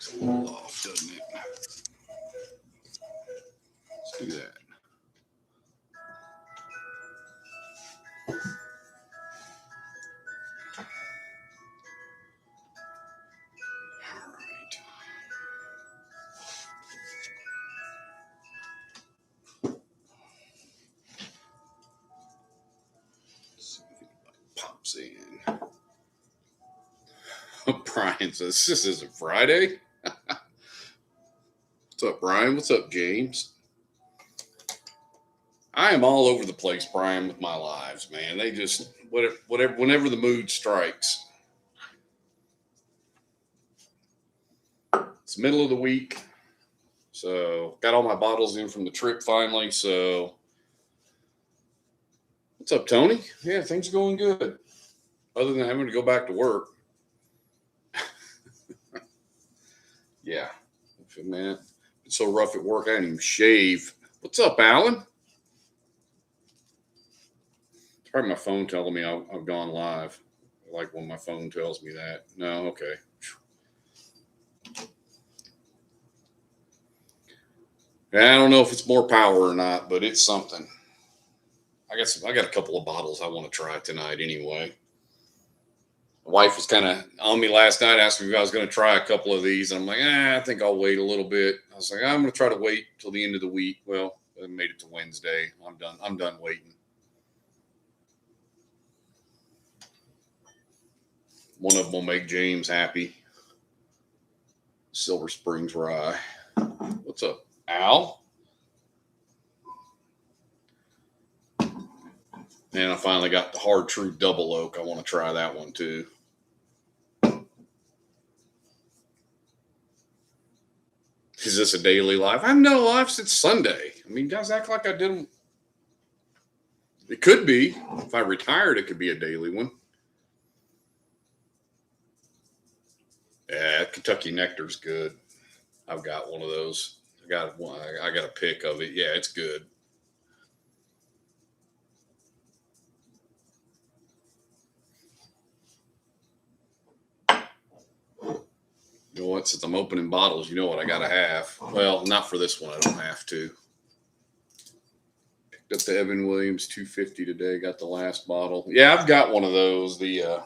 It's a little off, doesn't it? Let's do that. All right. Let's see if anybody pops in. Brian says, this isn't Friday. What's up, Brian? What's up, James? I am all over the place, Brian, with my lives, man. They just, whatever, whenever the mood strikes. It's middle of the week. So, got all my bottles in from the trip finally. So, what's up, Tony? Yeah, things are going good. Other than having to go back to work. Yeah. Man, it's so rough at work, I didn't even shave. What's up, Alan? It's probably my phone telling me I've gone live. I like when my phone tells me that. No, okay. I don't know if it's more power or not, but it's something. I got a couple of bottles I want to try tonight anyway. My wife was kind of on me last night, asking me if I was going to try a couple of these. And I'm like, I think I'll wait a little bit. I was like, I'm going to try to wait till the end of the week. Well, I made it to Wednesday. I'm done waiting. One of them will make James happy. Silver Springs Rye. What's up, Al? And I finally got the Hard True Double Oak. I want to try that one too. Is this a daily live? I have no live since Sunday. I mean, guys act like I didn't. It could be. If I retired, it could be a daily one. Yeah, Kentucky Nectar's good. I've got one of those. I got one. I got a pick of it. Yeah, it's good. You know what? Since I'm opening bottles, you know what I got to have. Well, not for this one. I don't have to. Picked up the Evan Williams 250 today. Got the last bottle. Yeah, I've got one of those. The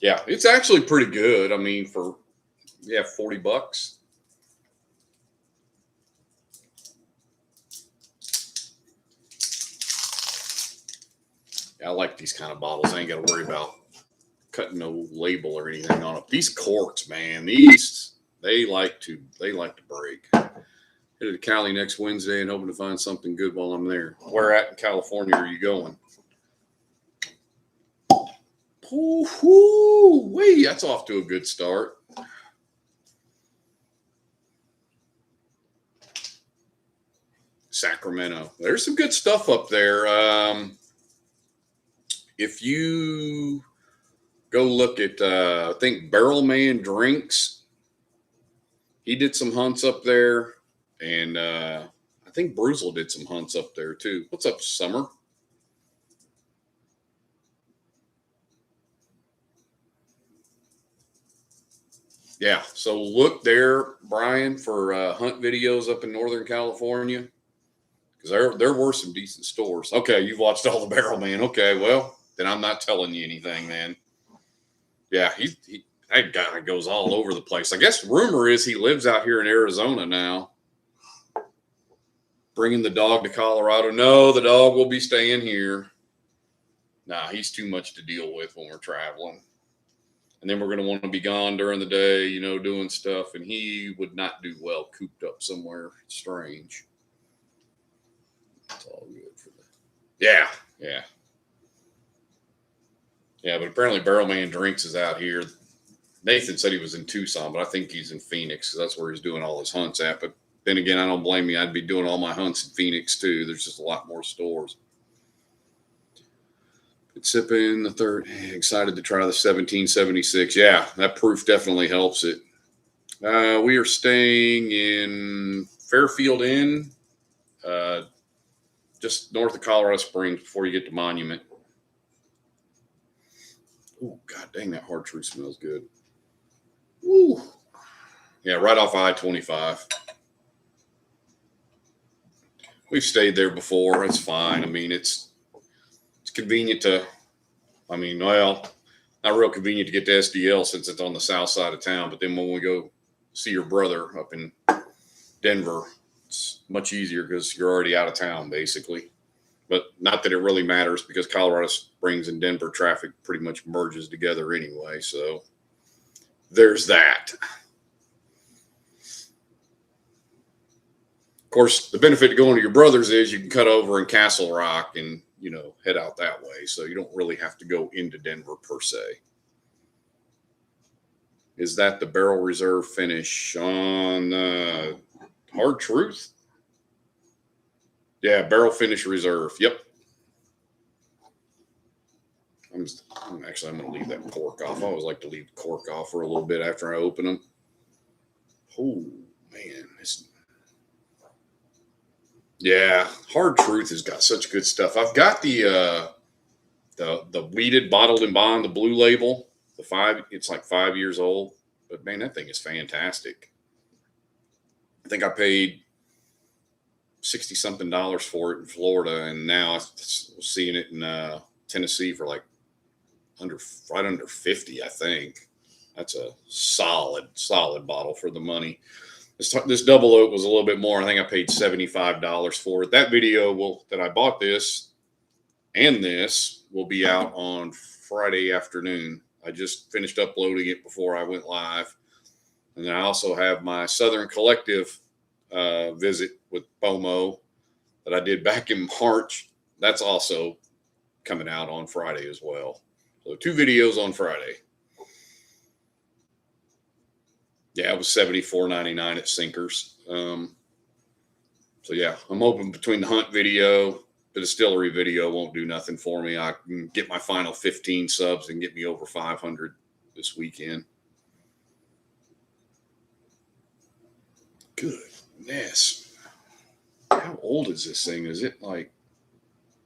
yeah, it's actually pretty good. I mean, for $40. Yeah, I like these kind of bottles. I ain't got to worry about cutting no label or anything on it. These corks, man, they like to break. Headed to Cali next Wednesday and hoping to find something good while I'm there. Where at in California are you going? Wee, that's off to a good start. Sacramento. There's some good stuff up there. If you go look at, I think Barrel Man Drinks, he did some hunts up there. And I think Bruzel did some hunts up there too. What's up, Summer? Yeah, so look there, Brian, for hunt videos up in Northern California, because there were some decent stores. Okay, you've watched all the Barrel Man. Okay, well, then I'm not telling you anything, man. Yeah, that guy goes all over the place. I guess the rumor is he lives out here in Arizona now. Bringing the dog to Colorado. No, the dog will be staying here. Nah, he's too much to deal with when we're traveling. And then we're going to want to be gone during the day, doing stuff. And he would not do well cooped up somewhere strange. It's all good for that. Yeah. Yeah, but apparently Barrel Man Drinks is out here. Nathan said he was in Tucson, but I think he's in Phoenix. That's where he's doing all his hunts at. But then again, I don't blame you. I'd be doing all my hunts in Phoenix too. There's just a lot more stores. Sipping the third. Excited to try the 1776. Yeah, that proof definitely helps it. We are staying in Fairfield Inn, just north of Colorado Springs before you get to Monument. Oh, God dang, that Hard True smells good. Woo. Yeah, right off I-25. We've stayed there before. It's fine. I mean, it's convenient to, well, not real convenient to get to SDL since it's on the south side of town. But then when we go see your brother up in Denver, it's much easier because you're already out of town, basically. But not that it really matters because Colorado Springs and Denver traffic pretty much merges together anyway. So there's that. Of course, the benefit of going to your brother's is you can cut over in Castle Rock and, head out that way. So you don't really have to go into Denver per se. Is that the barrel reserve finish on Hard Truth? Yeah, barrel finish reserve. Yep. I'm going to leave that cork off. I always like to leave the cork off for a little bit after I open them. Oh, man. Yeah, Hard Truth has got such good stuff. I've got the weeded bottled and bond, the blue label. It's like 5 years old. But man, that thing is fantastic. I think I paid $60-something for it in Florida, and now I'm seeing it in Tennessee for like right under 50, I think. That's a solid bottle for the money. This double oak was a little bit more. I think I paid $75 for it. That video that I bought this and this will be out on Friday afternoon. I just finished uploading it before I went live. And then I also have my Southern Collective visit with BOMO that I did back in March. That's also coming out on Friday as well. So 2 videos on Friday. Yeah, it was $74.99 at Sinkers. So yeah, I'm hoping between the hunt video, the distillery video won't do nothing for me. I can get my final 15 subs and get me over 500 this weekend. Goodness. How old is this thing? Is it like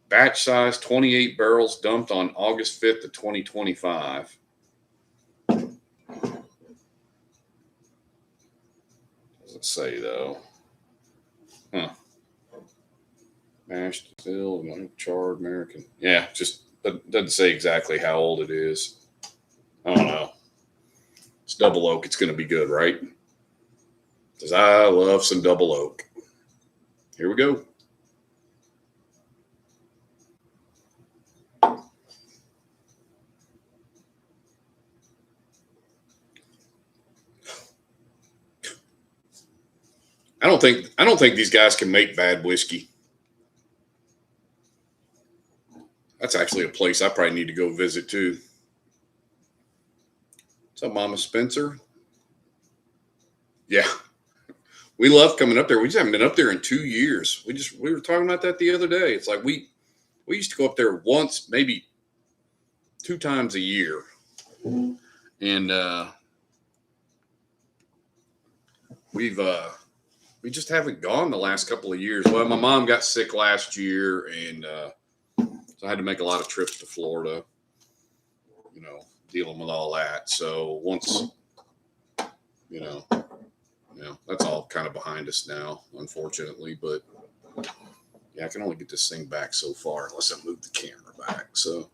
batch size 28 barrels dumped on August 5th of 2025? Doesn't say though. Huh. Mashed, distilled, charred American. Yeah, just doesn't say exactly how old it is. I don't know. It's double oak. It's going to be good, right? Because I love some double oak. Here we go. I don't think these guys can make bad whiskey. That's actually a place I probably need to go visit too. What's up, Mama Spencer? Yeah. We love coming up there. We just haven't been up there in 2 years. We were talking about that the other day. It's like we used to go up there once, maybe 2 times a year. And we just haven't gone the last couple of years. Well, my mom got sick last year, and so I had to make a lot of trips to Florida, dealing with all that. So once, that's all kind of behind us now, unfortunately. But yeah, I can only get this thing back so far unless I move the camera back. So,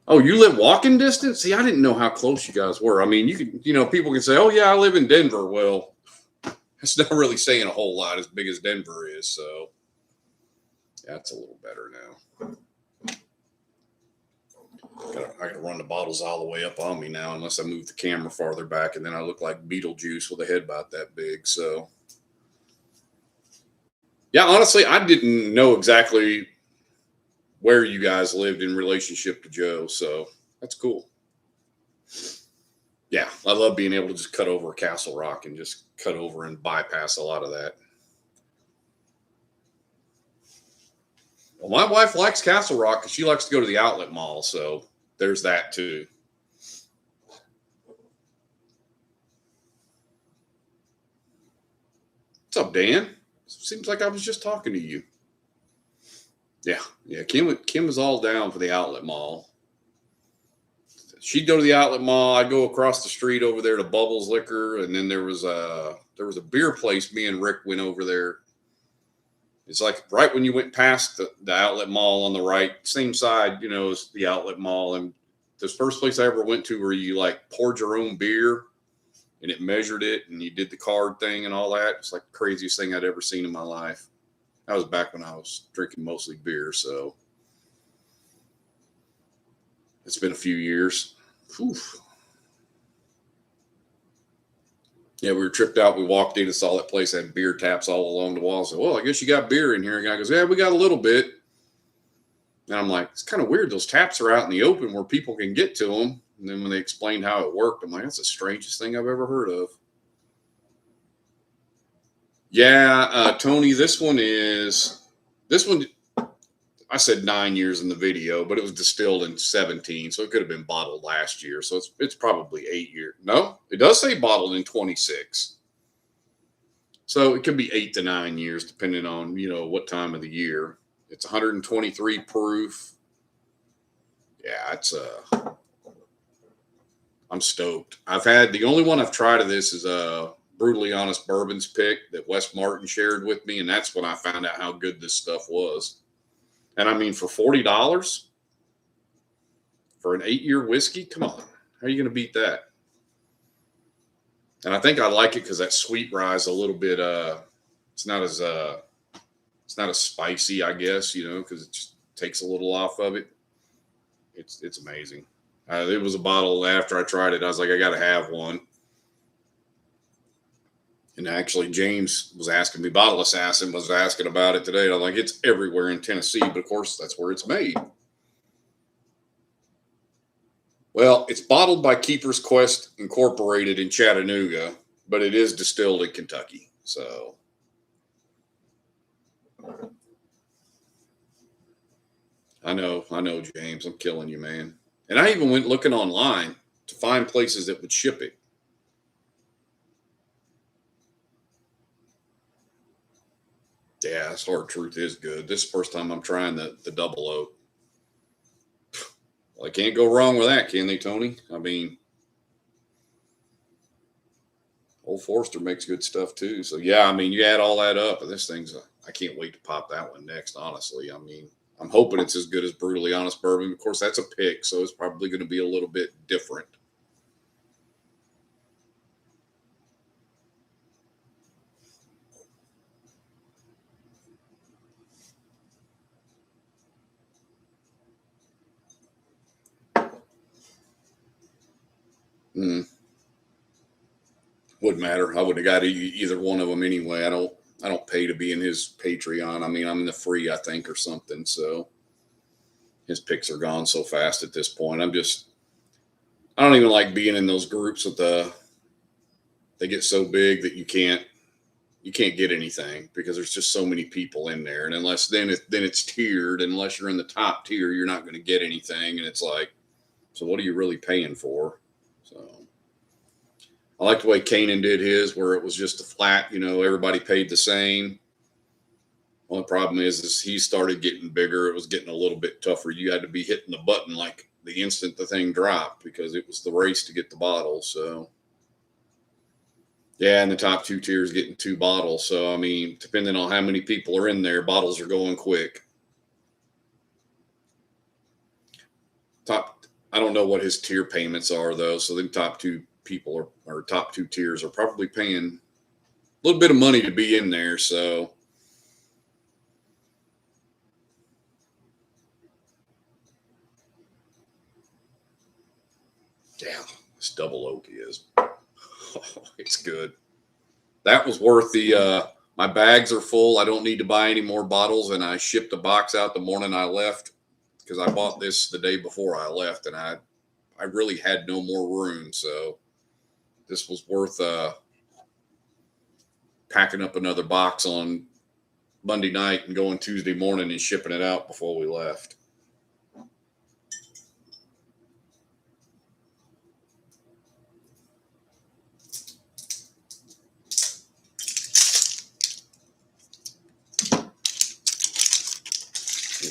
oh, you live walking distance? See, I didn't know how close you guys were. I mean, you could, people can say, oh yeah, I live in Denver. Well, that's not really saying a whole lot as big as Denver is. So that's a little better now. I gotta run the bottles all the way up on me now, unless I move the camera farther back, and then I look like Beetlejuice with a head about that big. So, yeah, honestly, I didn't know exactly where you guys lived in relationship to Joe, so that's cool. Yeah, I love being able to just cut over Castle Rock and just cut over and bypass a lot of that. Well, my wife likes Castle Rock because she likes to go to the outlet mall, so there's that too. What's up, Dan? Seems like I was just talking to you. Yeah. Kim was all down for the outlet mall. she'd go to the outlet mall. I'd go across the street over there to Bubbles Liquor, and then there was a beer place. Me and Rick went over there. It's like right when you went past the outlet mall on the right, same side, as the outlet mall. And this first place I ever went to where you like poured your own beer and it measured it and you did the card thing and all that. It's like the craziest thing I'd ever seen in my life. That was back when I was drinking mostly beer. So it's been a few years. Whew. Yeah, we were tripped out. We walked in and saw that place had beer taps all along the wall. So, well, I guess you got beer in here. And the guy goes, yeah, we got a little bit. And I'm like, it's kind of weird. Those taps are out in the open where people can get to them. And then when they explained how it worked, I'm like, that's the strangest thing I've ever heard of. Yeah, Tony, this one, I said 9 years in the video, but it was distilled in 17, so it could have been bottled last year. So it's probably 8 years. No, it does say bottled in 26. So it could be 8 to 9 years, depending on, what time of the year. It's 123 proof. Yeah, I'm stoked. The only one I've tried of this is Brutally Honest Bourbon's pick that Wes Martin shared with me, and that's when I found out how good this stuff was. And I mean, for $40 for an 8-year whiskey, come on, how are you going to beat that? And I think I like it because that sweet rye is a little bit. It's not as spicy, I guess, because it just takes a little off of it. It's amazing. It was a bottle after I tried it. I was like, I got to have one. And actually, James was asking me, Bottle Assassin was asking about it today. I'm like, it's everywhere in Tennessee, but of course, that's where it's made. Well, it's bottled by Keeper's Quest Incorporated in Chattanooga, but it is distilled in Kentucky. So, I know, James. I'm killing you, man. And I even went looking online to find places that would ship it. Yeah, this Hard Truth is good. This is the first time I'm trying the double oak. Well, I can't go wrong with that, can they, Tony? I mean, Old Forester makes good stuff too. So yeah, I mean, you add all that up, and this thing's I can't wait to pop that one next. Honestly, I mean, I'm hoping it's as good as Brutally Honest Bourbon. Of course, that's a pick, so it's probably going to be a little bit different. Wouldn't matter. I wouldn't have got either one of them anyway. I don't pay to be in his Patreon. I mean, I'm in the free, I think, or something. So his picks are gone so fast at this point. I don't even like being in those groups they get so big that you can't get anything because there's just so many people in there. And unless then it's tiered, unless you're in the top tier, you're not going to get anything. And it's like, so what are you really paying for? So I like the way Kanan did his, where it was just a flat, everybody paid the same. Only problem is he started getting bigger. It was getting a little bit tougher. You had to be hitting the button like the instant the thing dropped because it was the race to get the bottle. So yeah, and the top 2 tiers getting 2 bottles. So I mean, depending on how many people are in there, bottles are going quick. I don't know what his tier payments are though. So the top 2 people or top 2 tiers are probably paying a little bit of money to be in there. So yeah, this double oak is it's good. That was worth the my bags are full. I don't need to buy any more bottles, and I shipped a box out the morning I left because I bought this the day before I left, and I really had no more room. So this was worth packing up another box on Monday night and going Tuesday morning and shipping it out before we left.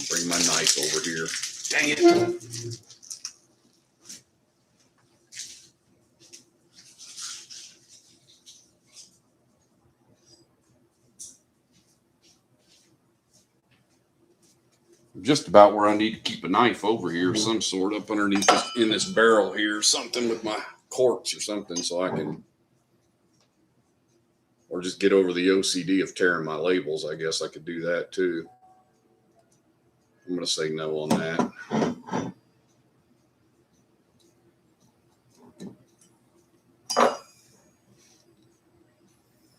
Bring my knife over here. Dang it. just about where I need to keep a knife over here, some sort, up underneath this, in this barrel here, something with my corks or something, so I can, or just get over the OCD of tearing my labels. I guess I could do that too. I'm going to say no on that.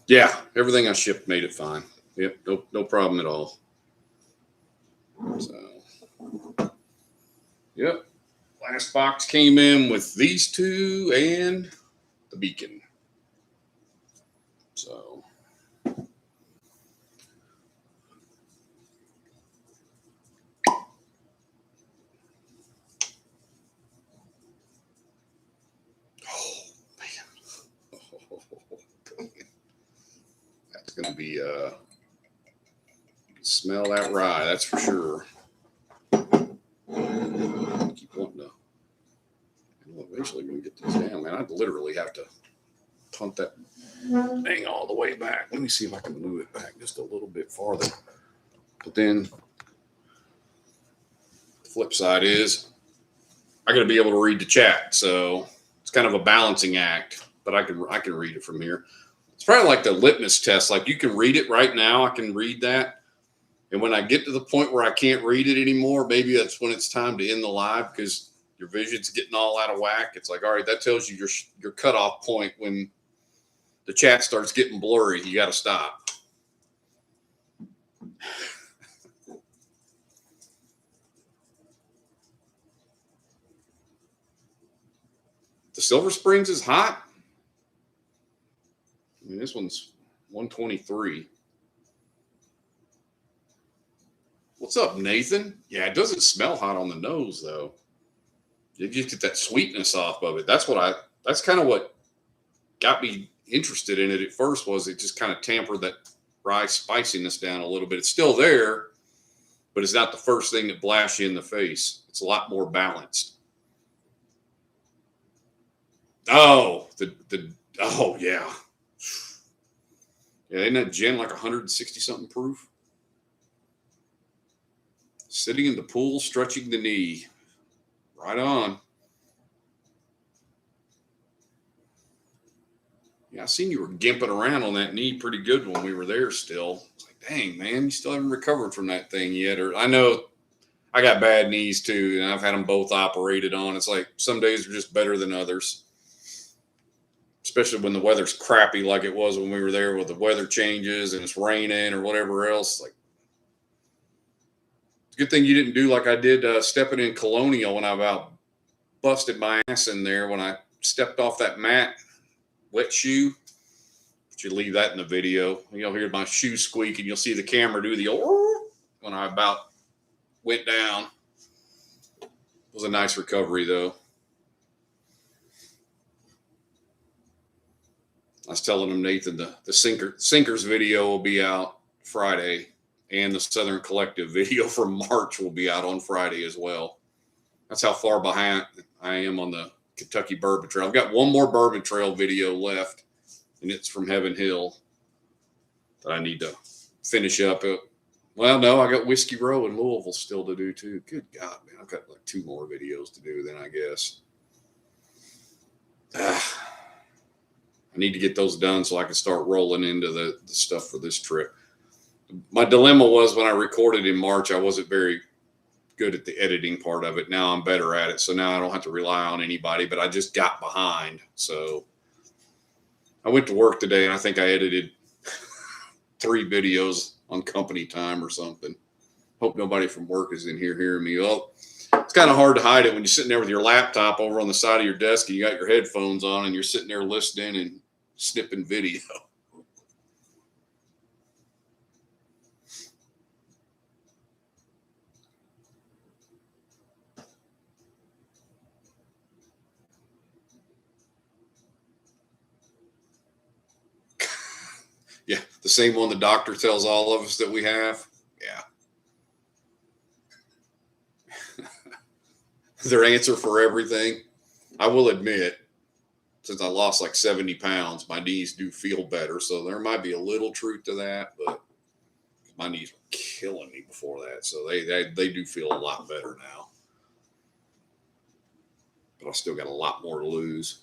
Yeah, everything I shipped made it fine. Yep, no problem at all. So, yep. Last box came in with these two and the beacon. So, oh man, that's gonna be smell that rye. That's for sure. Keep wanting to. I'm eventually gonna get this down, man. I'd literally have to punt that thing all the way back. Let me see if I can move it back just a little bit farther. But then the flip side is I got to be able to read the chat, so it's kind of a balancing act. But I can read it from here. It's probably like the litmus test. Like, you can read it right now. I can read that, and when I get to the point where I can't read it anymore, maybe that's when it's time to end the live, because your vision's getting all out of whack. It's like, all right, that tells you your cutoff point. When the chat starts getting blurry, you got to stop. The Silver Springs is hot. I mean, this one's 123. What's up, Nathan? Yeah, it doesn't smell hot on the nose, though. You just get that sweetness off of it. That's kind of what got me interested in it at first, was it just kind of tampered that rye spiciness down a little bit. It's still there, but it's not the first thing that blasts you in the face. It's a lot more balanced. Oh, oh yeah. Yeah, isn't that gin like 160 something proof? Sitting in the pool, stretching the knee. Right on. Yeah, I seen you were gimping around on that knee pretty good when we were there still. It's like, dang, man, you still haven't recovered from that thing yet. Or I know I got bad knees too, and I've had them both operated on. It's like some days are just better than others, especially when the weather's crappy like it was when we were there, with the weather changes and it's raining or whatever else. Like, it's a good thing you didn't do like I did stepping in Colonial when I about busted my ass in there when I stepped off that mat, wet shoe. But you leave that in the video. You'll hear my shoe squeak, and you'll see the camera do the when I about went down. It was a nice recovery, though. I was telling him, Nathan, the Sinkers video will be out Friday, and the Southern Collective video from March will be out on Friday as well. That's how far behind I am on the Kentucky Bourbon Trail. I've got one more Bourbon Trail video left, and it's from Heaven Hill that I need to finish up. Well, no, I got Whiskey Row in Louisville still to do too. Good God, man. I've got like 2 more videos to do then, I guess. I need to get those done so I can start rolling into the stuff for this trip. My dilemma was, when I recorded in March, I wasn't very good at the editing part of it. Now I'm better at it. So now I don't have to rely on anybody, but I just got behind. So I went to work today, and I think I edited 3 videos on company time or something. Hope nobody from work is in here hearing me. Well, it's kind of hard to hide it when you're sitting there with your laptop over on the side of your desk, and you got your headphones on, and you're sitting there listening and snipping video. Yeah, the same one the doctor tells all of us that we have. Yeah. Their answer for everything. I will admit, since I lost like 70 pounds, my knees do feel better. So there might be a little truth to that, but My knees were killing me before that, so they do feel a lot better now. But I still got a lot more to lose.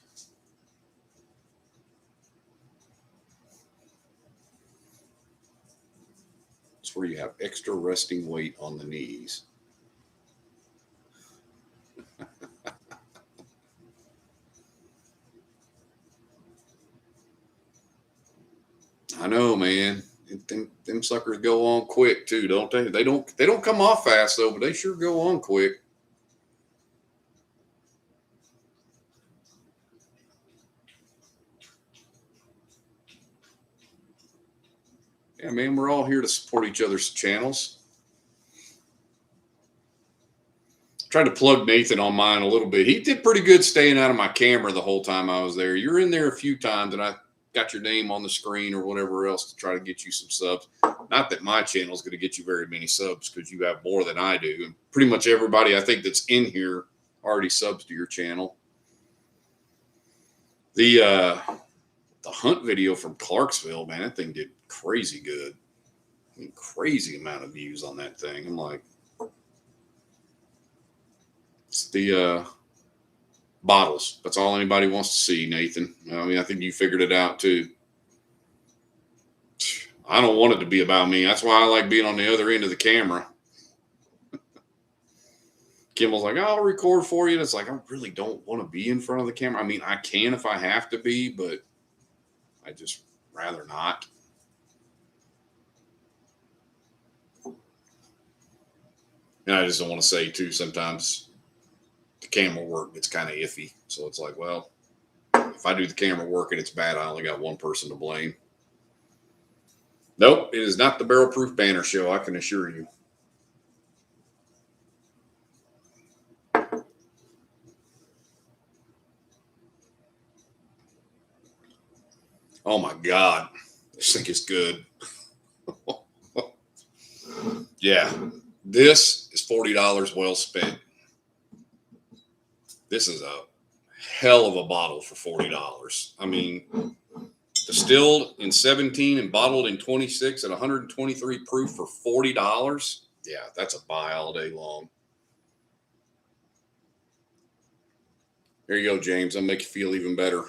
It's where you have extra resting weight on the knees. I know, man. Them suckers go on quick too, don't they? They don't come off fast though, but they sure go on quick. Yeah, man, we're all here to support each other's channels. Tried to plug Nathan on mine a little bit. He did pretty good staying out of my camera the whole time I was there. You're in there a few times, and I got your name on the screen or whatever else to try to get you some subs. Not that my channel is going to get you very many subs because you have more than I do. And pretty much everybody I think that's in here already subs to your channel. The hunt video from Clarksville, man, that thing did crazy good. I mean, crazy amount of views on that thing. I'm like, it's the bottles. That's all anybody wants to see, Nathan. I mean, I think you figured it out too. I don't want it to be about me. That's why I like being on the other end of the camera. Kimmel's like, I'll record for you. And it's like, I really don't want to be in front of the camera. I mean, I can if I have to be, but I just rather not. And I just don't want to say too, sometimes the camera work gets kind of iffy. So it's like, well, if I do the camera work and it's bad, I only got one person to blame. Nope, it is not the Barrel Proof Banner Show, I can assure you. Oh my God, this thing is good. Yeah, this is $40 well spent. This is a hell of a bottle for $40. I mean, distilled in 17 and bottled in 26 at 123 proof for $40. Yeah, that's a buy all day long. There you go, James. I'll make you feel even better.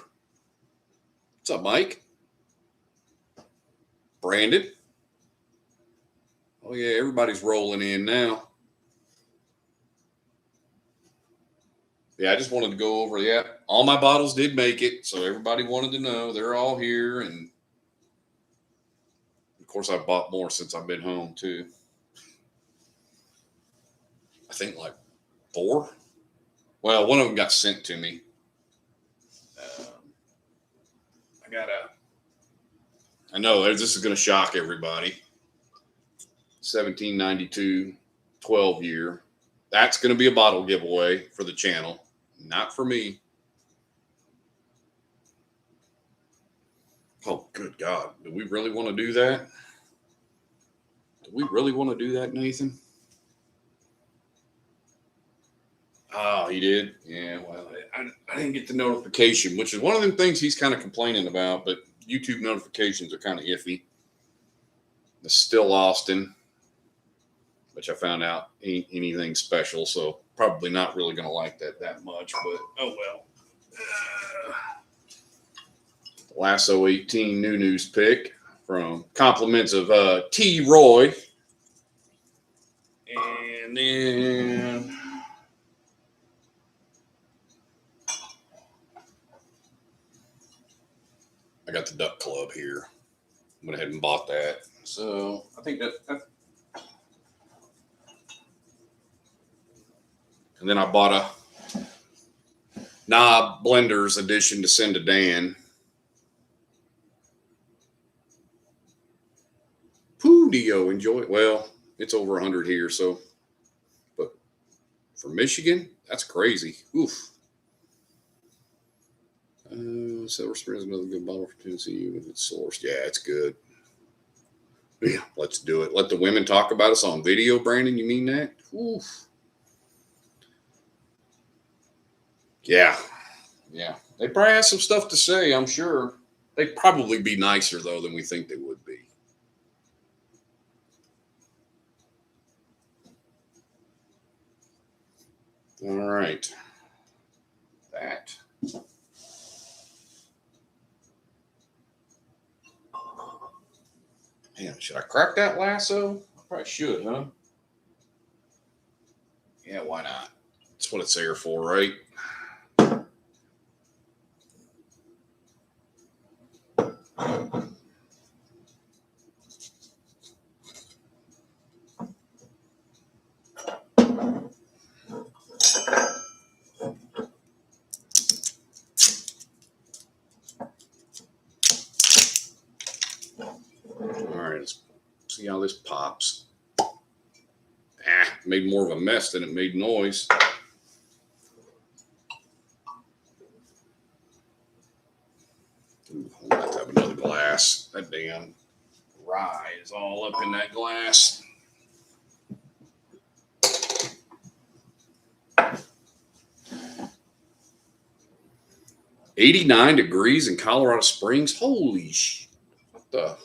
What's up, Mike? Brandon? Oh, yeah, everybody's rolling in now. Yeah, I just wanted to go over. Yeah, all my bottles did make it. So everybody wanted to know. They're all here. And of course, I bought more since I've been home, too. I think like 4. Well, one of them got sent to me. I know this is going to shock everybody. 1792 12 year. That's going to be a bottle giveaway for the channel, not for me. Oh, good God. Do we really want to do that? Do we really want to do that, Nathan? Oh, he did? Yeah, well, I didn't get the notification, which is one of them things he's kind of complaining about, but YouTube notifications are kind of iffy. It's still Austin, which I found out ain't anything special, so probably not really going to like that much, but oh well. Lasso 18 new news pick from compliments of T. Roy. And then I got the Duck Club here. I went ahead and bought that. So I think that and then I bought a Knob Blenders edition to send to Dan. Poodio, enjoy it. Well, it's over 100 here, so. But for Michigan, that's crazy. Oof. Silver Spring is another good bottle for Tennessee if it's sourced. Yeah, it's good. Yeah, let's do it. Let the women talk about us on video, Brandon. You mean that? Oof. Yeah. Yeah. They probably have some stuff to say, I'm sure. They'd probably be nicer, though, than we think they would be. All right. That. Man, should I crack that lasso? I probably should, huh? Yeah, why not? That's what it's there for, right? All right, let's see how this pops. Made more of a mess than it made noise. Ooh, I'll have to have another glass. That damn rye is all up in that glass. $89 in Colorado Springs. Holy shit. What the?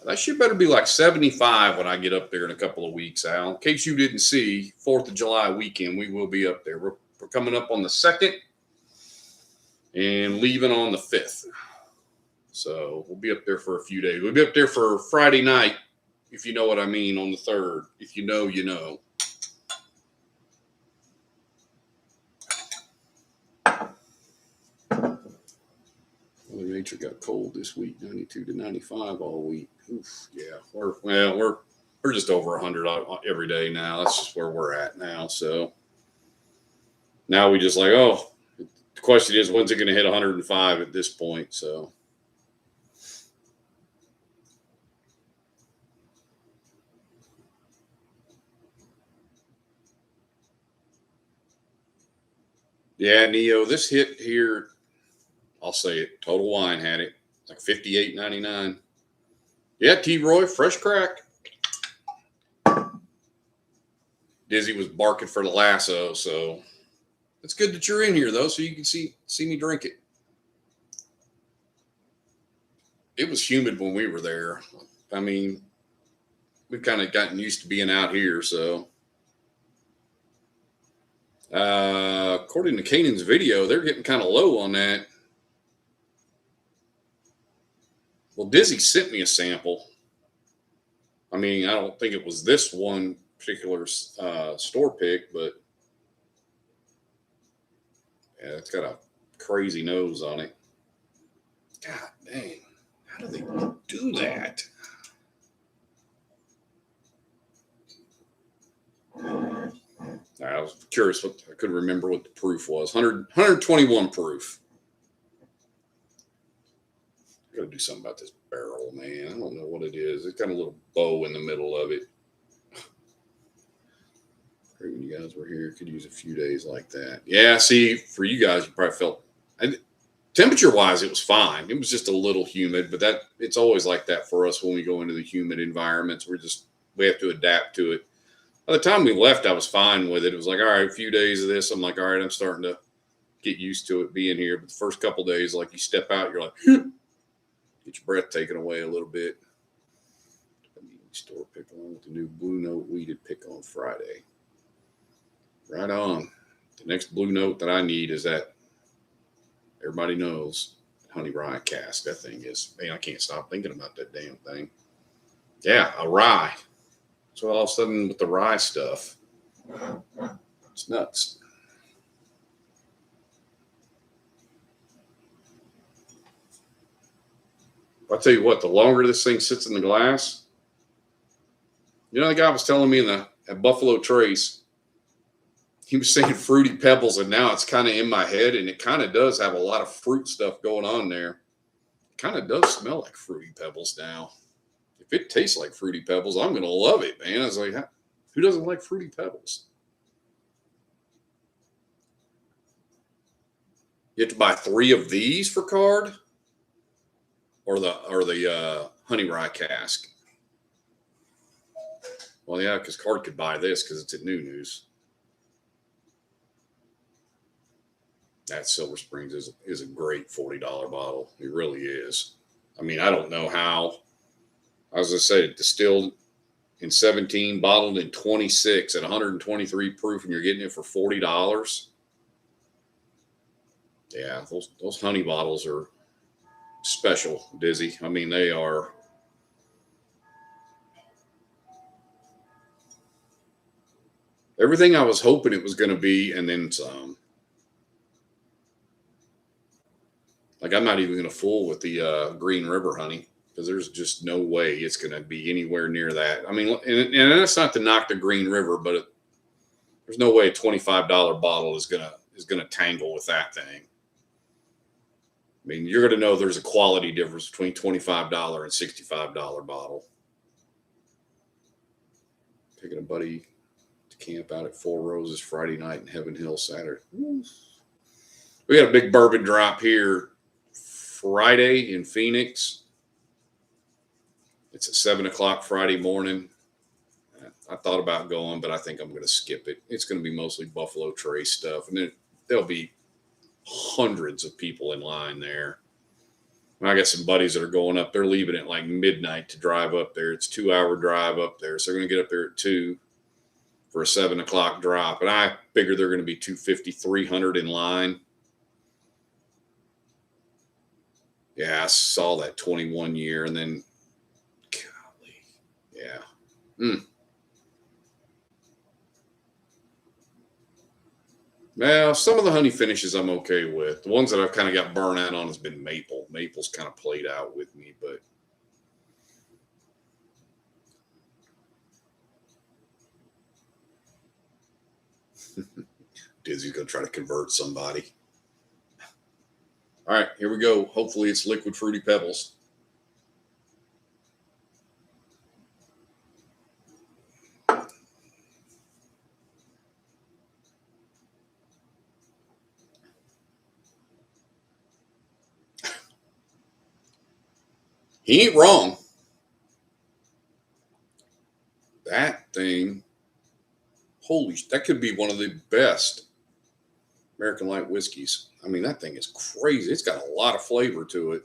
That shit better be like 75 when I get up there in a couple of weeks, Al. In case you didn't see, 4th of July weekend, we will be up there. We're coming up on the 2nd and leaving on the 5th. So we'll be up there for a few days. We'll be up there for Friday night, if you know what I mean, on the 3rd. If you know, you know. Mother Nature got cold this week, 92 to 95 all week. Oof, yeah, we're just over 100 every day now. That's just where we're at now. So now we just like, oh, the question is, when's it going to hit 105 at this point? So yeah, Neo, this hit here, I'll say it. Total Wine had it like $58.99. Yeah, T. Roy, fresh crack. Dizzy was barking for the lasso, so it's good that you're in here though, so you can see me drink it. It was humid when we were there. I mean, we've kind of gotten used to being out here, so. According to Kanan's video, they're getting kind of low on that. Well, Dizzy sent me a sample. I mean, I don't think it was this one particular store pick, but yeah, it's got a crazy nose on it. God dang. How do they do that? I was curious what I couldn't remember what the proof was. 121 proof. I gotta do something about this barrel, man. I don't know what it is. It's got a little bow in the middle of it. When you guys were here, could use a few days like that. Yeah, see, for you guys, you probably felt temperature wise, it was fine. It was just a little humid, but it's always like that for us when we go into the humid environments. We have to adapt to it. By the time we left, I was fine with it. It was like, all right, a few days of this. I'm like, all right, I'm starting to get used to it being here. But the first couple of days, like you step out, you're like, get your breath taken away a little bit. Store pick on with the new Blue Note weeded pick on Friday. Right on. The next Blue Note that I need is that everybody knows honey rye cask. That thing is, man, I can't stop thinking about that damn thing. Yeah, a rye. So all of a sudden with the rye stuff, it's nuts. I'll tell you what, the longer this thing sits in the glass, you know, the guy was telling me at Buffalo Trace, he was saying Fruity Pebbles, and now it's kind of in my head, and it kind of does have a lot of fruit stuff going on there. It kind of does smell like Fruity Pebbles now. If it tastes like Fruity Pebbles, I'm going to love it, man. I was like, who doesn't like Fruity Pebbles? You have to buy 3 of these for card, or the honey rye cask. Well, yeah, because card could buy this because it's at New News. That Silver Springs is a great $40 bottle. It really is. I mean, I don't know how. I was going to say, distilled in 17, bottled in 26 at 123 proof, and you're getting it for $40. Yeah, those honey bottles are special, Dizzy. I mean, they are. Everything I was hoping it was going to be, and then some. Like, I'm not even going to fool with the Green River honey, because there's just no way it's going to be anywhere near that. I mean, and that's not to knock the Green River, but there's no way a $25 bottle is gonna tangle with that thing. I mean, you're going to know there's a quality difference between $25 and $65 bottle. Taking a buddy to camp out at Four Roses Friday night and Heaven Hill Saturday. We got a big bourbon drop here Friday in Phoenix. It's at 7 o'clock Friday morning. I thought about going, but I think I'm going to skip it. It's going to be mostly Buffalo Trace stuff, and then there'll be hundreds of people in line there. And I got some buddies that are going up. They're leaving at like midnight to drive up there. It's a 2-hour drive up there, so they're going to get up there at 2 for a 7 o'clock drop. And I figure they're going to be 250, 300 in line. Yeah, I saw that 21 year, and then, golly, yeah. Well, some of the honey finishes I'm okay with. The ones that I've kind of got burnt out on has been maple. Maple's kind of played out with me, but Dizzy's going to try to convert somebody. All right, here we go. Hopefully it's Liquid Fruity Pebbles. He ain't wrong. That thing, holy, that could be one of the best American Light whiskeys. I mean, that thing is crazy. It's got a lot of flavor to it.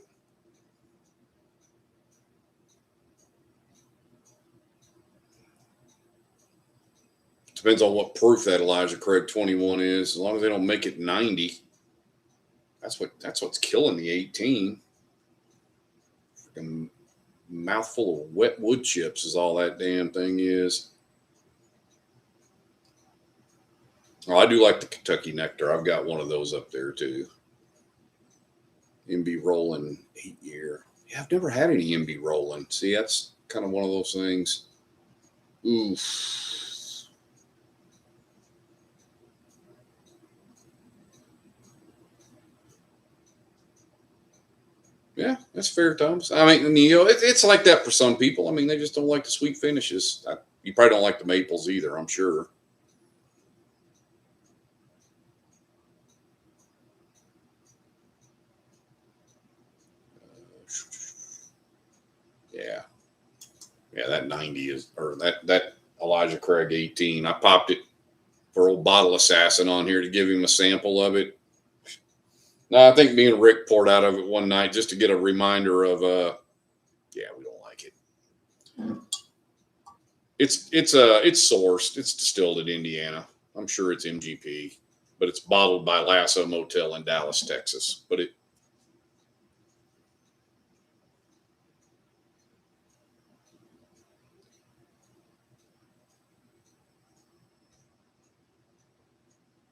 Depends on what proof that Elijah Craig 21 is. As long as they don't make it 90, that's what's killing the 18. Freaking mouthful of wet wood chips is all that damn thing is. Oh, I do like the Kentucky Nectar. I've got one of those up there too. MB Rollin 8 year. Yeah, I've never had any MB Rollin. See, that's kind of one of those things. Oof. Yeah, that's fair, Thomas. I mean, it's like that for some people. I mean, they just don't like the sweet finishes. You probably don't like the maples either, I'm sure. Yeah. Yeah, that 90 is, or that Elijah Craig 18. I popped it for old Bottle Assassin on here to give him a sample of it. No, I think me and Rick poured out of it one night just to get a reminder of, yeah, we don't like it. It's sourced. It's distilled in Indiana. I'm sure it's MGP, but it's bottled by Lasso Motel in Dallas, Texas. But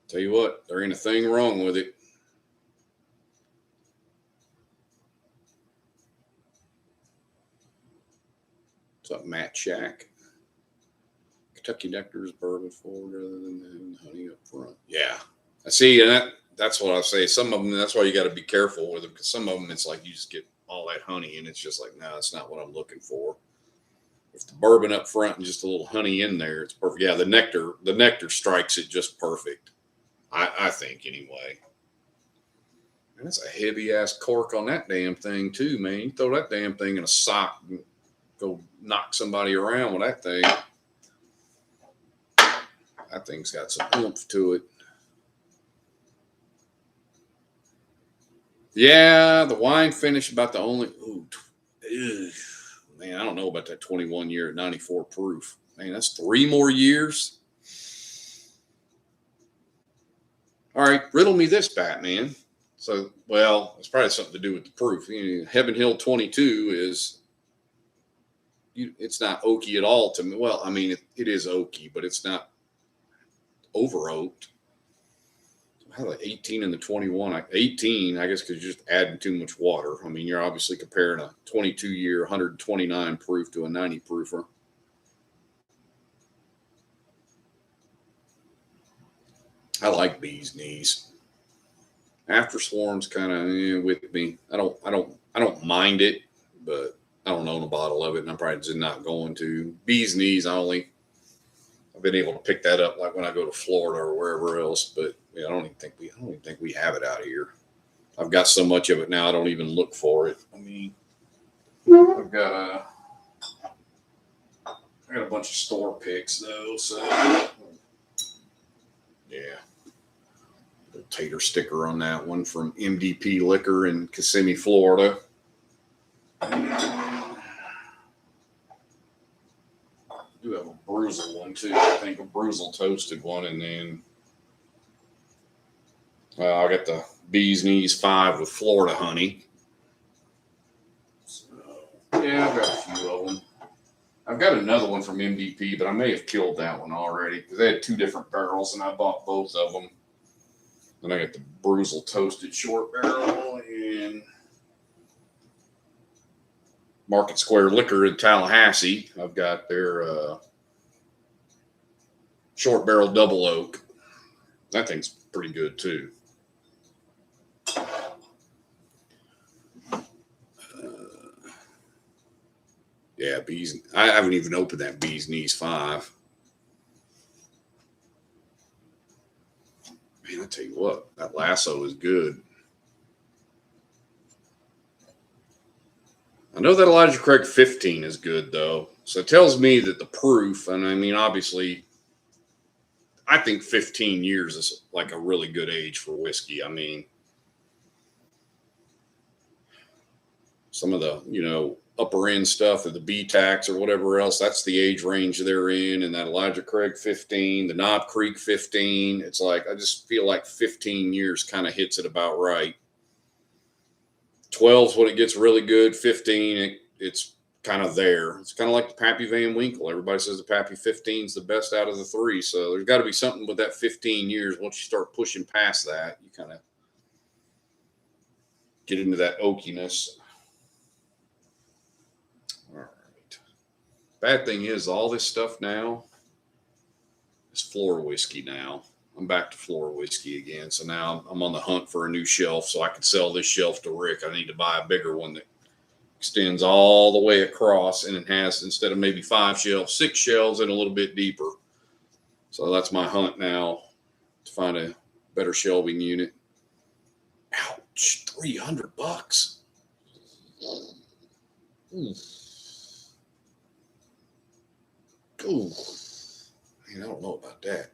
tell you what, there ain't a thing wrong with it. What's up, Matt Shack? Kentucky Nectar is bourbon forward rather than honey up front. Yeah, I see, and that's what I say. Some of them, that's why you got to be careful with them, because some of them, it's like you just get all that honey, and it's just like, no, that's not what I'm looking for. If the bourbon up front and just a little honey in there, it's perfect. Yeah, the nectar strikes it just perfect. I think anyway. And that's a heavy ass cork on that damn thing too, man. You throw that damn thing in a sock and go knock somebody around with that thing. That thing's got some oomph to it. Yeah, the wine finish about the only. Ooh, man, man, I don't know about that 21 year at 94 proof. Man, that's 3 more years. All right, riddle me this, Batman. So, well, it's probably something to do with the proof. Heaven Hill 22 is, it's not oaky at all to me. Well, I mean, it is oaky, but it's not over oaked. How like 18 and the 21? 18, I guess, because you're just adding too much water. I mean, you're obviously comparing a 22 year, 129 proof to a 90 proofer. I like bee's knees. After Swarm's kind of with me. I don't mind it, but I don't own a bottle of it, and I'm probably just not going to. Bee's knees, I've been able to pick that up like when I go to Florida or wherever else, but yeah, I don't even think we have it out here. I've got so much of it now, I don't even look for it. I mean, I've got a bunch of store picks though, so yeah. Little tater sticker on that one from MDP Liquor in Kissimmee, Florida. I do have a Bruzel one too. I think a Bruzel toasted one, and then I got the Bee's Knees 5 with Florida honey. So, yeah, I've got a few of them. I've got another one from MDP, but I may have killed that one already because they had 2 different barrels, and I bought both of them. Then I got the Bruzel toasted short barrel and Market Square Liquor in Tallahassee. I've got their short barrel double oak. That thing's pretty good too. Yeah, I haven't even opened that Bee's Knees 5. Man, I tell you what, that Lasso is good. I know that Elijah Craig 15 is good, though. So it tells me that the proof, and I mean, obviously, I think 15 years is like a really good age for whiskey. I mean, some of the, upper end stuff of the B-Tax or whatever else, that's the age range they're in. And that Elijah Craig 15, the Knob Creek 15, it's like, I just feel like 15 years kind of hits it about right. 12 is when it gets really good. 15, it's kind of there. It's kind of like the Pappy Van Winkle. Everybody says the Pappy 15 is the best out of the 3. So there's got to be something with that 15 years. Once you start pushing past that, you kind of get into that oakiness. All right. Bad thing is all this stuff now is floor whiskey now. I'm back to floor whiskey again. So now I'm on the hunt for a new shelf so I can sell this shelf to Rick. I need to buy a bigger one that extends all the way across, and it has, instead of maybe 5 shelves, 6 shelves and a little bit deeper. So that's my hunt now, to find a better shelving unit. Ouch, $300. Ooh, man, I don't know about that.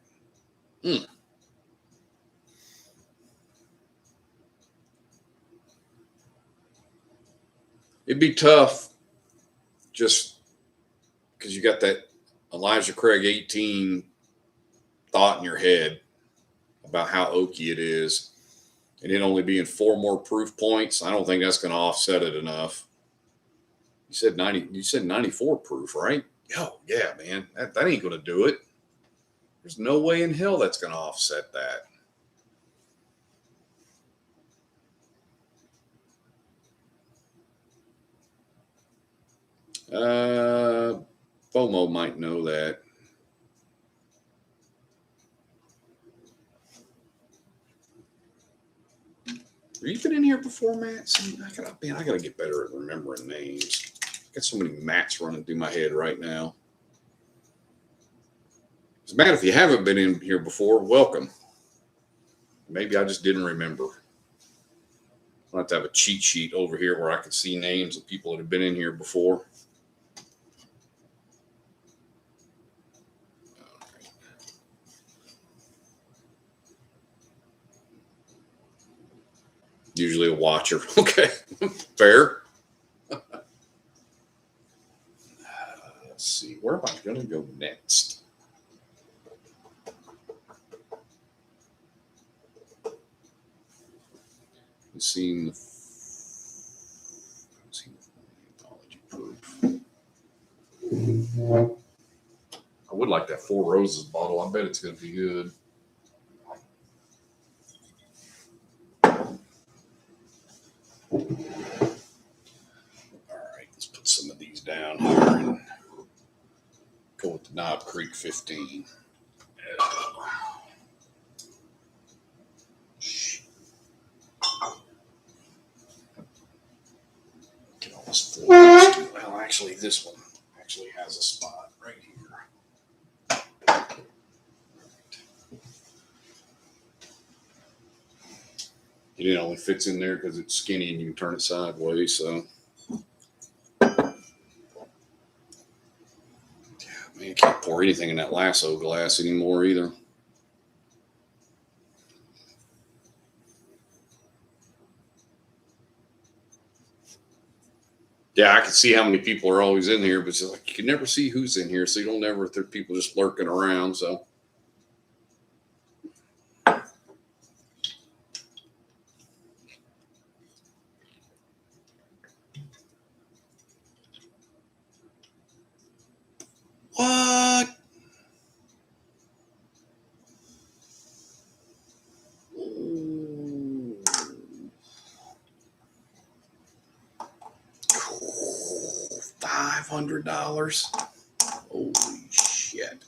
It'd be tough just because you got that Elijah Craig 18 thought in your head about how oaky it is, and it only being 4 more proof points. I don't think that's going to offset it enough. You said 90. You said 94 proof, right? Oh yeah, man, that ain't going to do it. There's no way in hell that's going to offset that. FOMO might know that. Have you been in here before, Matt? See, I gotta get better at remembering names. I got so many Matts running through my head right now. Matt, if you haven't been in here before, welcome. Maybe I just didn't remember. I'll have to have a cheat sheet over here where I can see names of people that have been in here before. Usually a watcher. Okay, fair. gonna go next. Seen apology proof. I would like that Four Roses bottle. I bet it's gonna be good. All right, let's put some of these down here and go with the Knob Creek 15. Get all this full. Well, actually, this one actually has a spot right here. It only fits in there because it's skinny and you can turn it sideways. So, yeah, man, you can't pour anything in that lasso glass anymore either. Yeah, I can see how many people are always in here, but it's like you can never see who's in here, so you don't never if there are people just lurking around. So. What? Ooh. $500. Holy shit.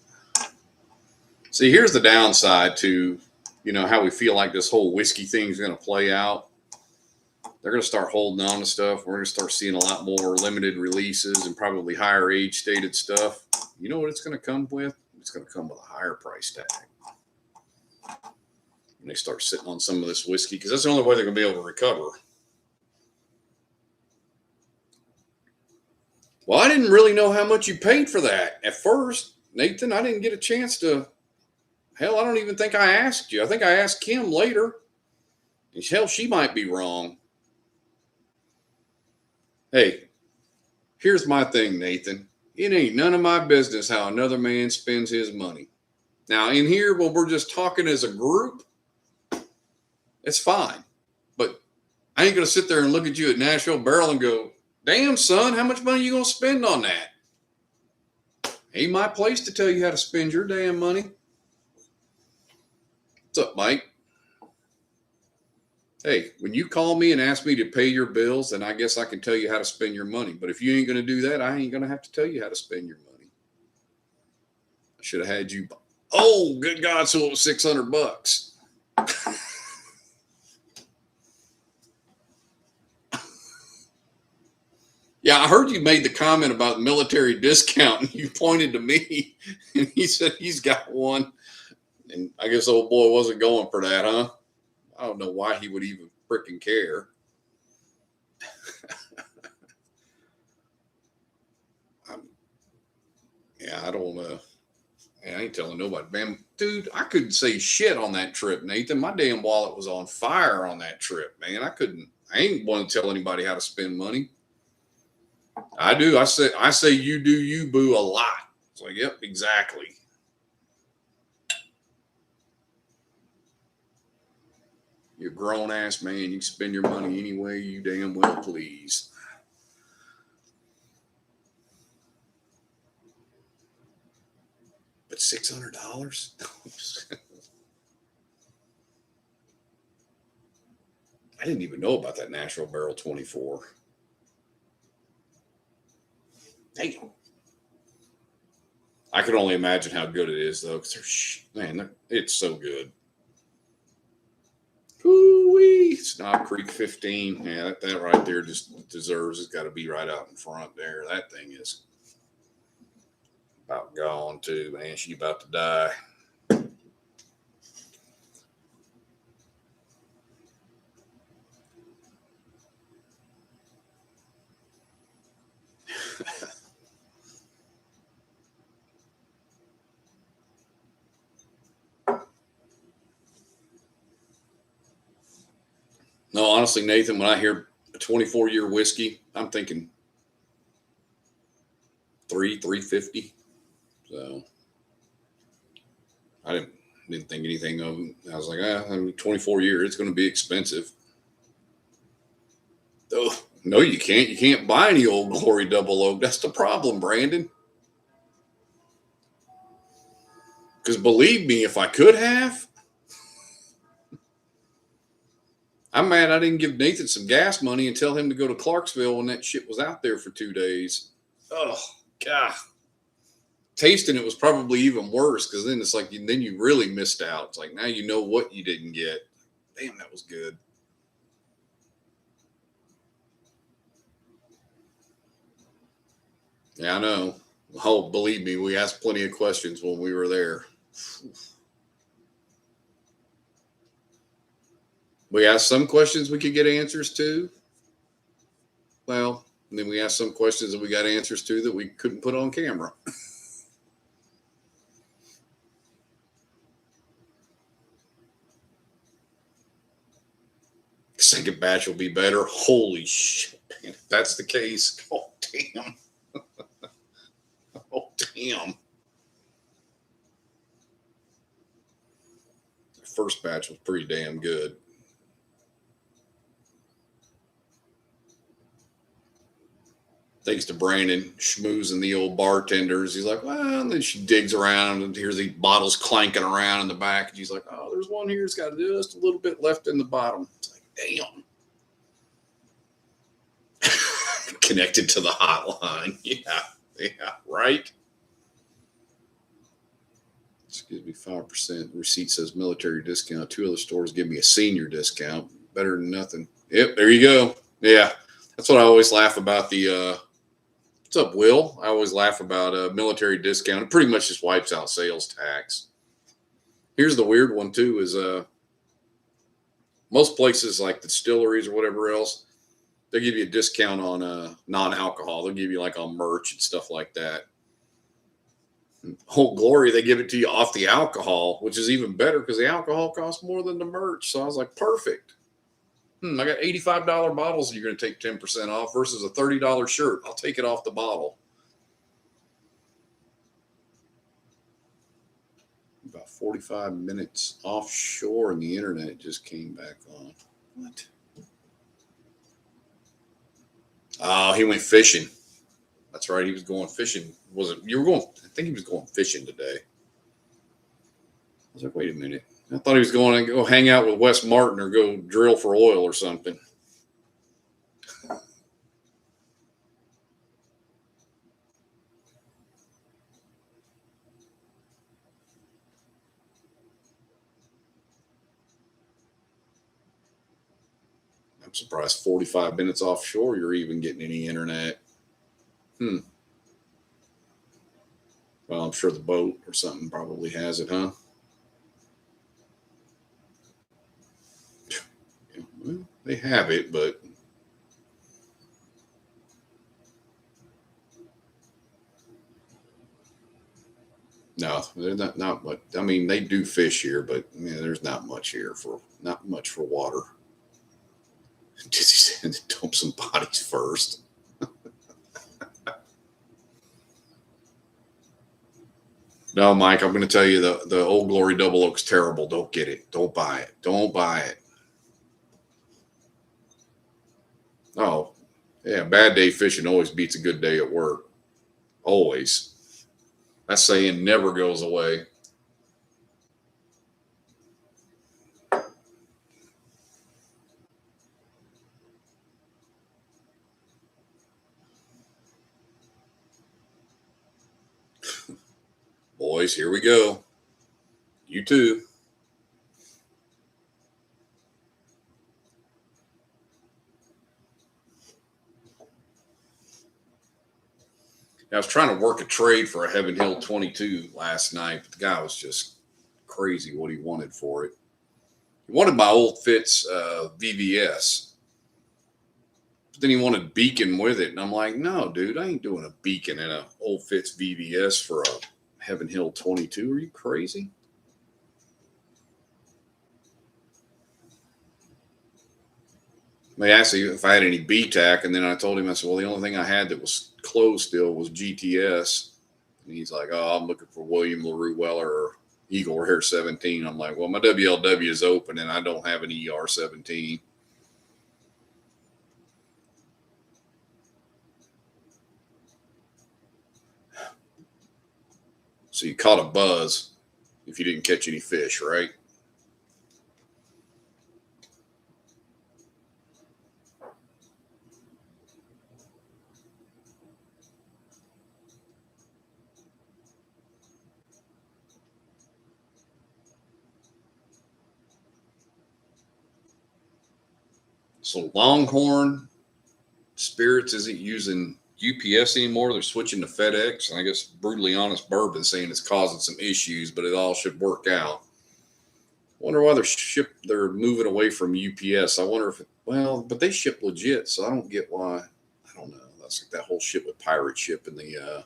See, here's the downside to, how we feel like this whole whiskey thing is going to play out. They're going to start holding on to stuff. We're going to start seeing a lot more limited releases and probably higher age stated stuff. You know what it's going to come with? It's going to come with a higher price tag. When they start sitting on some of this whiskey, because that's the only way they're going to be able to recover. Well, I didn't really know how much you paid for that at first, Nathan. I didn't get a chance to. Hell, I don't even think I asked you. I think I asked Kim later. And hell, she might be wrong. Hey, here's my thing, Nathan. It ain't none of my business how another man spends his money. Now, in here, when we're just talking as a group, it's fine. But I ain't going to sit there and look at you at Nashville Barrel and go, damn, son, how much money are you going to spend on that? Ain't my place to tell you how to spend your damn money. What's up, Mike? Hey, when you call me and ask me to pay your bills, then I guess I can tell you how to spend your money. But if you ain't going to do that, I ain't going to have to tell you how to spend your money. I should have had you. Oh, good God. So it was $600. Yeah, I heard you made the comment about military discount, and you pointed to me, and he said he's got one. And I guess old boy wasn't going for that, huh? I don't know why he would even freaking care. I don't I ain't telling nobody. Man, dude, I couldn't say shit on that trip, Nathan. My damn wallet was on fire on that trip, man. I ain't want to tell anybody how to spend money. I do. I say you do you, boo, a lot. It's like, yep, exactly. You're a grown ass man. You can spend your money any way you damn well please. But $600? I didn't even know about that Nashville Barrel 24. Damn. I can only imagine how good it is, though. Man, it's so good. Ooh-wee. Knob Creek 15. Yeah, that right there just deserves. It's got to be right out in front there. That thing is about gone too, man. She about to die. No, honestly, Nathan, when I hear a 24-year whiskey, I'm thinking $350. So I didn't think anything of it. I was like, I mean, 24 years, it's going to be expensive. Oh, no, you can't. You can't buy any Old Glory Double Oak. That's the problem, Brandon. Because believe me, if I could have, I'm mad I didn't give Nathan some gas money and tell him to go to Clarksville when that shit was out there for 2 days. Oh, God. Tasting it was probably even worse because then it's like, then you really missed out. It's like, now you know what you didn't get. Damn, that was good. Yeah, I know. Oh, believe me, we asked plenty of questions when we were there. We asked some questions we could get answers to. Well, and then we asked some questions that we got answers to that we couldn't put on camera. Second batch will be better. Holy shit, man. If that's the case, oh, damn. Oh, damn. The first batch was pretty damn good. Thanks to Brandon schmoozing the old bartenders. He's like, well, and then she digs around and hears these bottles clanking around in the back. And she's like, oh, there's one here. It's got just a little bit left in the bottom. It's like, damn. Connected to the hotline. Yeah, right. Excuse me, 5%. Receipt says military discount. 2 other stores give me a senior discount. Better than nothing. Yep, there you go. Yeah, that's what I always laugh about the what's up, Will? I always laugh about a military discount. It pretty much just wipes out sales tax. Here's the weird one too: is most places like the distilleries or whatever else, they give you a discount on non-alcohol. They'll give you like on merch and stuff like that. Old Glory, they give it to you off the alcohol, which is even better because the alcohol costs more than the merch. So I was like, perfect. I got $85 bottles you're going to take 10% off versus a $30 shirt. I'll take it off the bottle. About 45 minutes offshore and the internet just came back on. What? Oh, he went fishing. That's right. He was going fishing. Was it? You were going, I think he was going fishing today. I was like, wait a minute. I thought he was going to go hang out with Wes Martin or go drill for oil or something. I'm surprised 45 minutes offshore you're even getting any internet. Well, I'm sure the boat or something probably has it, huh? Yeah, well, they have it, but no, they're not much. I mean, they do fish here, but there's not much here for not much for water. Just dump some bodies first. No, Mike, I'm going to tell you the Old Glory Double Oak's terrible. Don't get it. Don't buy it. Don't buy it. Oh, yeah, bad day fishing always beats a good day at work. Always. That saying never goes away. Boys, here we go. You too. I was trying to work a trade for a Heaven Hill 22 last night, but the guy was just crazy what he wanted for it. He wanted my old Fitz VVS, but then he wanted Beacon with it, and I'm like, no, dude, I ain't doing a Beacon and a old Fitz VVS for a Heaven Hill 22. Are you crazy? They asked me if I had any BTAC, and then I told him, I said, well, the only thing I had that was closed still was GTS. And he's like, oh, I'm looking for William LaRue Weller or Eagle Rare 17. I'm like, well, my WLW is open and I don't have an ER 17. So you caught a buzz if you didn't catch any fish, right? So Longhorn Spirits isn't using UPS anymore. They're switching to FedEx. And I guess Brutally Honest Bourbon saying it's causing some issues, but it all should work out. Wonder why they're moving away from UPS. I wonder if but they ship legit, so I don't get why. I don't know. That's like that whole shit with pirate ship and the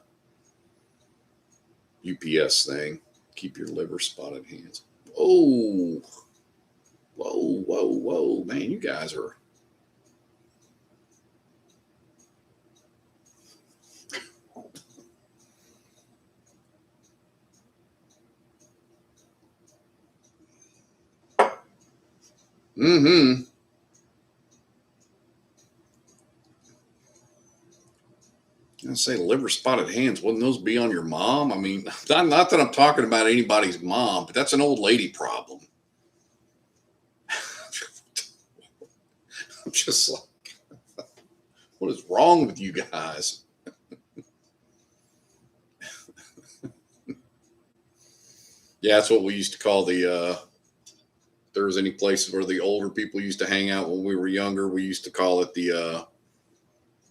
UPS thing. Keep your liver spotted hands. Oh, whoa, man! You guys are. Mm-hmm. I say liver spotted hands. Wouldn't those be on your mom? I mean, not that I'm talking about anybody's mom, but that's an old lady problem. I'm just like, what is wrong with you guys? Yeah, that's what we used to call the. If there was any place where the older people used to hang out when we were younger, we used to call it the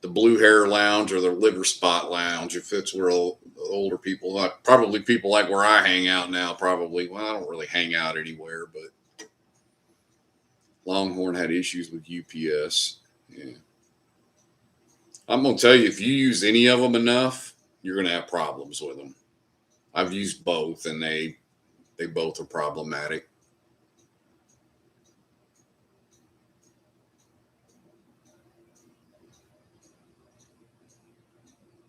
blue hair lounge or the liver spot lounge. If it's where older people, like probably people like where I hang out now, probably. Well, I don't really hang out anywhere, but Longhorn had issues with UPS. Yeah. I'm going to tell you, if you use any of them enough, you're going to have problems with them. I've used both, and they both are problematic.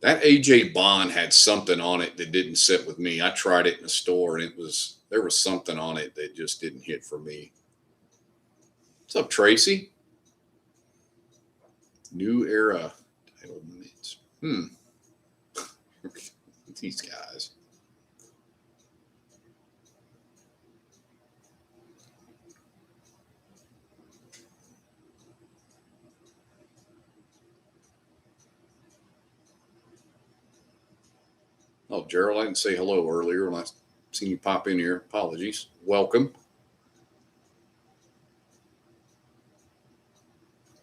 That AJ Bond had something on it that didn't sit with me. I tried it in the store, and there was something on it that just didn't hit for me. What's up, Tracy? New era title minutes. These guys. Oh, Gerald, I didn't say hello earlier when I seen you pop in here. Apologies. Welcome.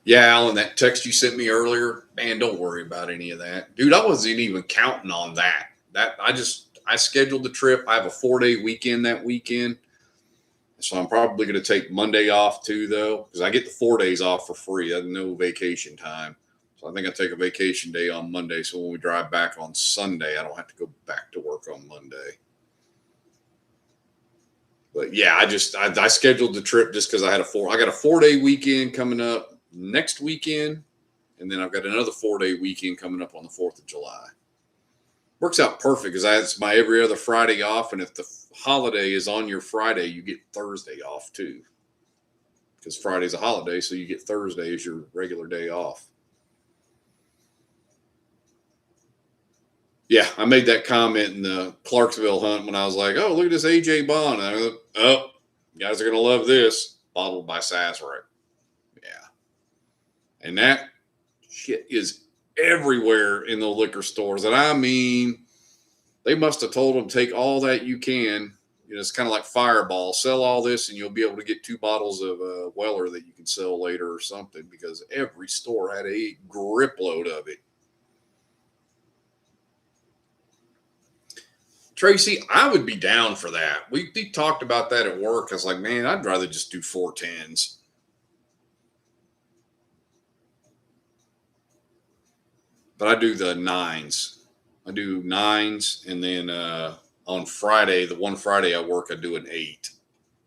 Yeah, Alan, that text you sent me earlier, man, don't worry about any of that. Dude, I wasn't even counting on that. I scheduled the trip. I have a 4-day weekend that weekend. So I'm probably going to take Monday off too, though, because I get the 4 days off for free. I have no vacation time. So I think I take a vacation day on Monday. So when we drive back on Sunday, I don't have to go back to work on Monday. But yeah, I scheduled the trip just because I got a 4-day weekend coming up next weekend, and then I've got another 4-day weekend coming up on the 4th of July. Works out perfect because it's my every other Friday off, and if the holiday is on your Friday, you get Thursday off too. Because Friday's a holiday, so you get Thursday as your regular day off. Yeah, I made that comment in the Clarksville hunt when I was like, "Oh, look at this AJ Bond." And I go, "Oh, you guys are gonna love this." Bottled by Sazerac. Yeah, and that shit is everywhere in the liquor stores, and I mean, they must have told them take all that you can. You know, it's kind of like Fireball. Sell all this, and you'll be able to get 2 bottles of Weller that you can sell later or something. Because every store had a grip load of it. Tracy, I would be down for that. We talked about that at work. I was like, man, I'd rather just do 410s. But I do the nines. I do nines, and then on Friday, the one Friday I work, I do an 8,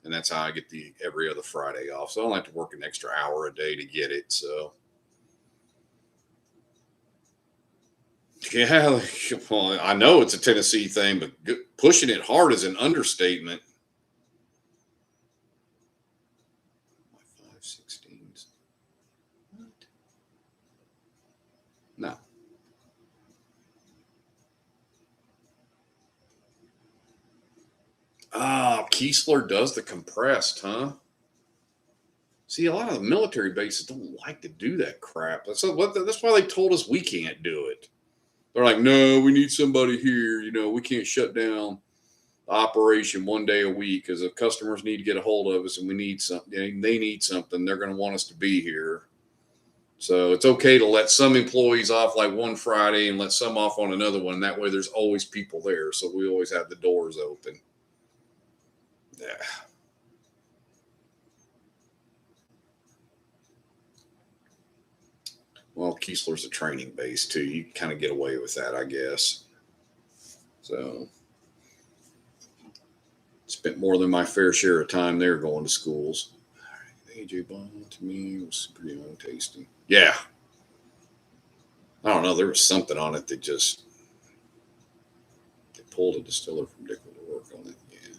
and that's how I get the every other Friday off. So I don't have to work an extra hour a day to get it. So Yeah, well, I know it's a Tennessee thing, but pushing it hard is an understatement. 5/16. What? No. Ah, Keesler does the compressed, huh? See, a lot of the military bases don't like to do that crap. That's why they told us we can't do it. They're like, no, we need somebody here. We can't shut down the operation one day a week because if customers need to get a hold of us and we need something, they need something, they're going to want us to be here. So it's okay to let some employees off like one Friday and let some off on another one. That way there's always people there. So we always have the doors open. Yeah. Well, Keesler's a training base too. You can kind of get away with that, I guess. So spent more than my fair share of time there going to schools. AJ Bond to me was super young, tasty. Yeah. I don't know. There was something on it that just they pulled a distiller from Dickel to work on it. Yeah.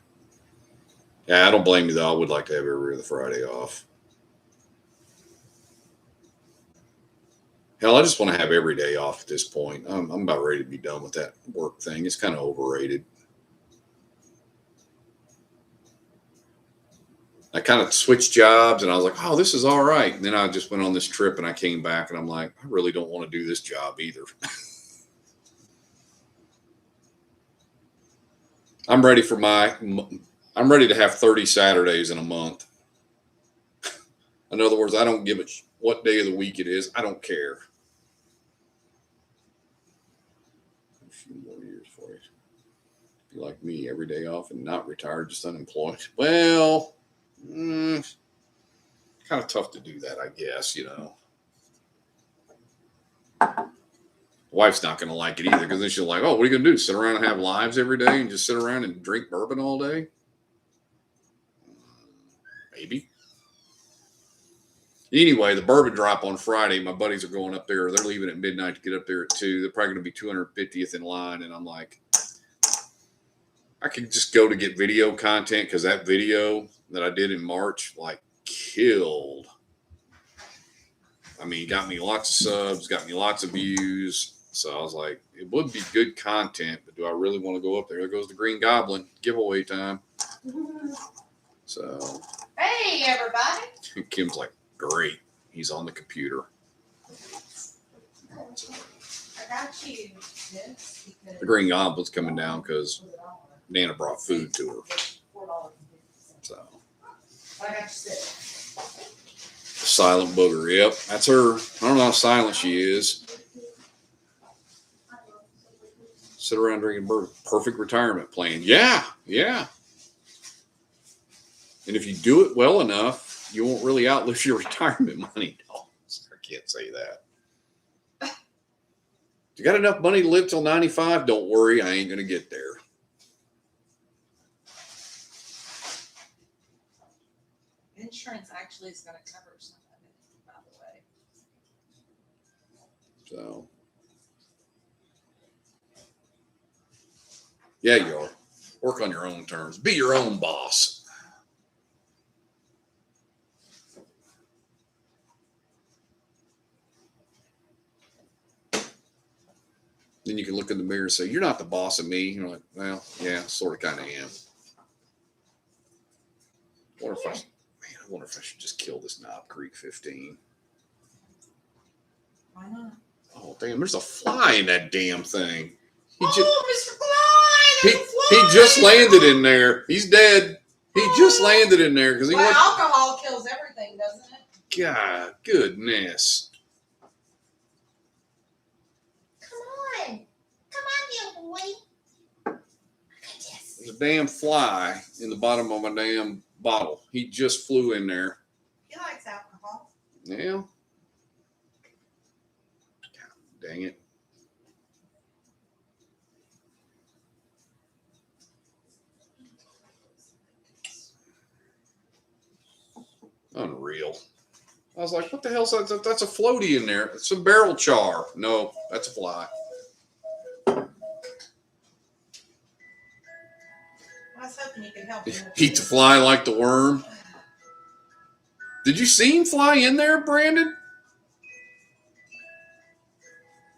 Yeah, I don't blame you though. I would like to have every other Friday off. Hell, I just want to have every day off at this point. I'm about ready to be done with that work thing. It's kind of overrated. I kind of switched jobs and I was like, oh, this is all right. And then I just went on this trip and I came back and I'm like, I really don't want to do this job either. I'm ready for I'm ready to have 30 Saturdays in a month. In other words, I don't give a what day of the week it is. I don't care. A few more years for you. Be like me, every day off and not retired, just unemployed. Well, kind of tough to do that, I guess, Wife's not going to like it either because then she'll like, oh, what are you going to do? Sit around and have lives every day and just sit around and drink bourbon all day? Maybe. Anyway, the bourbon drop on Friday. My buddies are going up there. They're leaving at midnight to get up there at 2. They're probably going to be 250th in line. And I'm like, I could just go to get video content because that video that I did in March, killed. I mean, got me lots of subs, got me lots of views. So I was like, it would be good content, but do I really want to go up there? There goes the Green Goblin giveaway time. So, hey, everybody. Kim's like, great. He's on the computer. I got you. The Green Goblin's coming down because Nana brought food to her. So, I got you set. Silent Booger. Yep, that's her. I don't know how silent she is. Sit around drinking bourbon. Perfect retirement plan. Yeah. And if you do it well enough, you won't really outlive your retirement money. No, I can't say that. You got enough money to live till 95? Don't worry, I ain't going to get there. Insurance actually is going to cover some of it, by the way. So, yeah, you are. Work on your own terms. Be your own boss. Then you can look in the mirror and say, you're not the boss of me. You're like, well, yeah, sort of kind of am. I wonder if I should just kill this Knob Creek 15. Why not? Oh, damn, there's a fly in that damn thing. Mr. Fly! He just landed in there. He's dead. He just landed in there because alcohol kills everything, doesn't it? God, goodness. Come on, you boy. There's a damn fly in the bottom of my damn bottle. He just flew in there. He likes alcohol. Yeah. God, dang it. Unreal. I was like, what the hell's that? That's a floaty in there. It's some barrel char. No, that's a fly. hoping you could help him. Eat the fly like the worm. Did you see him fly in there, Brandon?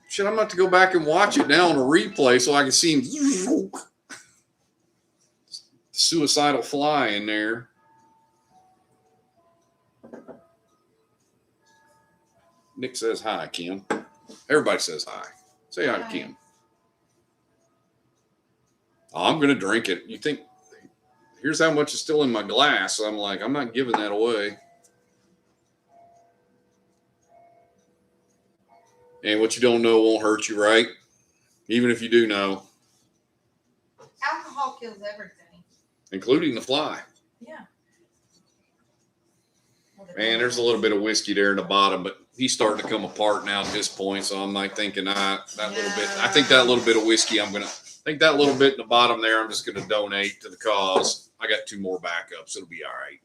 Shit, I'm about to go back and watch it now on a replay so I can see him. Suicidal fly in there. Nick says hi, Kim. Everybody says hi. Say hi to Kim. Oh, I'm going to drink it. You think, here's how much is still in my glass. So I'm like, I'm not giving that away. And what you don't know won't hurt you, right? Even if you do know. Alcohol kills everything. Including the fly. Yeah. Man, there's a little bit of whiskey there in the bottom, but he's starting to come apart now at this point. So I'm like thinking, I think that little bit of whiskey, I think that little bit in the bottom there, I'm just going to donate to the cause. I got 2 more backups. It'll be all right.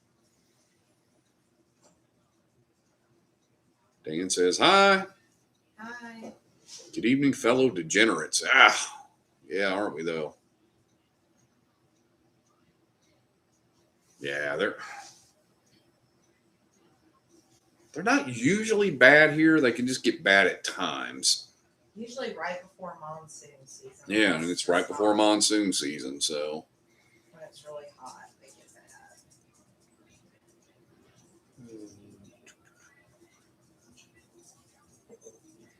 Dan says hi. Hi. Good evening, fellow degenerates. Yeah, aren't we though? Yeah, they're not usually bad here. They can just get bad at times. Usually right before monsoon season. Yeah, and it's right before monsoon season, so. When it's really hot, they get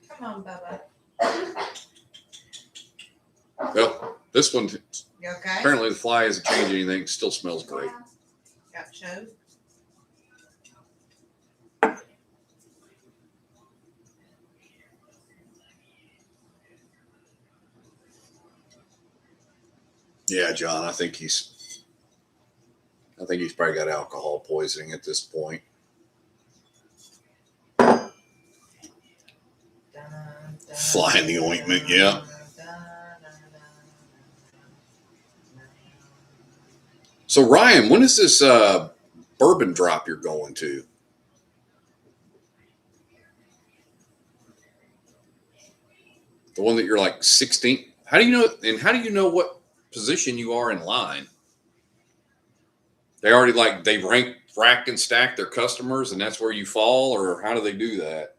bad. Come on, Bubba. Well, this one, You okay? apparently the fly hasn't changed anything. It still smells great. Got choked. Yeah, John, I think he's probably got alcohol poisoning at this point. Fly in the ointment, yeah. So Ryan, when is this bourbon drop you're going to? The one that you're like 16. How do you know what position you are in line? They already they rack and stack their customers, and that's where you fall, or how do they do that?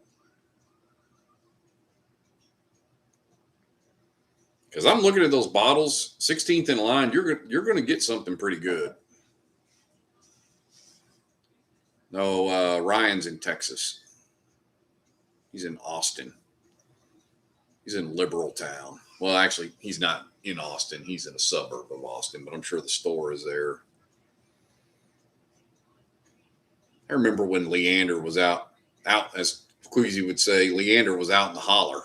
Because I'm looking at those bottles, 16th in line. You're going to get something pretty good. No, Ryan's in Texas. He's in Austin. He's in Liberal Town. Well, actually, he's not in Austin. He's in a suburb of Austin, but I'm sure the store is there. I remember when Leander was out, as Queasy would say, Leander was out in the holler.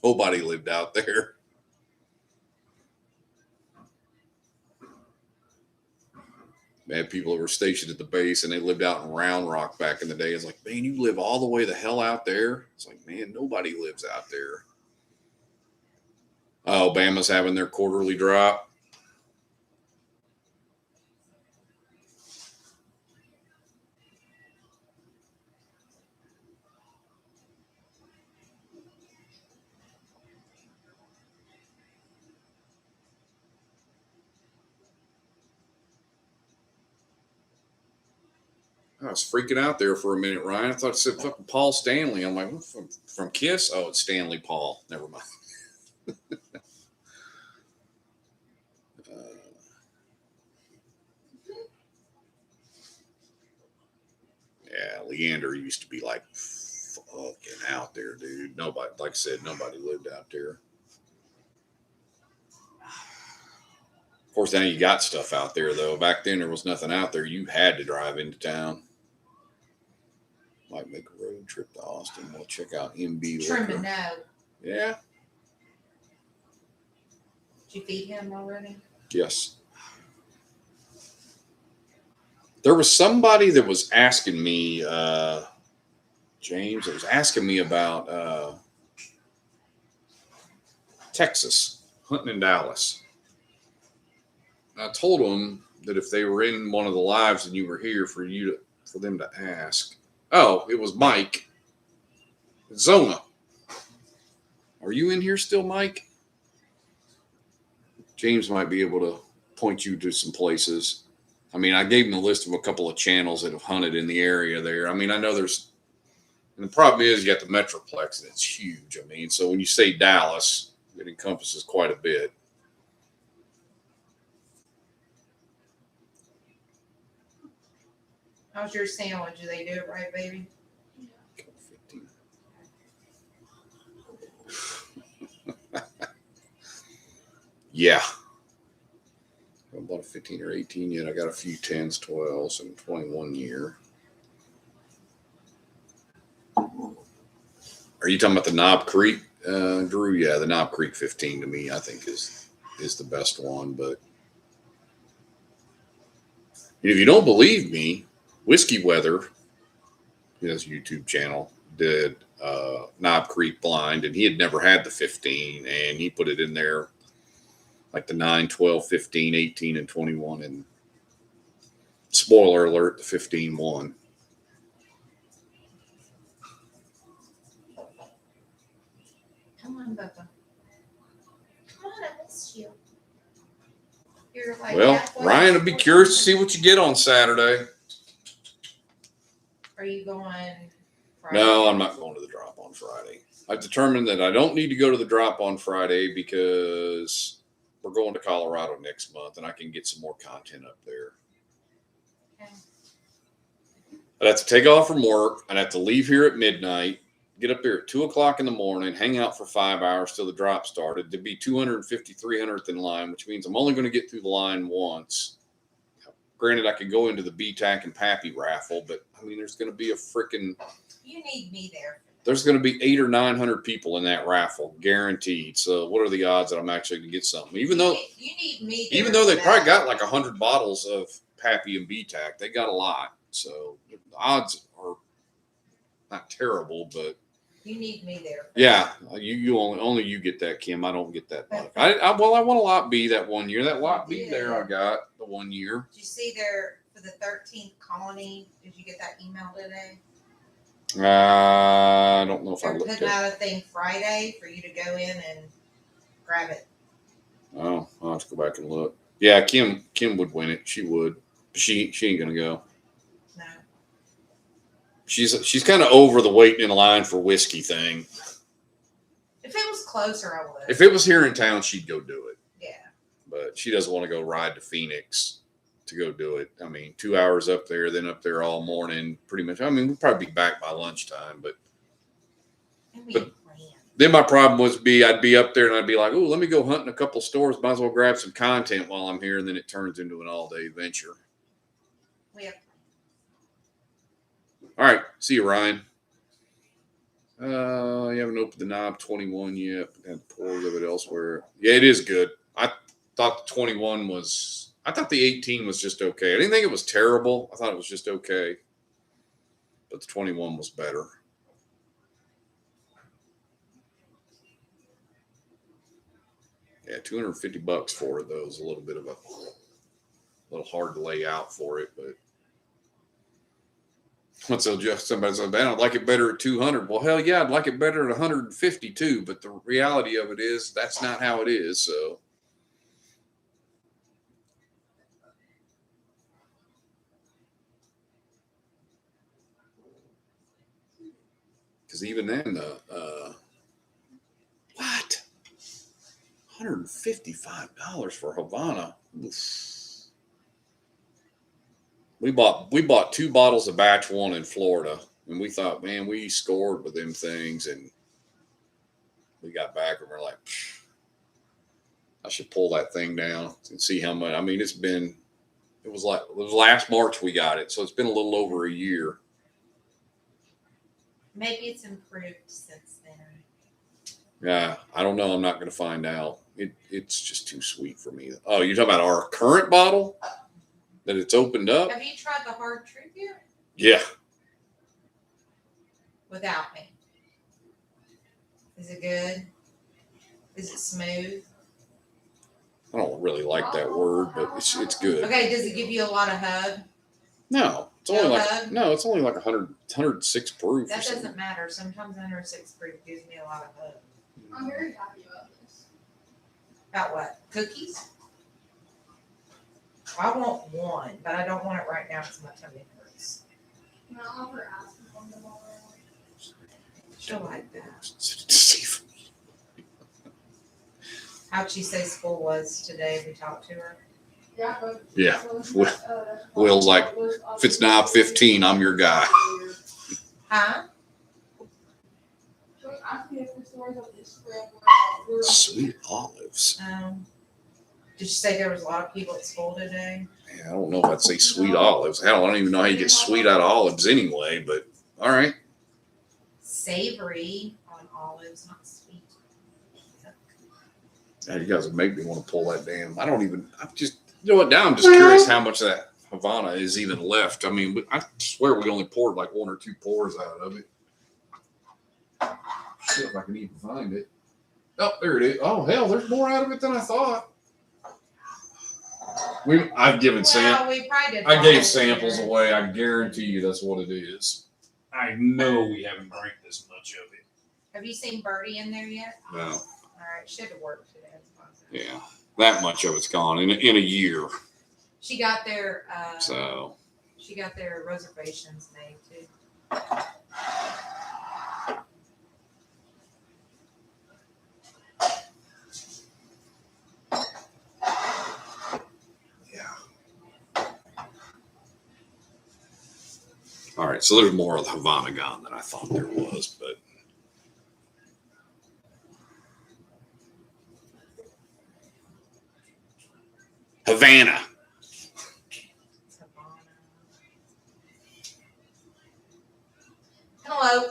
Nobody lived out there. They had people that were stationed at the base and they lived out in Round Rock back in the day. It's like, man, you live all the way the hell out there? It's like, man, nobody lives out there. Alabama's having their quarterly drop. I was freaking out there for a minute, Ryan. I thought it said fucking Paul Stanley. I'm like, from Kiss? Oh, it's Stanley Paul. Never mind. Yeah, Leander used to be like fucking out there, dude. Nobody, like I said, nobody lived out there. Of course, now you got stuff out there, though. Back then, there was nothing out there. You had to drive into town. Might make a road trip to Austin. We'll check out MB. Truman, no. Yeah. Did you feed him already? Yes. There was somebody that was asking me, James, that was asking me about Texas, hunting in Dallas. I told them that if they were in one of the lives and you were here for them to ask. Oh, it was Mike. Zona. Are you in here still, Mike? James might be able to point you to some places. I mean, I gave him a list of a couple of channels that have hunted in the area there. I mean, I know there's, and the problem is you got the Metroplex and it's huge. I mean, so when you say Dallas, it encompasses quite a bit. How's your sandwich? Do they do it right, baby? Yeah. I haven't bought a 15 or 18 yet. I got a few 10s, 12s, and 21 year. Are you talking about the Knob Creek, Drew? Yeah, the Knob Creek 15 to me, I think is the best one. But if you don't believe me, Whiskey Weather, his YouTube channel, did Knob Creek blind, and he had never had the 15, and he put it in there like the 9, 12, 15, 18, and 21. And spoiler alert, the 15 won. Come on, Bubba. Come on, I missed you. You're like Well, halfway Ryan, I'd be curious to see what you get on Saturday. Are you going Friday? No, I'm not going to the drop on Friday. I've determined that I don't need to go to the drop on Friday because we're going to Colorado next month and I can get some more content up there. Okay. I'd have to take off from work. I'd have to leave here at midnight, get up there at 2 o'clock in the morning, hang out for 5 hours till the drop started. To be 250, 300th in line, which means I'm only going to get through the line once. Granted, I could go into the BTAC and Pappy raffle, but I mean, there's going to be a freaking. You need me there. There's going to be 800 or 900 people in that raffle, guaranteed. So, what are the odds that I'm actually going to get something? Even though you need me there. Even though they probably got like 100 bottles of Pappy and BTAC, they got a lot. So the odds are not terrible, but you need me there. yeah, you only you get that, Kim. I don't get that much. I won a lot B that one year. That lot B there I got the 1 year. Did you see there for the 13th colony? Did you get that email today? I don't know if They're I looked putting at it. out a thing Friday for you to go in and grab it. Oh, I'll have to go back and look. Yeah, Kim would win it. She would. She ain't gonna go. No. She's kind of over the waiting in line for whiskey thing. If it was closer, I would. If it was here in town, she'd go do it. Yeah. But she doesn't want to go ride to Phoenix to go do it. I mean, 2 hours up there, then up there all morning, pretty much. I mean, we'll probably be back by lunchtime. But then my problem I'd be up there and I'd be like, oh, let me go hunt in a couple stores. Might as well grab some content while I'm here. And then it turns into an all-day venture. We have. All right. See you, Ryan. You haven't opened the Knob 21 yet. Had poured of it elsewhere. Yeah, it is good. I thought the 21 was. I thought the 18 was just okay. I didn't think it was terrible. I thought it was just okay. But the 21 was better. Yeah, $250 for it though is a little bit of a little hard to lay out for it, but once somebody says, man, I'd like it better at 200. Well, hell yeah, I'd like it better at 150 too. But the reality of it is that's not how it is. So because even then, what? $155 for Havana. Oof. We bought 2 bottles of batch 1 in Florida, and we thought, man, we scored with them things, and we got back and we're like, I should pull that thing down and see how much. I mean, it was last March we got it, so it's been a little over a year. Maybe it's improved since then. Yeah, I don't know. I'm not going to find out. It's just too sweet for me. Oh, you're talking about our current bottle that it's opened up? Have you tried the hard truth yet? Yeah. Without me. Is it good? Is it smooth? I don't really like that word, but it's good. Okay, does it give you a lot of hug? No, it's only like 106 proof. That doesn't matter. Sometimes 106 proof gives me a lot of hug. I'm very happy about this. About what? Cookies? I want one, but I don't want it right now because my tummy hurts. No, I'll ever ask him on tomorrow. She'll like that. How'd she say school was today? We talked to her. Yeah, but. Yeah. Will's like, if it's now 15, I'm your guy. Huh? She was asking if the stores on Instagram were. Sweet olives. Did she say there was a lot of people at school today? Yeah, I don't know if I'd say sweet olives. Hell, I don't even know how you get sweet out of olives anyway, but all right. Savory on olives, not sweet. Yeah, you guys would make me want to pull that damn. I'm just, you know what? Now I'm just curious how much of that Havana is even left. I mean, I swear we only poured like 1 or 2 pours out of it. See if I can even find it. Oh, there it is. Oh, hell, there's more out of it than I thought. I've given Well, we probably did. I gave bottles samples here. away. I guarantee you that's what it is. I know we haven't drank this much of it. Have you seen Birdie in there yet? No. All right, should have worked today. Yeah. That much of it's gone in a year. She got their So reservations made too. all right, so there's more of the Havana gone than I thought there was, but Havana. Penelope.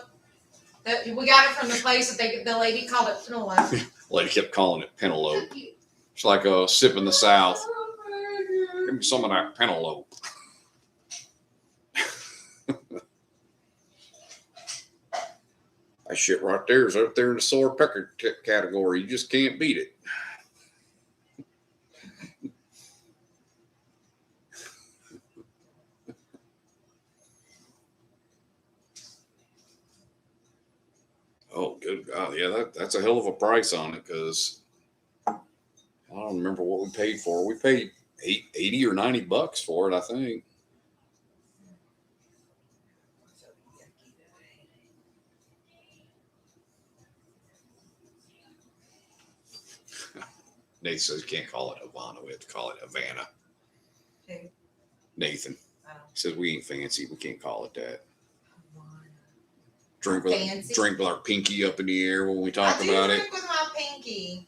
We got it from the place that the lady called it Penelope. Lady kept calling it Penelope. It's like a sip in the South. Give me some of that Penelope. That shit right there is up there in the sour pecker category. You just can't beat it. Oh, good God. Yeah, that's a hell of a price on it because I don't remember what we paid for. We paid $80 or $90 for it, I think. Nathan says you can't call it Havana. We have to call it Havana. Who? Nathan. Oh. He says we ain't fancy. We can't call it that. Fancy? Drink with our pinky up in the air when we I talk do about it. drink with my pinky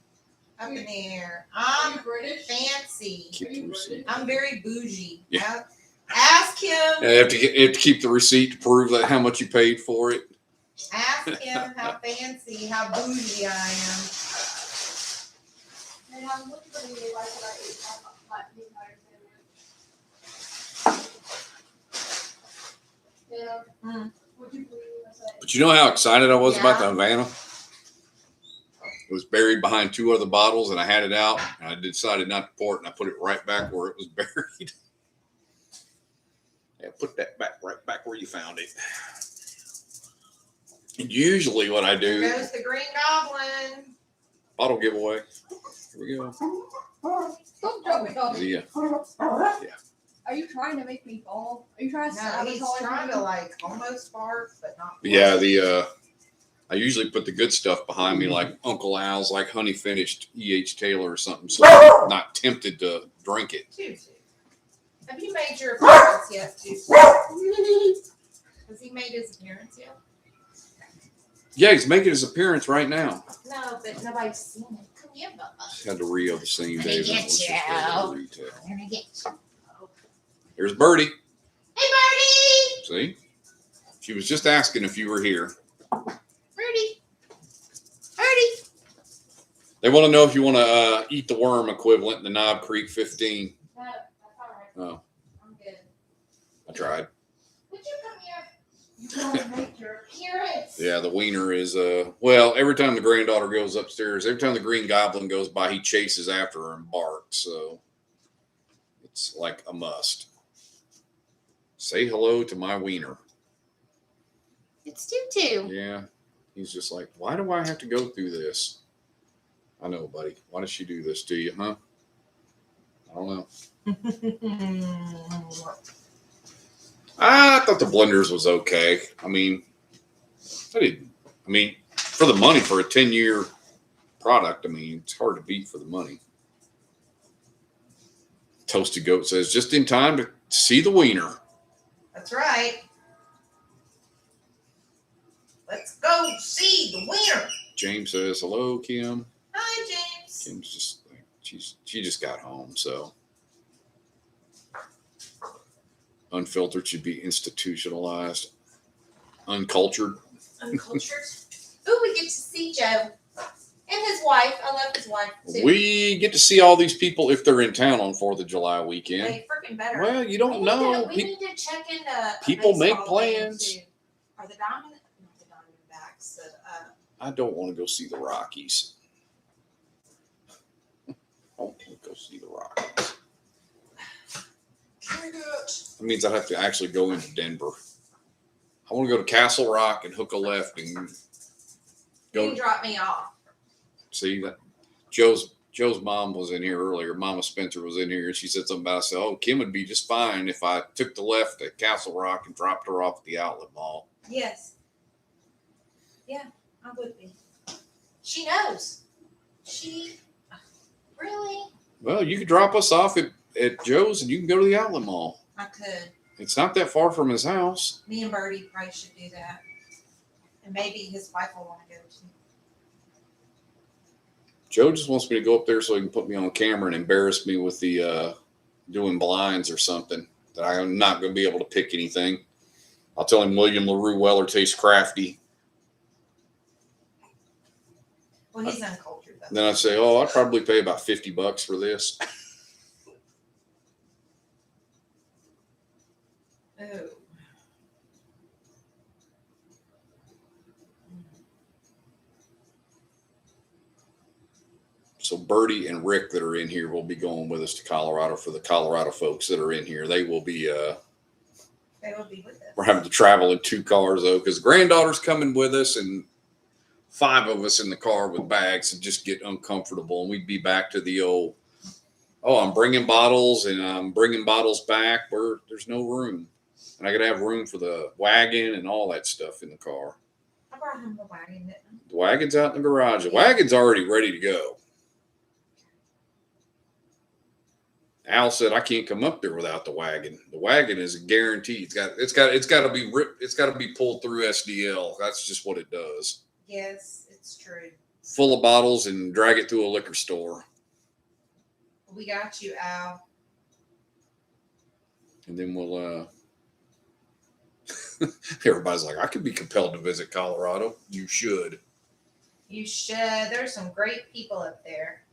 up in the air. Are I'm you British? fancy. Keep the receipt. I'm very bougie. Yeah. Ask him. Yeah, you have to keep the receipt to prove that how much you paid for it. Ask him how fancy, how bougie I am. And I'm looking for the like what I ate on the entire sandwich. Yeah. Mm. Would you believe I said? But you know how excited I was about the Yeah. Havana? It was buried behind 2 other bottles, and I had it out, and I decided not to pour it, and I put it right back where it was buried. Yeah, put that right back where you found it. And usually what I do, There goes the Green Goblin. bottle giveaway. Here we go. Don't joke me, Dobby. Yeah. Are you trying to make me fall? Are you trying to No, he's sabotage trying me? to like almost fart, but not. Yeah, I usually put the good stuff behind me, like Uncle Al's, like Honey Finished E.H. Taylor or something, so I'm not tempted to drink it. Tutu. Have you made your appearance yet, Tutu? Has he made his appearance yet? Yeah, he's making his appearance right now. No, but nobody's seen it. Come here, Bubba. Had to re-up the same Let day. me That get was just you. regular retail. I'm gonna get you. There's Birdie. Hey, Birdie! See? She was just asking if you were here. Birdie! Birdie! They want to know if you want to eat the worm equivalent in the Knob Creek 15. No, that's all right. Oh, I'm good. I tried. Would you come here? You gotta make your appearance. Yeah, the wiener is, well, every time the granddaughter goes upstairs, every time the Green Goblin goes by, he chases after her and barks. So it's like a must. Say hello to my wiener. It's Tutu. Yeah. He's just like, why do I have to go through this? I know, buddy. Why does she do this to you, huh? I don't know. I thought the blenders was okay. I mean, for the money for a 10-year product, I mean, it's hard to beat for the money. Toasted Goat says, just in time to see the wiener. That's right. Let's go see the winner. James says, hello, Kim. Hi, James. Kim's just, she just got home, so. Unfiltered should be institutionalized. Uncultured. Uncultured. Ooh, we get to see Joe and his wife. I love his wife too. We get to see all these people if they're in town on 4th of July weekend. They freaking better. Well, you don't know. We need to check into a People make baseball game, plans. too. Are the Diamond, not the Diamondbacks, I don't want to go see the Rockies. I don't want to go see the Rockies. That means I'd have to actually go into Denver. I want to go to Castle Rock and hook a left and you go can drop me off. see that. Joe's mom was in here earlier. Mama Spencer was in here, and she said something about, I said, oh, Kim would be just fine if I took the left at Castle Rock and dropped her off at the outlet mall. Yes. Yeah, I would be. She knows. Really? Well, you could drop us off at Joe's and you can go to the outlet mall. I could. It's not that far from his house. Me and Birdie probably should do that. And maybe his wife will want to go too. Joe just wants me to go up there so he can put me on camera and embarrass me with the doing blinds or something. That I'm not going to be able to pick anything. I'll tell him William LaRue Weller tastes crafty. Well, he's uncultured though. Then I'd say, oh, I'd probably pay about $50 for this. Oh. So Bertie and Rick that are in here will be going with us to Colorado. For the Colorado folks that are in here, they will be They will be with us. we're having to travel in 2 cars though, because granddaughter's coming with us and 5 of us in the car with bags and just get uncomfortable. And we'd be back to the old, oh, I'm bringing bottles and I'm bringing bottles back where there's no room. And I got to have room for the wagon and all that stuff in the car. I brought him the wagon, didn't I? The wagon's out in the garage. The wagon's already ready to go. Al said I can't come up there without the wagon. The wagon is a guarantee. It's got to be ripped. It's got to be pulled through SDL. That's just what it does. Yes, it's true. Full of bottles and drag it through a liquor store. We got you, Al. And then we'll everybody's like, I could be compelled to visit Colorado. You should. You should. There's some great people up there.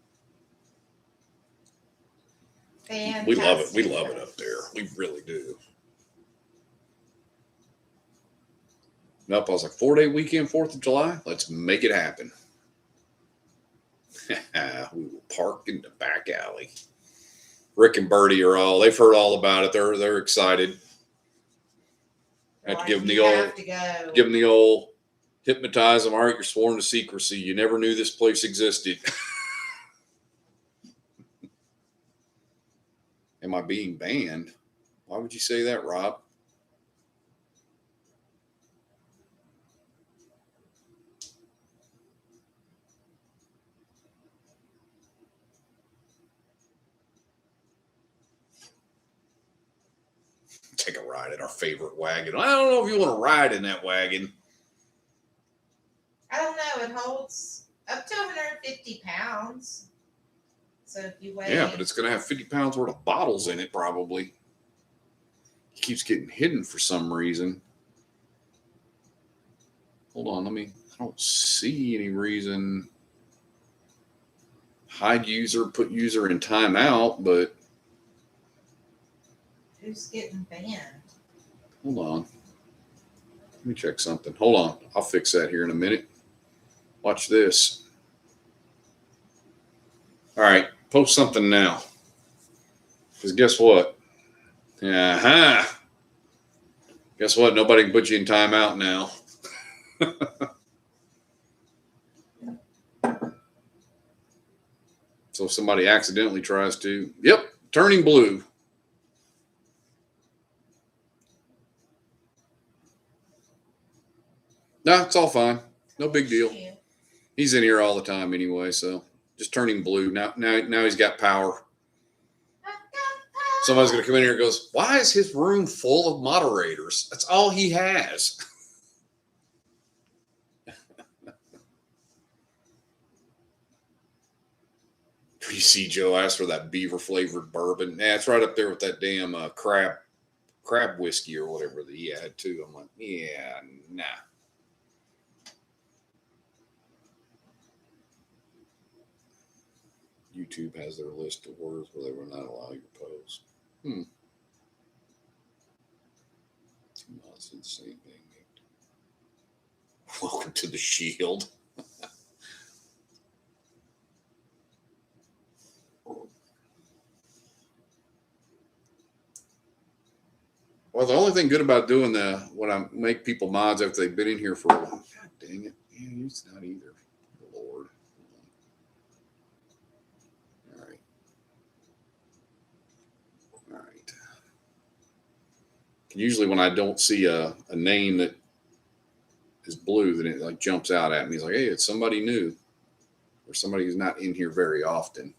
Fantastic. We love it. We love it up there. We really do. Nope, I was like, 4-day weekend, 4th of July. Let's make it happen. We will park in the back alley. Rick and Bertie they've heard all about it. They're excited. I have to give them the old hypnotize them. All right, you're sworn to secrecy. You never knew this place existed. Am I being banned? Why would you say that, Rob? Take a ride in our favorite wagon. I don't know if you want to ride in that wagon. I don't know. It holds up to 150 pounds. So if you weigh. Yeah, but it's going to have 50 pounds worth of bottles in it, probably. It keeps getting hidden for some reason. Hold on, I don't see any reason. Hide user, put user in timeout, but Who's getting banned? hold on. Let me check something. Hold on. I'll fix that here in a minute. Watch this. All right. Post something now. Because guess what? Uh-huh. Guess what? Nobody can put you in timeout now. So if somebody accidentally tries to, yep, turning blue. No, it's all fine. No big deal. Shoot. He's in here all the time anyway, so just turning blue. Now he's got power. Somebody's gonna come in here and goes, why is his room full of moderators? That's all he has. You see Joe asked for that beaver flavored bourbon. Yeah, it's right up there with that damn crab whiskey or whatever that he had too. I'm like, yeah, nah. YouTube has their list of words where they will not allow you to post. Nonsense, same thing. Welcome to the Shield. Well, the only thing good about doing when I make people mods after they've been in here for a while, God dang it, yeah, it's not either. Lord. All right. All right. Usually when I don't see a name that is blue, then it like jumps out at me. It's like, hey, it's somebody new or somebody who's not in here very often.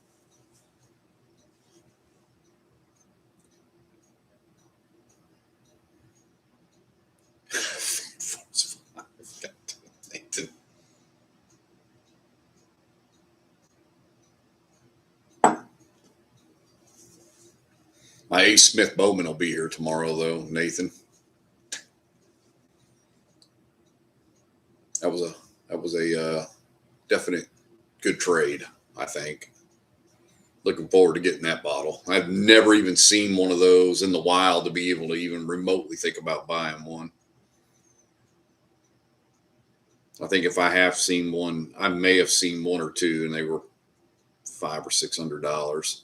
My Ace Smith Bowman will be here tomorrow, though, Nathan. That was a definite good trade, I think. Looking forward to getting that bottle. I've never even seen one of those in the wild to be able to even remotely think about buying one. I think if I have seen one, I may have seen one or two, and they were $500 or $600.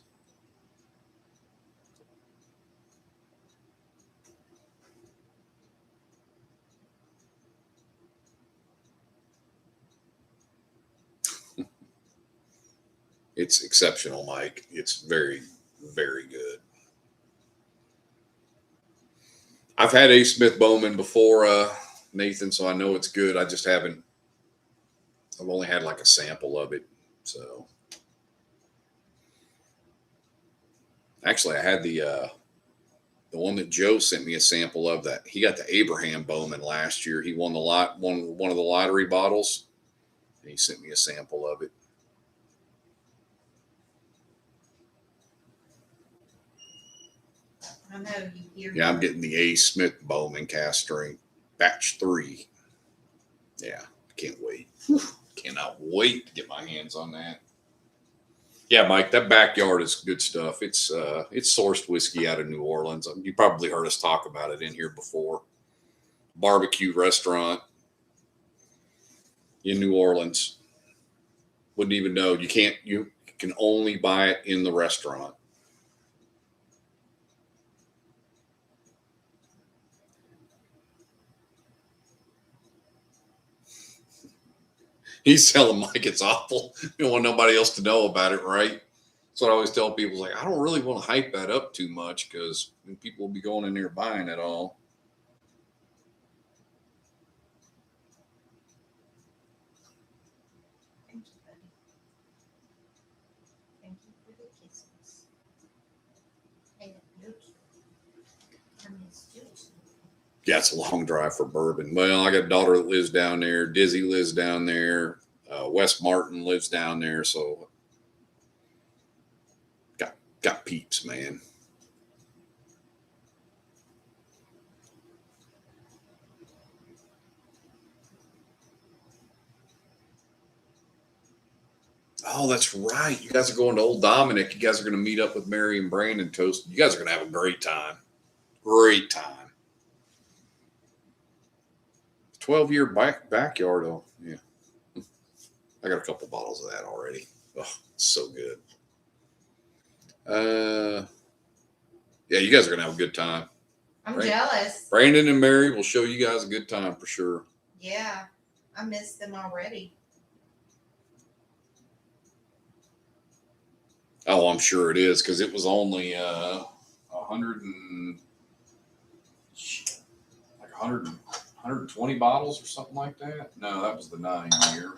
It's exceptional, Mike. It's very, very good. I've had Ace Smith Bowman before, Nathan, so I know it's good. I just haven't. I've only had like a sample of it. So actually, I had the one that Joe sent me a sample of. That he got the Abraham Bowman last year. He won one of the lottery bottles, and he sent me a sample of it. I know you hear. Yeah, I'm getting the Ace Smith Bowman cast strength batch 3. Yeah, can't wait. Cannot wait to get my hands on that. Yeah, Mike, that backyard is good stuff. It's sourced whiskey out of New Orleans. You probably heard us talk about it in here before. Barbecue restaurant in New Orleans. Wouldn't even know. You can only buy it in the restaurant. He's telling Mike it's awful. You don't want nobody else to know about it, right? That's what I always tell people. Like, I don't really want to hype that up too much because people will be going in there buying it all. Thank you, buddy. Thank you for the kisses. And you too. I missed you too. Yeah, it's a long drive for bourbon. Well, I got a daughter that lives down there. Dizzy lives down there. Wes Martin lives down there. So got peeps, man. Oh, that's right. You guys are going to Old Dominic. You guys are going to meet up with Mary and Brandon Toast. You guys are going to have a great time. Great time. 12-year backyard. Oh, yeah. I got a couple bottles of that already. Oh, it's so good. Yeah, you guys are going to have a good time. I'm Right. jealous. Brandon and Mary will show you guys a good time for sure. Yeah, I missed them already. Oh, I'm sure it is because it was only 100 and like 120 bottles or something like that. No, that was the 9 year.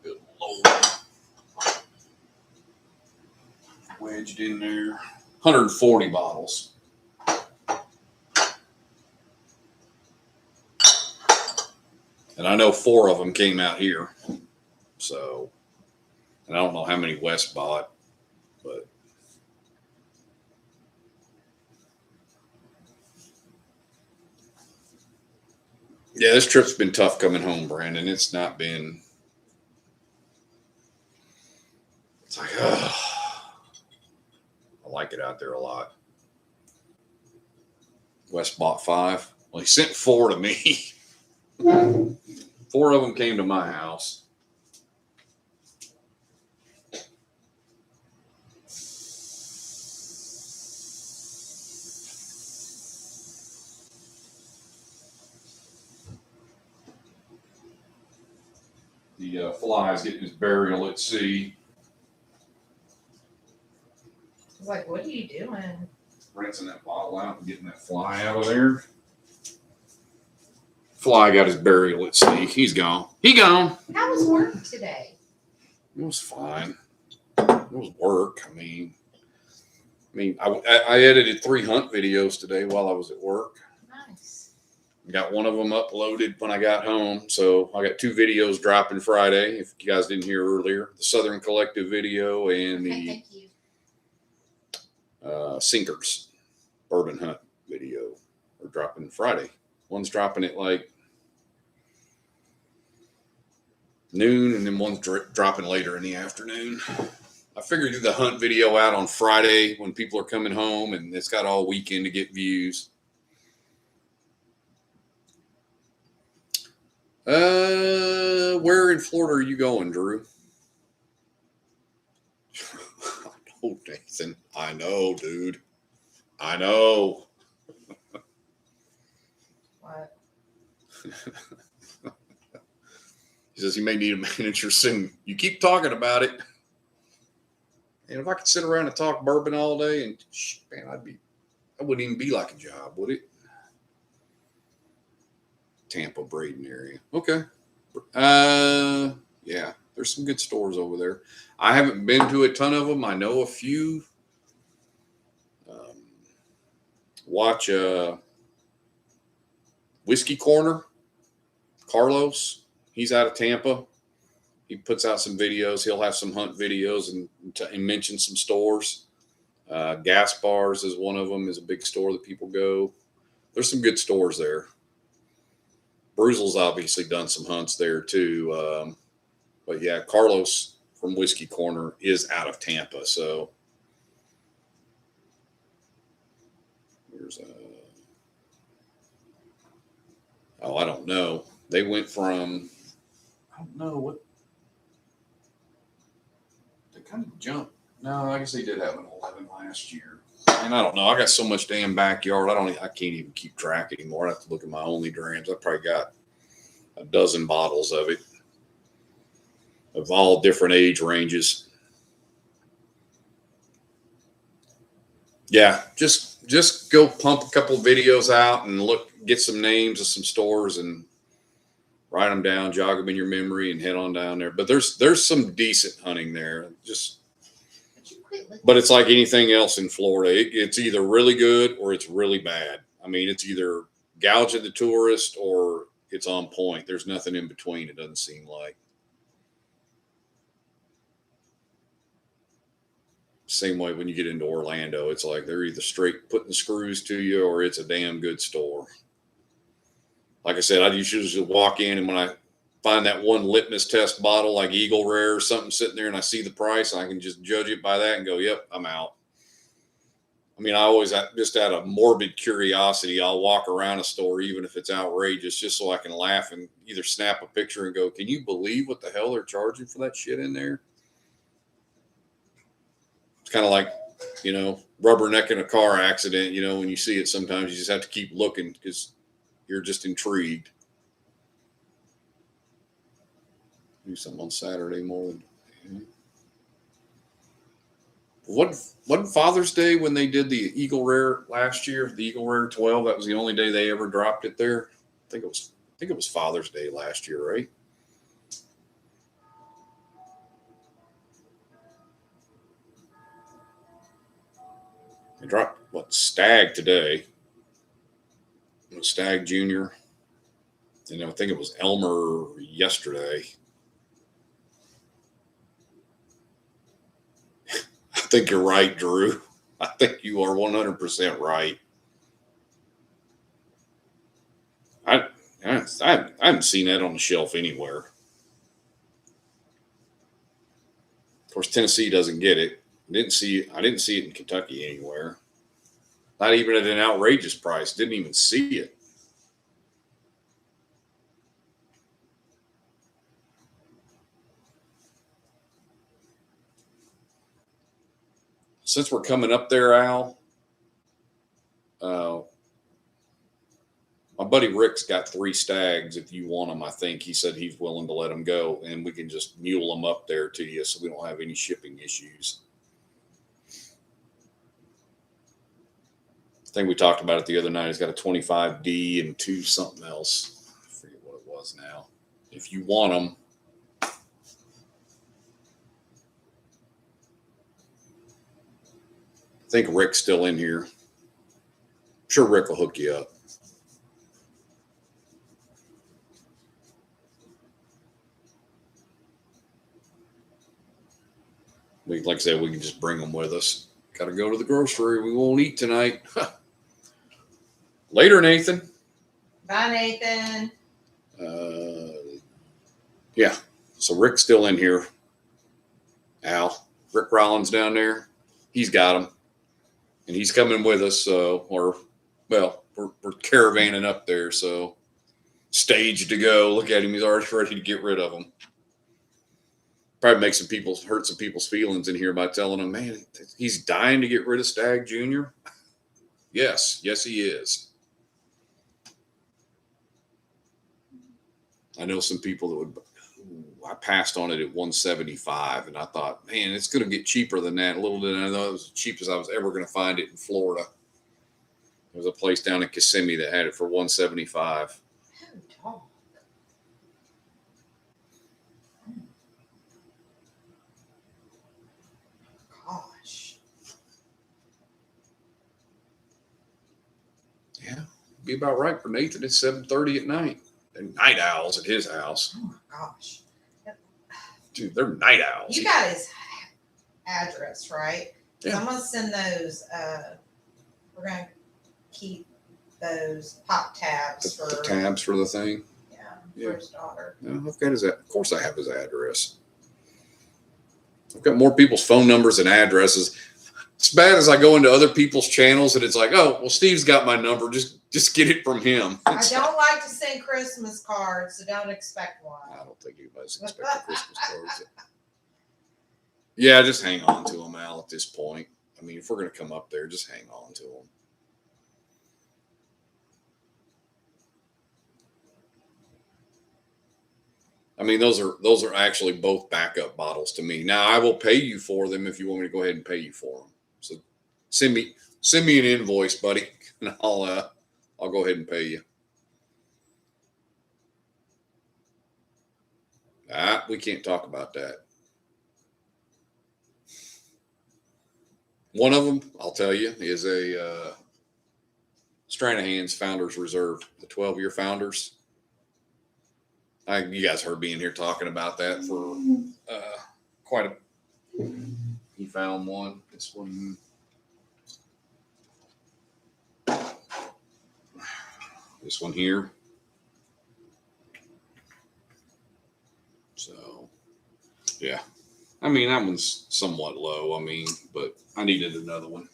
Good Lord. Wedged in there. 140 bottles. And I know 4 of them came out here. So, and I don't know how many West bought, but yeah, this trip's been tough coming home, Brandon. It's not been. It's like, I like it out there a lot. West bought 5. Well, he sent 4 to me. 4 of them came to my house. The fly's getting his burial at sea. I was like, what are you doing? Rinsing that bottle out and getting that fly out of there. Fly got his burial at sea. He's gone. He gone. How was work today? It was fine. It was work. I mean, I edited 3 hunt videos today while I was at work. Nice. Got one of them uploaded when I got home. So I got 2 videos dropping Friday. If you guys didn't hear earlier, the Southern Collective video and Okay, the thank you. Sinkers bourbon hunt video are dropping Friday. One's dropping at like noon, and then one's dropping later in the afternoon. I figured do the hunt video out on Friday when people are coming home, and it's got all weekend to get views. Where in Florida are you going, Drew? I know, Nathan. I know, dude. I know. What? He says he may need a manager soon. You keep talking about it. And if I could sit around and talk bourbon all day, and man, I wouldn't even be like a job, would it? Tampa, Braden area. Okay. Yeah, there's some good stores over there. I haven't been to a ton of them. I know a few. Watch Whiskey Corner. Carlos, he's out of Tampa. He puts out some videos. He'll have some hunt videos and mention some stores. Gas Bars is one of them. Is a big store that people go. There's some good stores there. Bruzel's obviously done some hunts there too. But yeah, Carlos from Whiskey Corner is out of Tampa. So here's I don't know. They went from, I don't know what, they kind of jumped. No, I guess they did have an 11 last year. And I don't know. I got so much damn backyard. I can't even keep track anymore. I have to look at my only drams. I probably got a dozen bottles of it, of all different age ranges. Yeah, just go pump a couple of videos out and get some names of some stores and write them down, jog them in your memory, and head on down there. But there's some decent hunting there. But it's like anything else in Florida. It's either really good or it's really bad. I mean, it's either gouging the tourist or it's on point. There's nothing in between, it doesn't seem like. Same way when you get into Orlando, it's like they're either straight putting the screws to you or it's a damn good store. Like I said, I usually walk in, and when I find that one litmus test bottle like Eagle Rare or something sitting there and I see the price, I can just judge it by that and go, yep, I'm out. I mean, I always, just out of morbid curiosity, I'll walk around a store, even if it's outrageous, just so I can laugh and either snap a picture and go, can you believe what the hell they're charging for that shit in there? It's kind of like, rubbernecking a car accident. When you see it, sometimes you just have to keep looking because you're just intrigued. Do something on Saturday morning. Wasn't Father's Day when they did the Eagle Rare last year? The Eagle Rare 12. That was the only day they ever dropped it there. I think it was Father's Day last year, right? They dropped Stag today. It was Stag Junior, and I think it was Elmer yesterday. I think you're right, Drew. I think you are 100% right. I haven't seen that on the shelf anywhere. Of course, Tennessee doesn't get it. I didn't see it in Kentucky anywhere. Not even at an outrageous price. Didn't even see it. Since we're coming up there, Al, my buddy Rick's got 3 stags. If you want them, I think he said he's willing to let them go, and we can just mule them up there to you, so we don't have any shipping issues. I think we talked about it the other night. He's got a 25D and 2 something else. I forget what it was now. If you want them, I think Rick's still in here. I'm sure Rick will hook you up. Like I said, we can just bring them with us. Got to go to the grocery. We won't eat tonight. Later, Nathan. Bye, Nathan. Yeah. So Rick's still in here. Al. Rick Rollins down there. He's got them. And he's coming with us. We're caravanning up there. So staged to go. Look at him. He's already ready to get rid of them. Probably hurt some people's feelings in here by telling them, man, he's dying to get rid of Stag Junior. Yes, he is. I know some people that I passed on it at 175, and I thought, man, it's going to get cheaper than that. Little did I know it was as cheap as I was ever going to find it in Florida. There was a place down in Kissimmee that had it for 175. Oh, gosh. Yeah, be about right for Nathan. It's 7:30 at night. They're night owls at his house. Oh my gosh. Dude, they're night owls. You got his address, right? Yeah. I'm gonna send those. We're gonna keep those pop tabs The tabs for the thing. for his daughter. No, I've got of course I have his address. I've got more people's phone numbers and addresses. It's bad as I go into other people's channels and it's like, oh, well, Steve's got my number. Just get it from him. I don't like to send Christmas cards, so don't expect one. I don't think anybody's expecting Christmas cards. Yeah, just hang on to them, Al, at this point. I mean, if we're going to come up there, just hang on to them. I mean, those are actually both backup bottles to me. Now, I will pay you for them if you want me to go ahead and pay you for them. So send me an invoice, buddy, and I'll go ahead and pay you. We can't talk about that. One of them, I'll tell you, is a Stranahan's Founders Reserve, the 12-year Founders. You guys heard me in here talking about that for quite a. He found one. This one. This one here. So, yeah. I mean, that one's somewhat low. I mean, but I needed another one.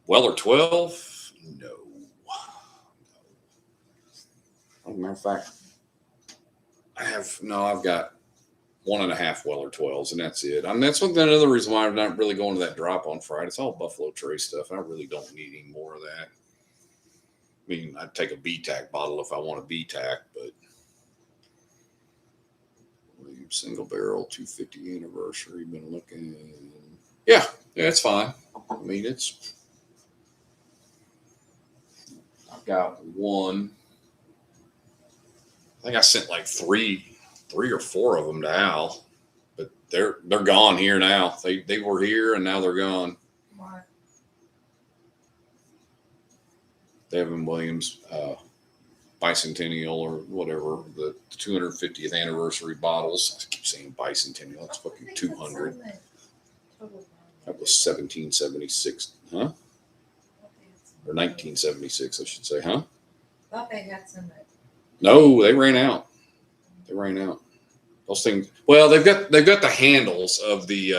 Weller 12? No. As a matter of fact, I've got 1.5 Weller 12s, and that's it. I mean, that's another reason why I'm not really going to that drop on Friday. It's all Buffalo Trace stuff. I really don't need any more of that. I mean, I'd take a BTAC bottle if I want a BTAC, but single barrel 250 anniversary. Been looking. Yeah, it's fine. I mean, I've got one. I think I sent like three or four of them to Al, but they're gone here now. They were here and now they're gone. Why? Evan Williams bicentennial or whatever, the 250th anniversary bottles. I keep saying bicentennial. That's fucking 200. That was 1776, huh? Or 1976, I should say, huh? Thought they had some. No, they ran out. They ran out. Those things. Well, they've got the handles of the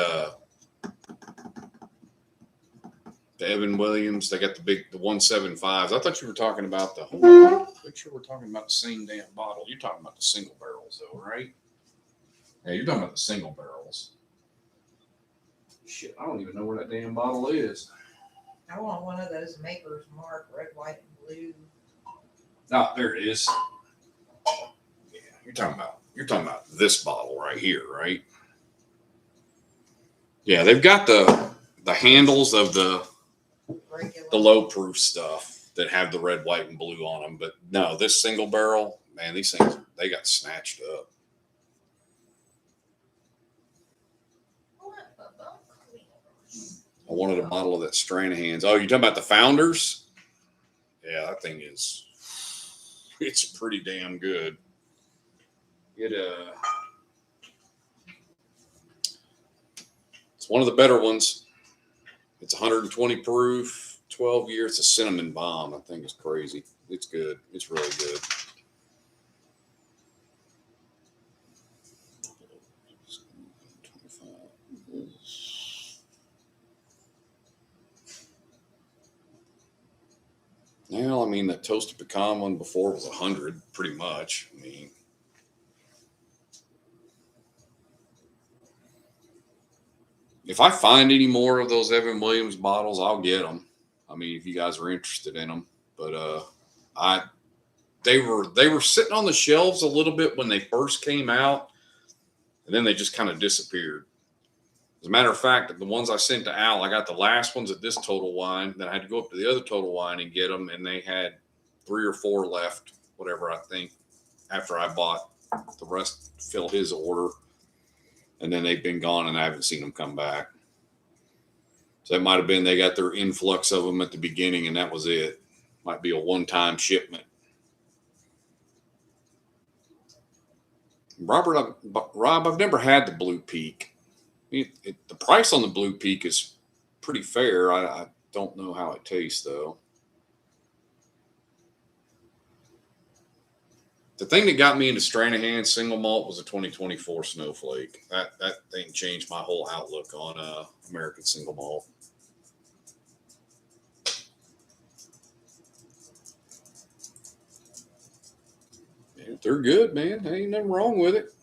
Evan Williams. They got the 175s. I thought you were talking about the. Make sure we're talking about the same damn bottle. You're talking about the single barrels, though, right? Yeah, you're talking about the single barrels. Shit, I don't even know where that damn bottle is. I want one of those Maker's Mark, red, white, and blue. Oh, there it is. Yeah, you're talking about this bottle right here, right? Yeah, they've got the handles of the Regular. low proof stuff that have the red, white, and blue on them. But no, this single barrel, man, these things, they got snatched up. I wanted a bottle of that Stranahan's. Oh, you're talking about the Founders? Yeah, that thing it's pretty damn good. It's one of the better ones. It's 120 proof, 12 years. It's a cinnamon bomb. I think it's crazy. It's good. It's really good. Well, I mean, the toasted pecan one before was 100, pretty much. I mean, if I find any more of those Evan Williams bottles, I'll get them. I mean, if you guys are interested in them, but they were sitting on the shelves a little bit when they first came out, and then they just kind of disappeared. As a matter of fact, the ones I sent to Al, I got the last ones at this Total Wine. Then I had to go up to the other Total Wine and get them, and they had 3 or 4 left, whatever I think, after I bought the rest, fill his order. And then they've been gone, and I haven't seen them come back. So it might have been they got their influx of them at the beginning, and that was it. Might be a one-time shipment. Rob, I've never had the Blue Peak. The price on the Blue Peak is pretty fair. I don't know how it tastes, though. The thing that got me into Stranahan single malt was a 2024 Snowflake. That thing changed my whole outlook on American single malt. Yeah, they're good, man. There ain't nothing wrong with it.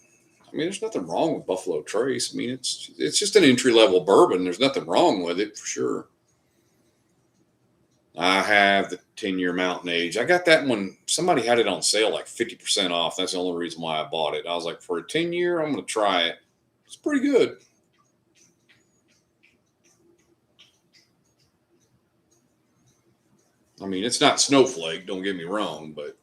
I mean, there's nothing wrong with Buffalo Trace. I mean, it's just an entry-level bourbon. There's nothing wrong with it, for sure. I have the 10-year Mountain Age. I got that one. Somebody had it on sale like 50% off. That's the only reason why I bought it. I was like, for a 10-year, I'm going to try it. It's pretty good. I mean, it's not Snowflake, don't get me wrong, but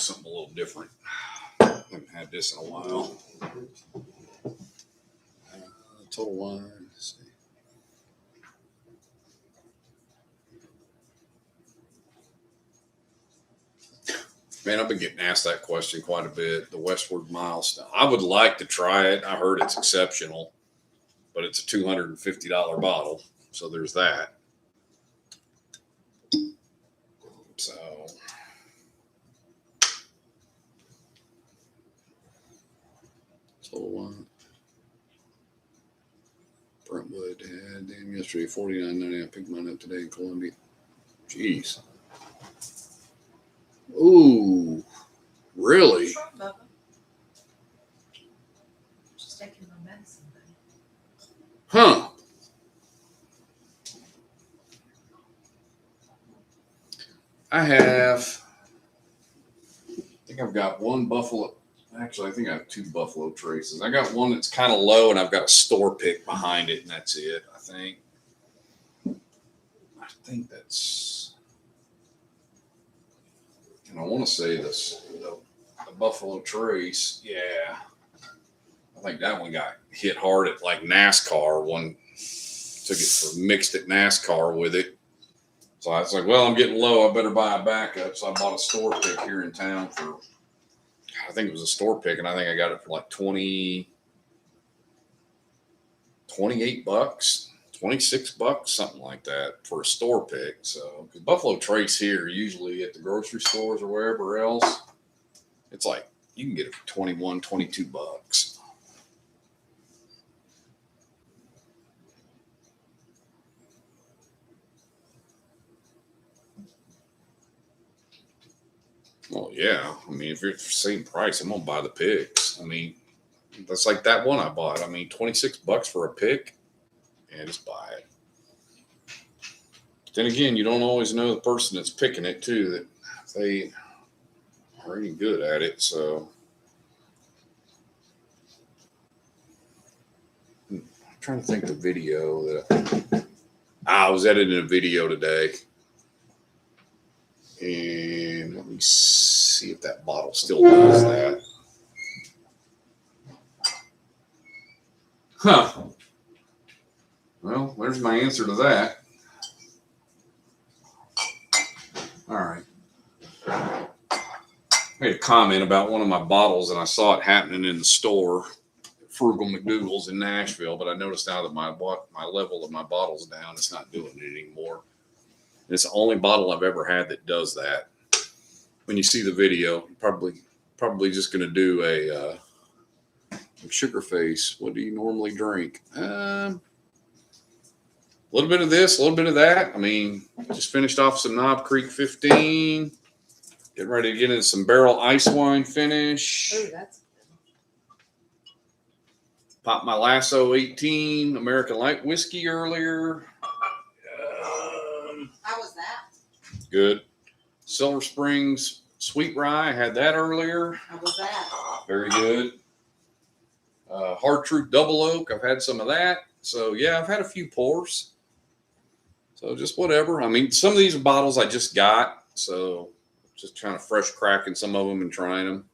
something a little different. I haven't had this in a while. Total Wine. Let's see. Man, I've been getting asked that question quite a bit. The Westward Milestone. I would like to try it. I heard it's exceptional, but it's a $250 bottle. So there's that. So Brentwood had them yesterday, $49.99. I picked mine up today in Columbia. Jeez. Ooh, really? What's wrong, Bubba? Just taking my medicine, buddy. Huh. I think I've got one Buffalo. Actually, I think I have two Buffalo Traces. I got one that's kind of low, and I've got a store pick behind it, and that's it. I think that's. And I want to say this, the Buffalo Trace. Yeah, I think that one got hit hard at like NASCAR. One took it for mixed at NASCAR with it. So I was like, well, I'm getting low. I better buy a backup. So I bought a store pick here in town for, I think it was a store pick, and I think I got it for like 28 bucks, 26 bucks, something like that for a store pick. So, because Buffalo Trace here, usually at the grocery stores or wherever else, it's like you can get it for 21, 22 bucks. Well, yeah. I mean, if it's the same price, I'm gonna buy the picks. I mean, that's like that one I bought. I mean, 26 bucks for a pick. Yeah, just buy it. Then again, you don't always know the person that's picking it too, that they are any good at it. So I'm trying to think of the video that I was editing a video today. And let me see if that bottle still does that. Huh. Well, there's my answer to that. All right. I made a comment about one of my bottles, and I saw it happening in the store, Frugal McDougal's in Nashville, but I noticed now that my level of my bottle's down, it's not doing it anymore. It's the only bottle I've ever had that does that. When you see the video, probably just going to do a sugar face. What do you normally drink? A little bit of this, a little bit of that. I mean, just finished off some Knob Creek 15. Getting ready to get into some barrel ice wine finish. Oh, that's Popped my Lasso 18 American Light whiskey earlier. how was that? Good. Silver Springs Sweet Rye. I had that earlier. How was that? Very good. Hard Truth Double Oak. I've had some of that. So, yeah, I've had a few pours. So, just whatever. I mean, some of these bottles I just got. So, just trying to fresh cracking some of them and trying them.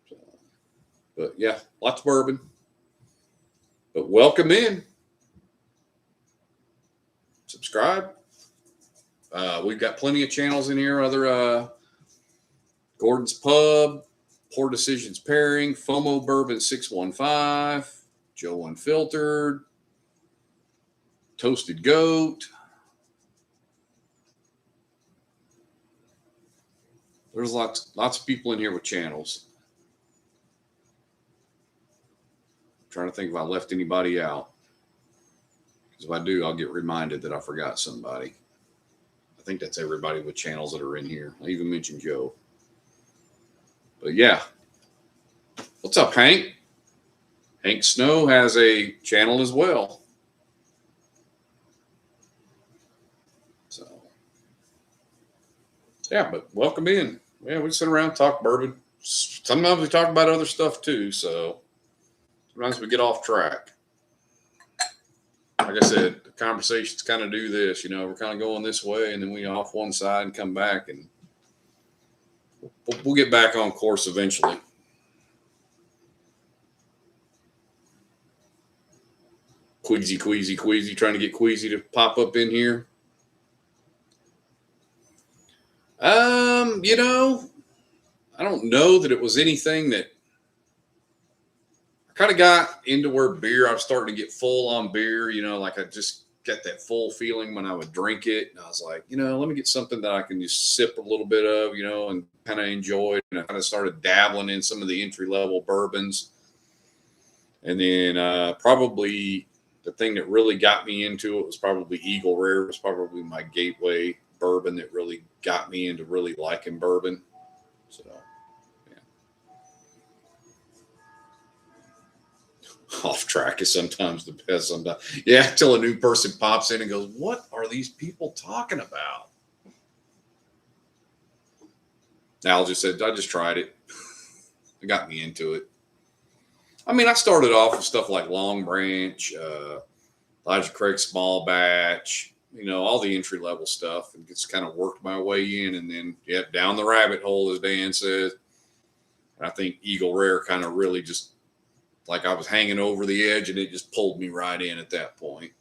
So, but, yeah, lots of bourbon. But welcome in. Subscribe. We've got plenty of channels in here. Other Gordon's Pub, Poor Decisions Pairing, FOMO Bourbon 615, Joe Unfiltered, Toasted Goat. There's lots of people in here with channels. I'm trying to think if I left anybody out. Because if I do, I'll get reminded that I forgot somebody. I think that's everybody with channels that are in here. I even mentioned Joe. But yeah. What's up, Hank? Hank Snow has a channel as well. So, yeah, but welcome in. Yeah, we sit around, talk bourbon. Sometimes we talk about other stuff too. So, sometimes we get off track. Like I said, the conversations kind of do this, we're kind of going this way and then we off one side and come back and we'll get back on course eventually. Queasy, trying to get Queasy to pop up in here. I don't know that it was anything that I kind of got into where beer, I was starting to get full on beer, like I just get that full feeling when I would drink it. And I was like, let me get something that I can just sip a little bit of, and kind of enjoy it. And I kind of started dabbling in some of the entry level bourbons. And then probably the thing that really got me into it was probably Eagle Rare. It was probably my gateway bourbon that really got me into really liking bourbon. So, yeah. Off track is sometimes the best. Sometimes, yeah, till a new person pops in and goes, "What are these people talking about?" Al just said, "I just tried it. It got me into it." I mean, I started off with stuff like Long Branch, Elijah Craig Small Batch, all the entry level stuff, and just kind of worked my way in, and then down the rabbit hole, as Dan says. And I think Eagle Rare kind of really just, like, I was hanging over the edge, and it just pulled me right in at that point.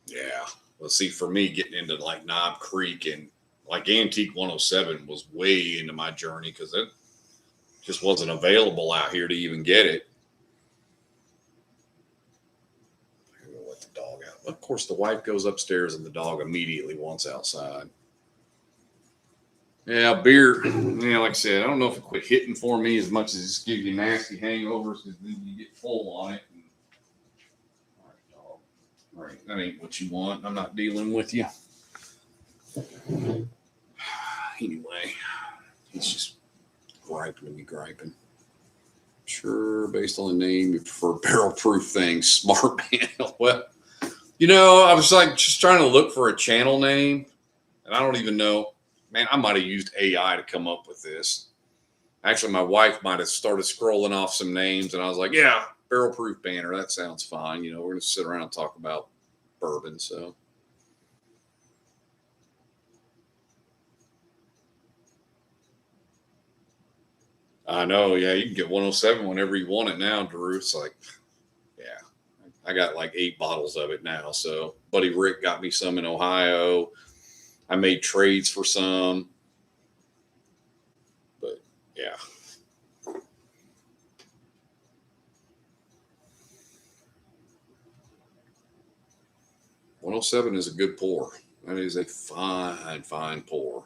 Yeah. Let's see, for me, getting into like Knob Creek and like Antique 107 was way into my journey because it just wasn't available out here to even get it. I'm gonna let the dog out. Of course, the wife goes upstairs and the dog immediately wants outside. Yeah, beer. Yeah, like I said, I don't know if it quit hitting for me as much as it just gives you nasty hangovers because then you get full on it. Right, that ain't what you want. I'm not dealing with you. Anyway, he's just griping to be griping. Sure, based on the name, you prefer barrel proof things. Smart man. Well, I was like just trying to look for a channel name, and I don't even know. Man, I might have used AI to come up with this. Actually, my wife might have started scrolling off some names, and I was like, yeah, barrel proof banner. That sounds fine. We're going to sit around and talk about bourbon. So, I know. Yeah, you can get 107 whenever you want it now, Drew. It's like, yeah, I got like 8 bottles of it now. So, buddy Rick got me some in Ohio. I made trades for some. But, yeah. "107 is a good pour. That is a fine, fine pour."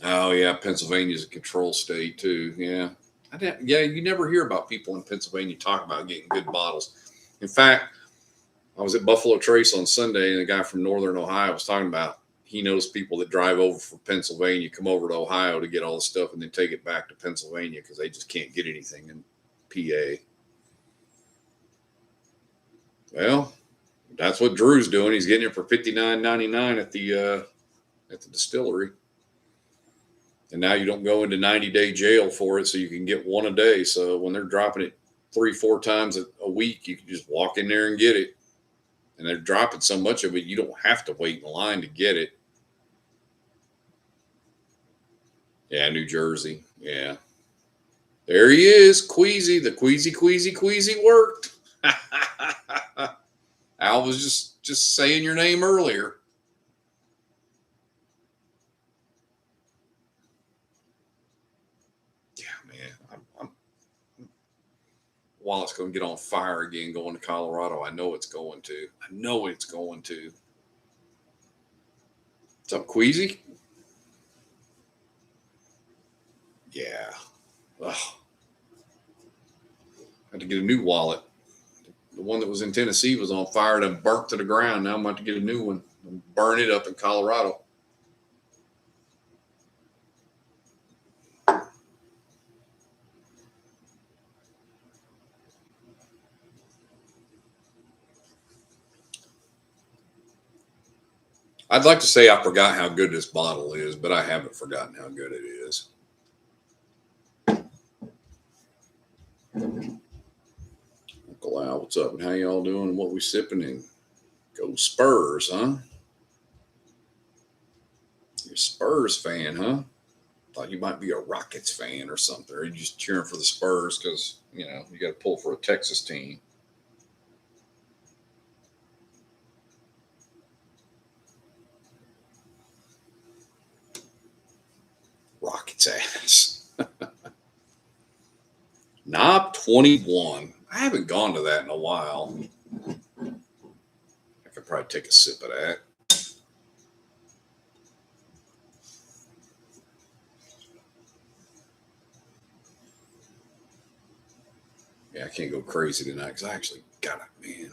Oh yeah, Pennsylvania's a control state too. Yeah, you never hear about people in Pennsylvania talk about getting good bottles. In fact, I was at Buffalo Trace on Sunday, and a guy from Northern Ohio was talking about he knows people that drive over from Pennsylvania, come over to Ohio to get all the stuff, and then take it back to Pennsylvania because they just can't get anything in PA. Well, that's what Drew's doing. He's getting it for $59.99 at the distillery. And now you don't go into 90-day jail for it, so you can get one a day. So when they're dropping it 3-4 times a week, you can just walk in there and get it. And they're dropping so much of it, you don't have to wait in line to get it. Yeah, New Jersey. Yeah. There he is, Queasy. The Queasy worked. Al was just saying your name earlier. Wallet's going to get on fire again going to Colorado. I know it's going to. What's up, Queasy? Yeah. Ugh. Had to get a new wallet. The one that was in Tennessee was on fire and burnt to the ground. Now I'm about to get a new one and burn it up in Colorado. I'd like to say I forgot how good this bottle is, but I haven't forgotten how good it is. Uncle Al, what's up? And how y'all doing? And what we sipping in? Go Spurs, huh? You're a Spurs fan, huh? Thought you might be a Rockets fan or something, or you just cheering for the Spurs because, you know, you got to pull for a Texas team. Rockets ass. Knob 21. I haven't gone to that in a while. I could probably take a sip of that. Yeah, I can't go crazy tonight because I actually got it, man.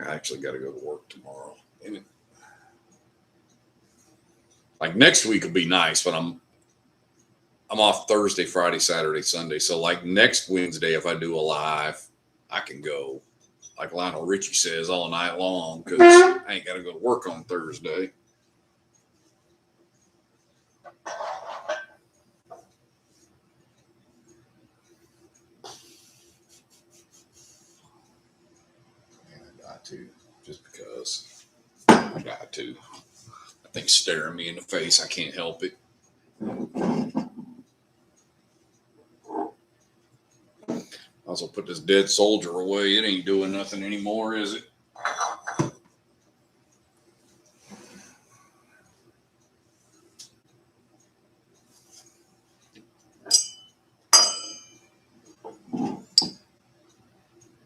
I actually got to go to work tomorrow. And like next week will be nice, but I'm off Thursday, Friday, Saturday, Sunday. So like next Wednesday, if I do a live, I can go, like Lionel Richie says, all night long because I ain't got to go to work on Thursday. To just because I got to. I think staring me in the face, I can't help it. Also put this dead soldier away. It ain't doing nothing anymore, is it?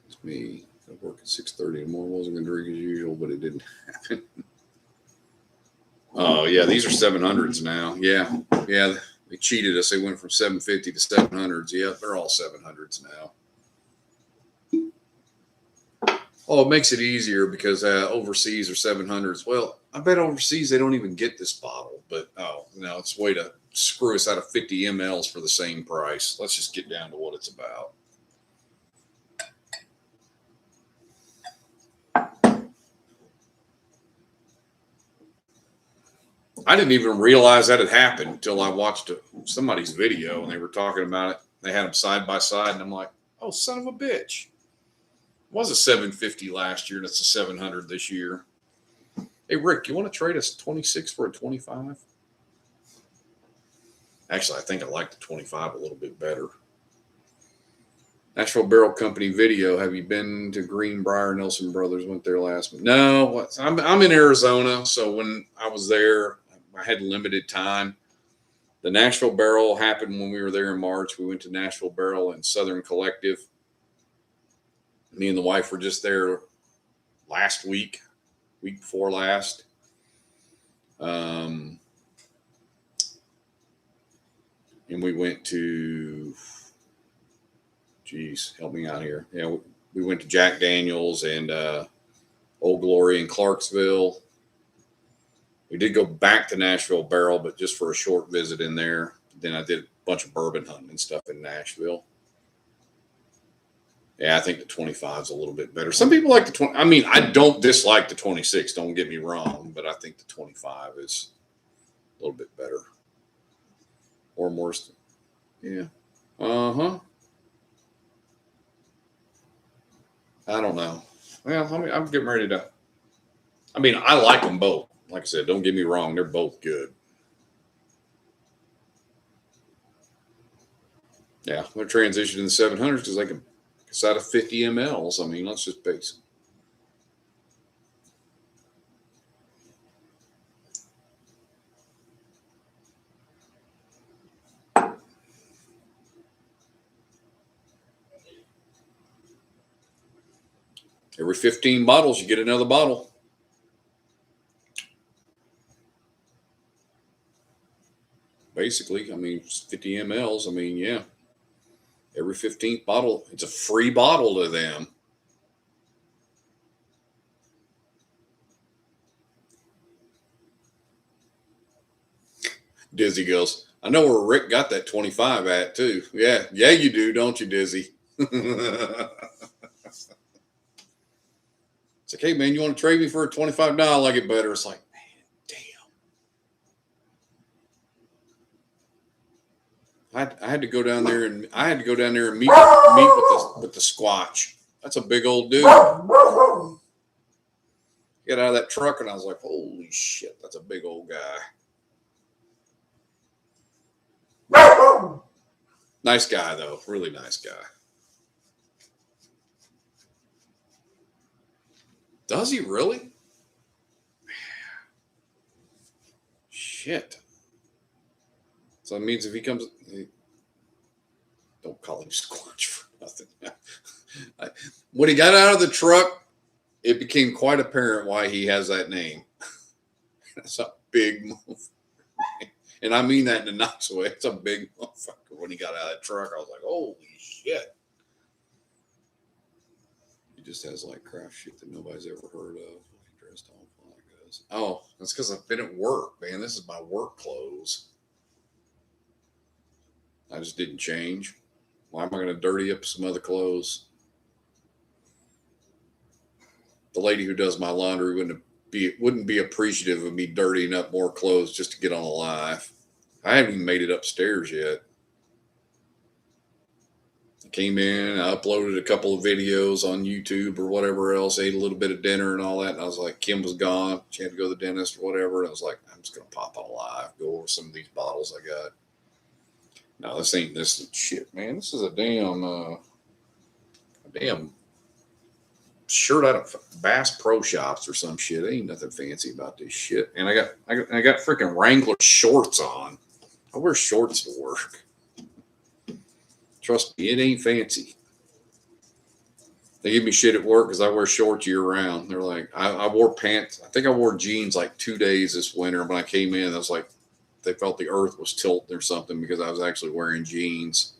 It's me. I work at 6:30 in the morning. Wasn't gonna drink as usual, but it didn't happen. Oh yeah, these are 700s now. Yeah, they cheated us. They went from 750 to 700s. Yeah, they're all 700s now. Oh, it makes it easier because overseas are 700s. Well, I bet overseas they don't even get this bottle. But oh no, it's a way to screw us out of 50 mLs for the same price. Let's just get down to what it's about. I didn't even realize that had happened until I watched somebody's video and they were talking about it. They had them side by side, and I'm like, "Oh, son of a bitch!" It was a 750 last year, and it's a 700 this year. Hey, Rick, you want to trade us 26 for a 25? Actually, I think I like the 25 a little bit better. Nashville Barrel Company video. Have you been to Greenbrier? Nelson Brothers went there last month. No, I'm in Arizona, so when I was there, I had limited time. The Nashville Barrel happened when we were there in March. We went to Nashville Barrel and Southern Collective. Me and the wife were just there last week before last. And we went to, geez, help me out here. Yeah, we went to Jack Daniels and Old Glory in Clarksville. We did go back to Nashville Barrel, but just for a short visit in there. Then I did a bunch of bourbon hunting and stuff in Nashville. Yeah, I think the 25 is a little bit better. Some people like the 20. I mean, I don't dislike the 26. Don't get me wrong, but I think the 25 is a little bit better. Or more. Yeah. Uh-huh. I don't know. Well, I'm getting ready to. I mean, I like them both. Like I said, don't get me wrong. They're both good. Yeah, they're transitioning to the 700s because they can it's out of 50 mLs. I mean, let's just base it. Every 15 bottles, you get another bottle. Basically, I mean, 50 mLs. I mean, yeah. Every 15th bottle, it's a free bottle to them. Dizzy goes, I know where Rick got that 25 at, too. Yeah, you do, don't you, Dizzy? It's like, hey, man, you want to trade me for a 25? No, I like it better. It's like, man, damn. I had to go down there and meet with the Squatch. That's a big old dude. Get out of that truck, and I was like, holy shit, that's a big old guy. Nice guy though, really nice guy. Does he really? Shit. So that means if he comes, don't call him Squatch for nothing. When he got out of the truck, it became quite apparent why he has that name. That's a big move. And I mean that in a nice way. It's a big motherfucker. When he got out of that truck, I was like, holy shit. He just has like craft shit that nobody's ever heard of. Dressed all like this. Oh, that's because I've been at work, man. This is my work clothes. I just didn't change. Why am I going to dirty up some other clothes? The lady who does my laundry wouldn't be appreciative of me dirtying up more clothes just to get on a live. I haven't even made it upstairs yet. I came in, I uploaded a couple of videos on YouTube or whatever else, ate a little bit of dinner and all that. And I was like, Kim was gone. She had to go to the dentist or whatever. And I was like, I'm just going to pop on a live, go over some of these bottles I got. No, this ain't this shit, man. This is a damn shirt out of Bass Pro Shops or some shit. Ain't nothing fancy about this shit. And I got freaking Wrangler shorts on. I wear shorts to work. Trust me, it ain't fancy. They give me shit at work because I wear shorts year round. They're like, I wore pants. I think I wore jeans like 2 days this winter. When I came in, I was like, they felt the earth was tilting or something because I was actually wearing jeans.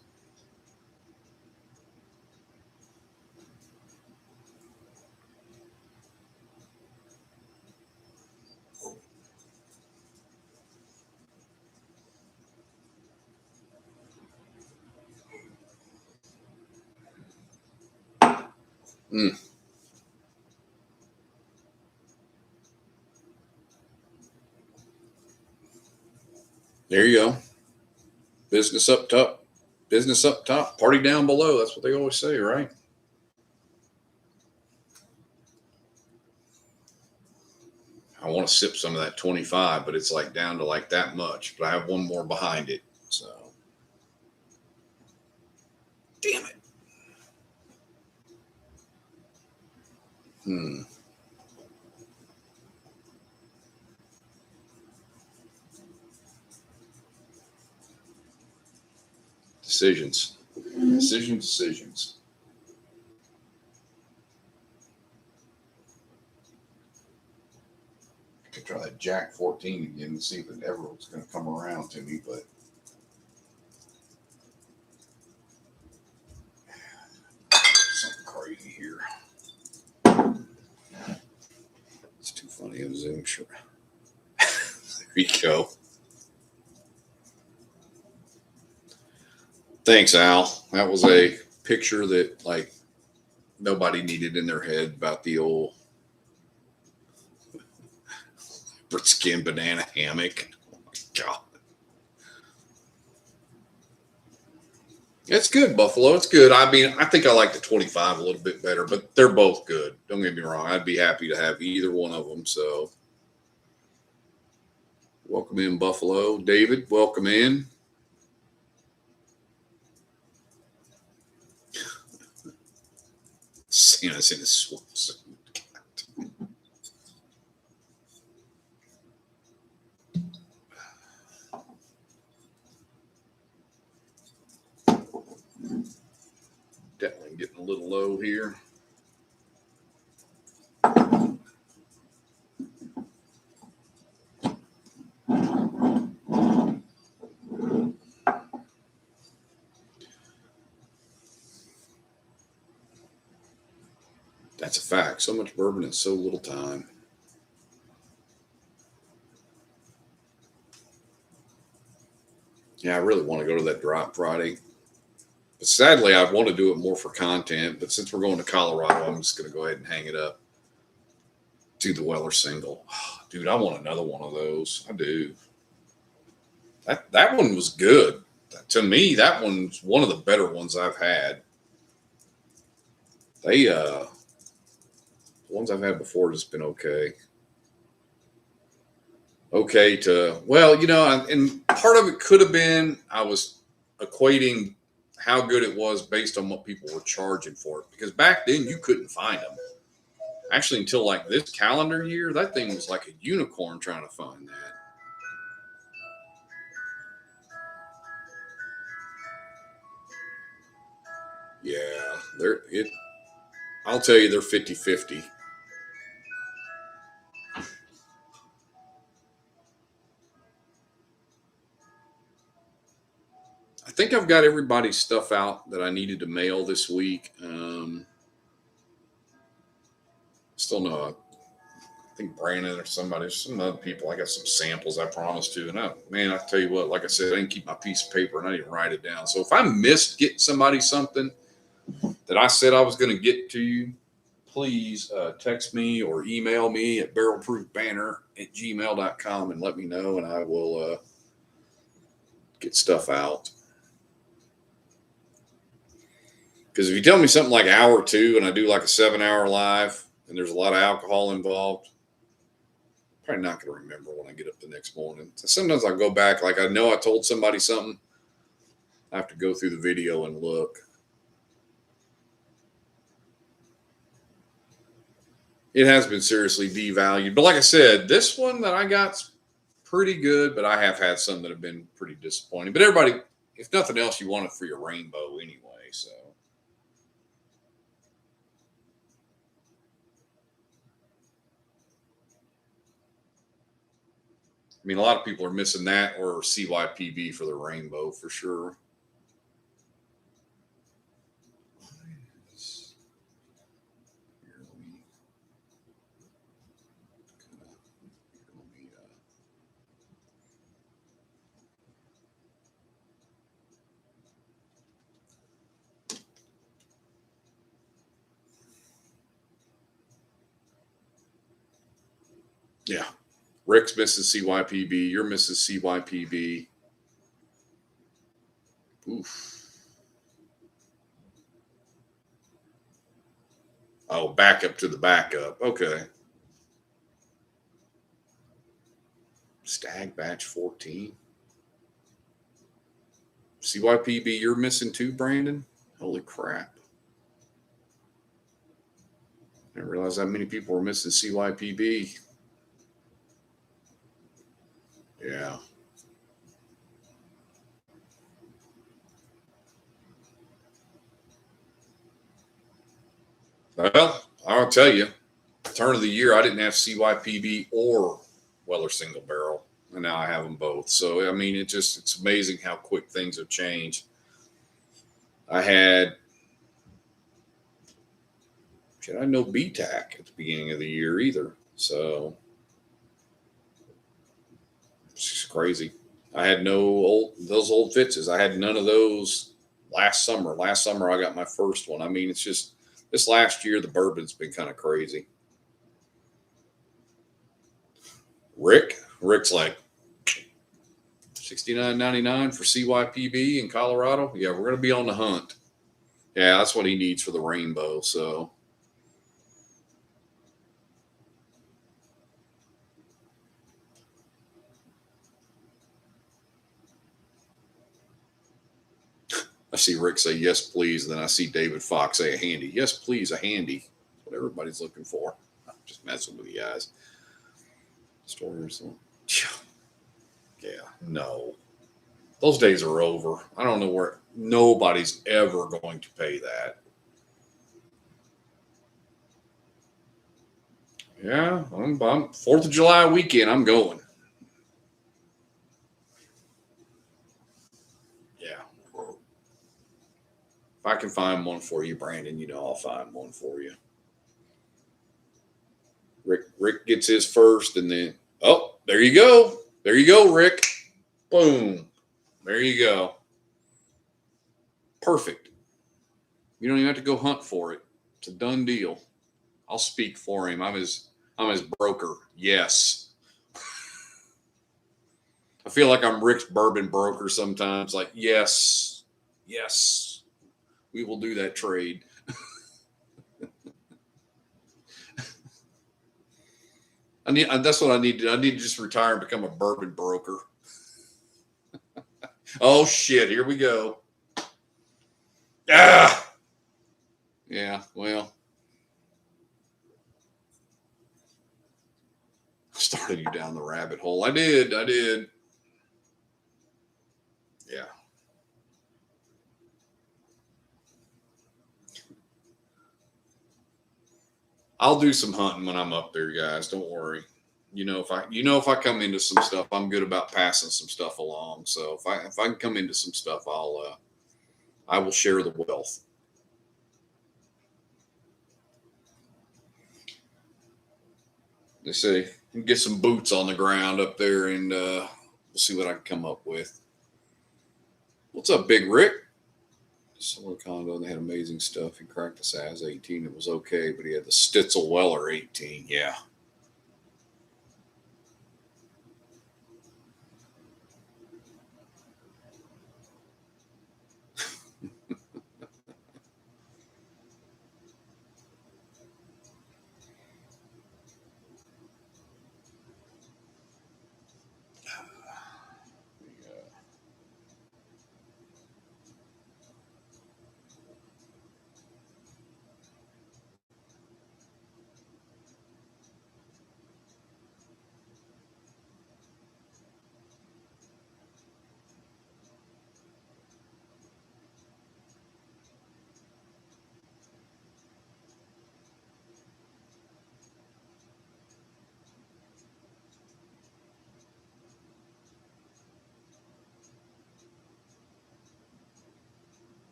There you go. Business up top. Business up top. Party down below. That's what they always say, right? I want to sip some of that 25, but it's like down to like that much. But I have one more behind it. So. Damn it. Decisions. Decisions. I could try that Jack 14 again and see if it ever was going to come around to me, but something crazy here. It's too funny of Zoom. Sure. There you go. Thanks, Al. That was a picture that like nobody needed in their head about the old skin banana hammock. Oh my God. It's good, Buffalo. It's good. I mean, I think I like the 25 a little bit better, but they're both good. Don't get me wrong. I'd be happy to have either one of them. So welcome in, Buffalo. David, welcome in. Santa's in his swimsuit. Definitely getting a little low here. That's a fact. So much bourbon in so little time. Yeah, I really want to go to that drop Friday. But sadly, I want to do it more for content. But since we're going to Colorado, I'm just going to go ahead and hang it up. Do the Weller single. Oh, dude, I want another one of those. I do. That one was good. To me, that one's one of the better ones I've had. The ones I've had before have just been okay. Okay to, well, you know, and part of it could have been I was equating how good it was based on what people were charging for it. Because back then you couldn't find them. Actually, until like this calendar year, that thing was like a unicorn trying to find that. Yeah, I'll tell you, they're 50-50. I think I've got everybody's stuff out that I needed to mail this week. Still no, I think Brandon or somebody, some other people, I got some samples I promised to. And I tell you what, like I said, I didn't keep my piece of paper and I didn't write it down. So if I missed getting somebody something that I said I was going to get to you, please text me or email me at barrelproofbanner@gmail.com and let me know, and I will get stuff out. Because if you tell me something like hour 2 and I do like a 7-hour live and there's a lot of alcohol involved, I'm probably not going to remember when I get up the next morning. So sometimes I go back, like I know I told somebody something. I have to go through the video and look. It has been seriously devalued. But like I said, this one that I got's pretty good, but I have had some that have been pretty disappointing. But everybody, if nothing else, you want it for your rainbow anyway. So I mean, a lot of people are missing that or CYPB for the rainbow for sure. Yeah. Rick's Mrs. CYPB. You're Mrs. CYPB. Oof. Oh, backup to the backup. Okay. Stag batch 14. CYPB, you're missing too, Brandon? Holy crap. I didn't realize that many people were missing CYPB. Yeah. Well, I'll tell you, turn of the year, I didn't have CYPB or Weller single barrel, and now I have them both. So, I mean, it's amazing how quick things have changed. I had no BTAC at the beginning of the year either. So, it's just crazy. I had those old Fitzes. I had none of those last summer. Last summer, I got my first one. I mean, it's just this last year, the bourbon's been kind of crazy. Rick's like $69.99 for CYPB in Colorado. Yeah, we're going to be on the hunt. Yeah, that's what he needs for the rainbow. So, I see Rick say, yes, please. And then I see David Fox say a handy. Yes, please, a handy. That's what everybody's looking for. I'm just messing with you guys. Stories. Yeah, no. Those days are over. I don't know where nobody's ever going to pay that. Yeah, I'm 4th of July weekend. I'm going. Yeah. If I can find one for you, Brandon, I'll find one for you. Rick gets his first, and then there you go. There you go, Rick. Boom. There you go. Perfect. You don't even have to go hunt for it. It's a done deal. I'll speak for him. I'm his broker. Yes. I feel like I'm Rick's bourbon broker sometimes. Like, yes. We will do that trade. That's what I need to do. I need to just retire and become a bourbon broker. Oh shit, here we go. Yeah, well, started you down the rabbit hole. I did. Yeah. I'll do some hunting when I'm up there, guys. Don't worry. If I come into some stuff, I'm good about passing some stuff along. So if I can come into some stuff, I will share the wealth. Let's see. Get some boots on the ground up there, and we'll see what I can come up with. What's up, Big Rick? Solar condo. They had amazing stuff. He cracked the size 18. It was okay, but he had the Stitzel Weller 18. Yeah.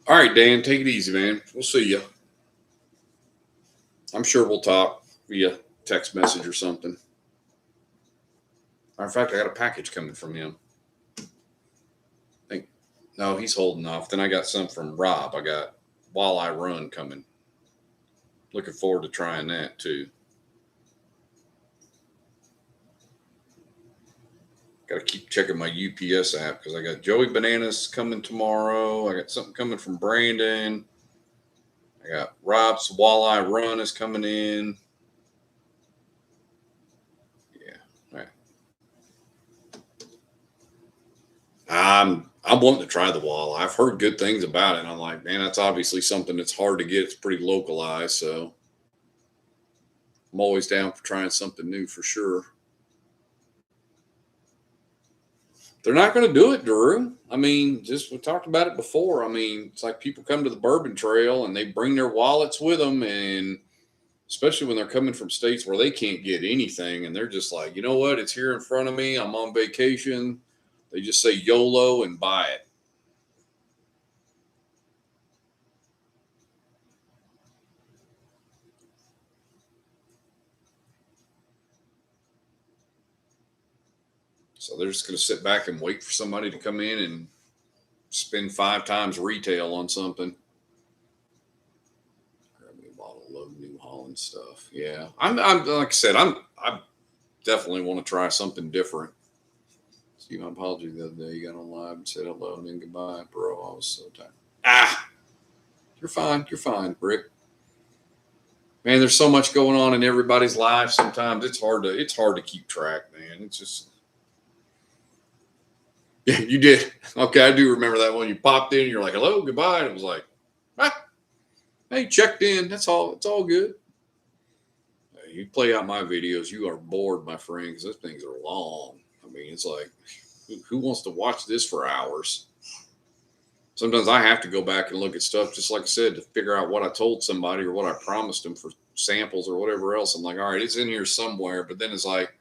All right, Dan, take it easy, man. We'll see you. I'm sure we'll talk via text message or something. In fact, I got a package coming from him. No, he's holding off. Then I got some from Rob. I got Walleye Run coming. Looking forward to trying that too. Got to keep checking my UPS app because I got Joey Bananas coming tomorrow. I got something coming from Brandon. I got Rob's Walleye Run is coming in. Yeah. All right. I'm wanting to try the walleye. I've heard good things about it. And I'm like, man, that's obviously something that's hard to get. It's pretty localized. So I'm always down for trying something new for sure. They're not going to do it, Drew. I mean, just we talked about it before. I mean, it's like people come to the Bourbon Trail and they bring their wallets with them, and especially when they're coming from states where they can't get anything, and they're just like, you know what? It's here in front of me. I'm on vacation. They just say YOLO and buy it. So they're just going to sit back and wait for somebody to come in and spend 5 times retail on something. Grab me a bottle of New Holland stuff. Yeah, I'm like I said, I definitely want to try something different. See my apology the other day. You got on live and said hello and then goodbye, bro. I was so tired. You're fine. You're fine, Brick. Man, there's so much going on in everybody's life. Sometimes it's hard to keep track, man. It's just. Yeah, you did. Okay, I do remember that one. You popped in, you're like, hello, goodbye. And it was like, hey, checked in. That's all. It's all good. You play out my videos, you are bored, my friend, because those things are long. I mean, it's like, who wants to watch this for hours? Sometimes I have to go back and look at stuff, just like I said, to figure out what I told somebody or what I promised them for samples or whatever else. I'm like, all right, it's in here somewhere. But then it's like,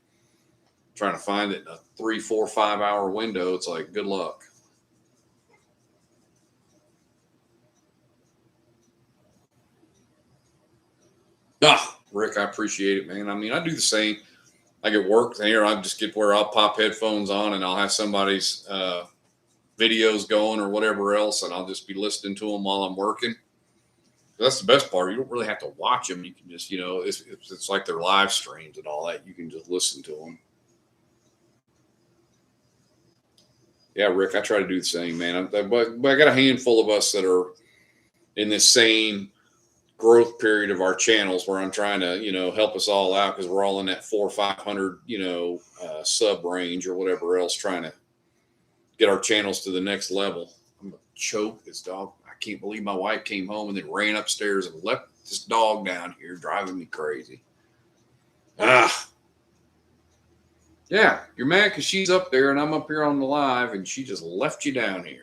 trying to find it in a 3, 4, 5 hour window. It's like, good luck. Rick, I appreciate it, man. I mean, I do the same. I get work here. I just get where I'll pop headphones on and I'll have somebody's videos going or whatever else. And I'll just be listening to them while I'm working. That's the best part. You don't really have to watch them. You can just, it's like their live streams and all that. You can just listen to them. Yeah, Rick, I try to do the same, man. But I got a handful of us that are in this same growth period of our channels where I'm trying to, help us all out because we're all in that 400 or 500, sub range or whatever else, trying to get our channels to the next level. I'm gonna choke this dog. I can't believe my wife came home and then ran upstairs and left this dog down here, driving me crazy. Yeah, you're mad because she's up there and I'm up here on the live and she just left you down here.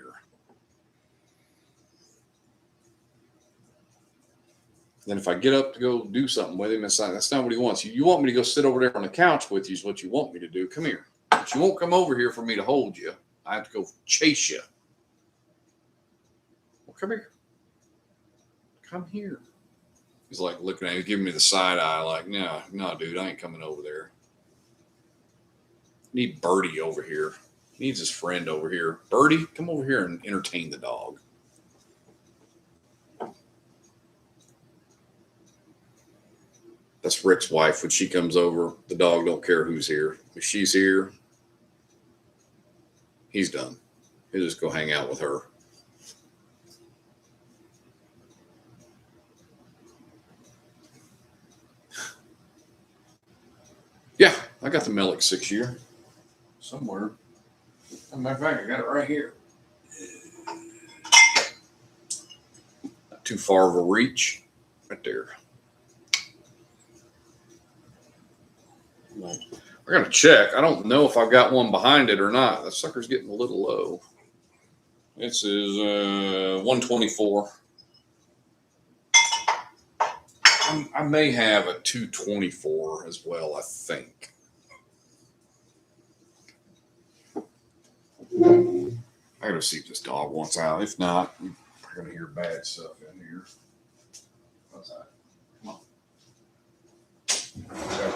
Then if I get up to go do something with him, that's not what he wants. You want me to go sit over there on the couch with you is what you want me to do. Come here. But you won't come over here for me to hold you. I have to go chase you. Well, come here. Come here. He's like looking at me, giving me the side eye, like, no, dude, I ain't coming over there. Need Birdie over here. He needs his friend over here. Birdie, come over here and entertain the dog. That's Rick's wife. When she comes over, the dog don't care who's here. If she's here, he's done. He'll just go hang out with her. Yeah, I got the Mellick 6-year somewhere. As a matter of fact, I got it right here. Not too far of a reach. Right there. I gotta check. I don't know if I've got one behind it or not. That sucker's getting a little low. This is 124. I may have a 224 as well, I think. I gotta see if this dog wants out. If not, we're gonna hear bad stuff in here. What's that? Come on. Okay.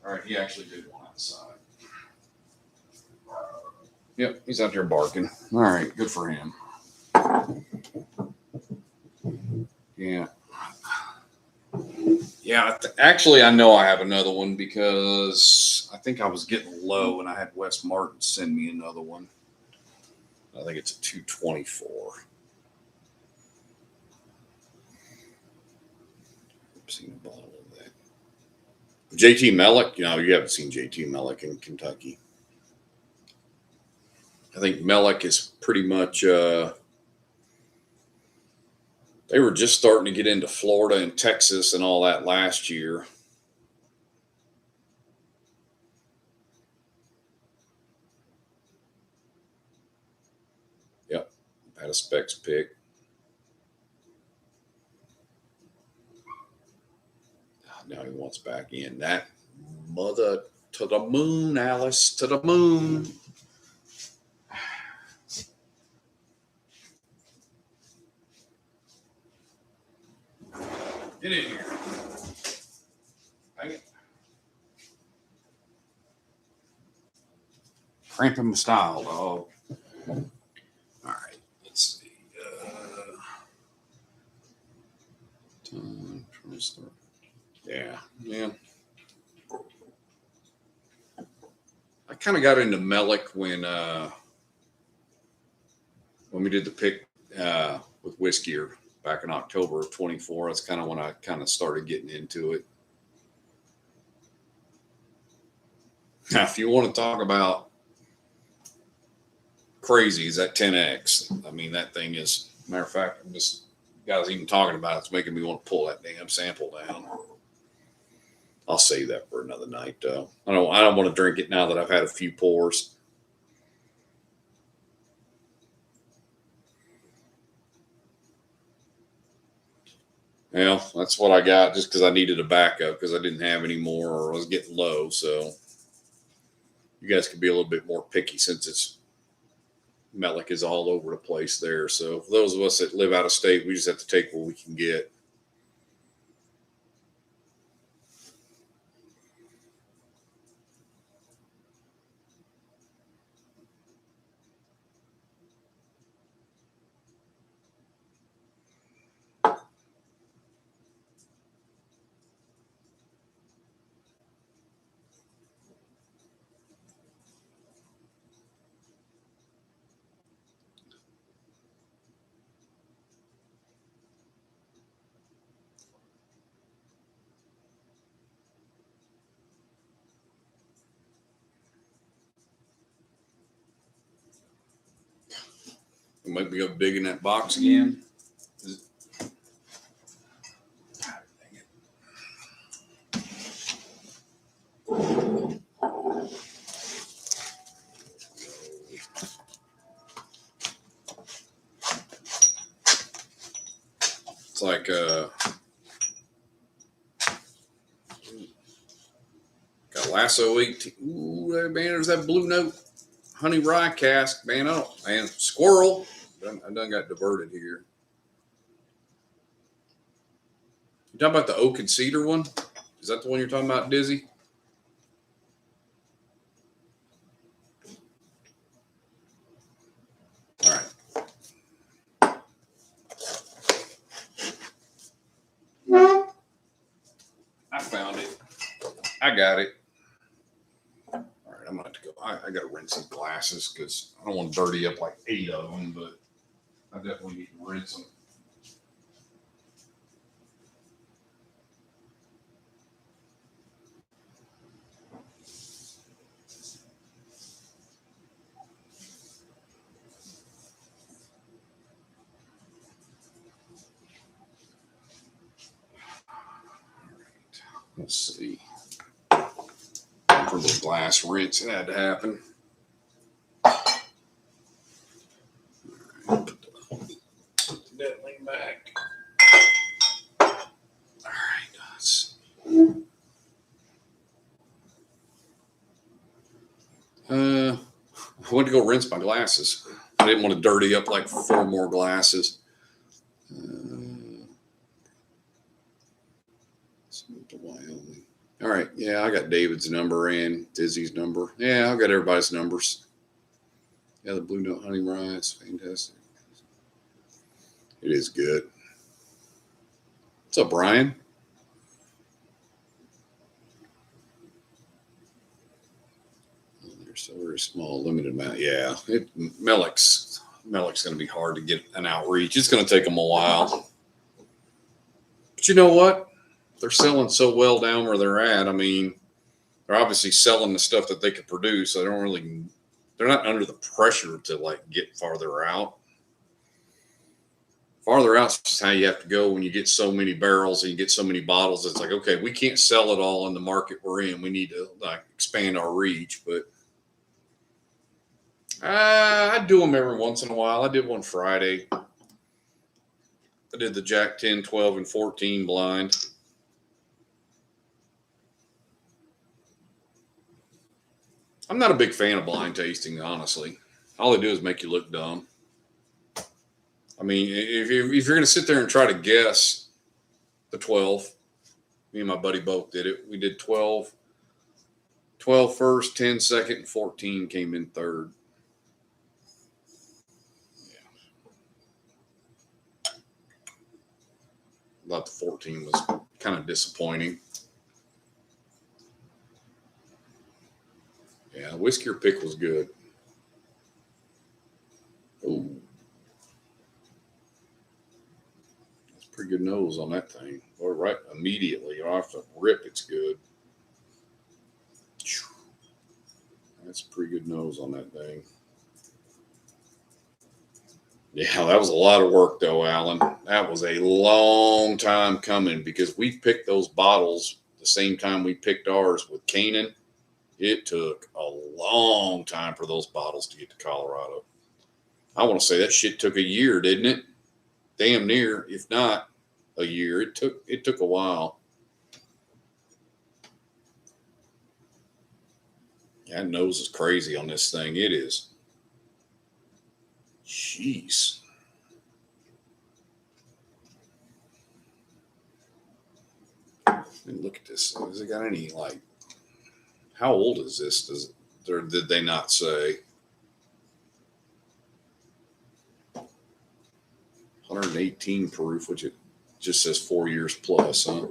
All right, he actually did one outside. Yep, he's out there barking. All right, good for him. Yeah. Yeah, actually, I know I have another one because I think I was getting low and I had Wes Martin send me another one. I think it's a 224. I've seen a bottle of that. JT Mellick, you haven't seen JT Mellick in Kentucky. I think Mellick is pretty much, they were just starting to get into Florida and Texas and all that last year. Yep, had a specs pick. Now he wants back in. That mother to the moon, Alice, to the moon. Get in here. Hang it. Cramping my style, dog. All right, let's see. Time to start. Yeah. I kind of got into Mellick when we did the pick with Whiskey back in October of 24. That's kind of when I kind of started getting into it. Now, if you want to talk about crazies, that 10X, I mean, that thing is, matter of fact, guys even talking about it's making me want to pull that damn sample down. I'll save that for another night, though. I don't want to drink it now that I've had a few pours. Well, that's what I got just because I needed a backup because I didn't have any more or I was getting low. So you guys can be a little bit more picky since it's Mellick is all over the place there. So for those of us that live out of state, we just have to take what we can get. We might be up big in that box again. Ah, dang it. It's like got Lasso 18. Ooh, man, there's that Blue Note honey rye cask. Man, man, squirrel. I done got diverted here. You talking about the oak and cedar one? Is that the one you're talking about, Dizzy? All right. I found it. I got it. All right, I'm gonna have to go. I got to rinse some glasses because I don't want to dirty up like 8 of them, but I definitely need to rinse them. Let's see. For the glass rinse, it had to happen. Put that thing back. All right, guys. I went to go rinse my glasses. I didn't want to dirty up like 4 more glasses. Wyoming. All right. Yeah, I got David's number and Dizzy's number. Yeah, I've got everybody's numbers. Yeah, the Blue Note honey rye is fantastic. It is good. What's up, Brian? They're so very small, limited amount. Yeah, Melic's going to be hard to get an outreach. It's going to take them a while. But you know what? They're selling so well down where they're at. I mean, they're obviously selling the stuff that they could produce. So they're not under the pressure to like get farther out. Farther out is just how you have to go when you get so many barrels and you get so many bottles. It's like, okay, we can't sell it all in the market we're in. We need to like expand our reach. But I do them every once in a while. I did one Friday. I did the Jack 10, 12, and 14 blind. I'm not a big fan of blind tasting, honestly. All they do is make you look dumb. I mean, if you're going to sit there and try to guess the 12, me and my buddy both did it. We did 12 first, 10 second, and 14 came in third. Yeah. I thought the 14 was kind of disappointing. Yeah, Whiskey or Pick was good. Oh, that's a pretty good nose on that thing. Or right immediately off the rip, it's good. That's a pretty good nose on that thing. Yeah, that was a lot of work, though, Alan. That was a long time coming because we picked those bottles the same time we picked ours with Canaan. It took a long time for those bottles to get to Colorado. I want to say that shit took a year, didn't it? Damn near, if not a year. It took a while. That nose is crazy on this thing. It is. Jeez. Look at this. Has it got any like? How old is this? Did they not say? 118 proof, which it just says 4 years plus, huh?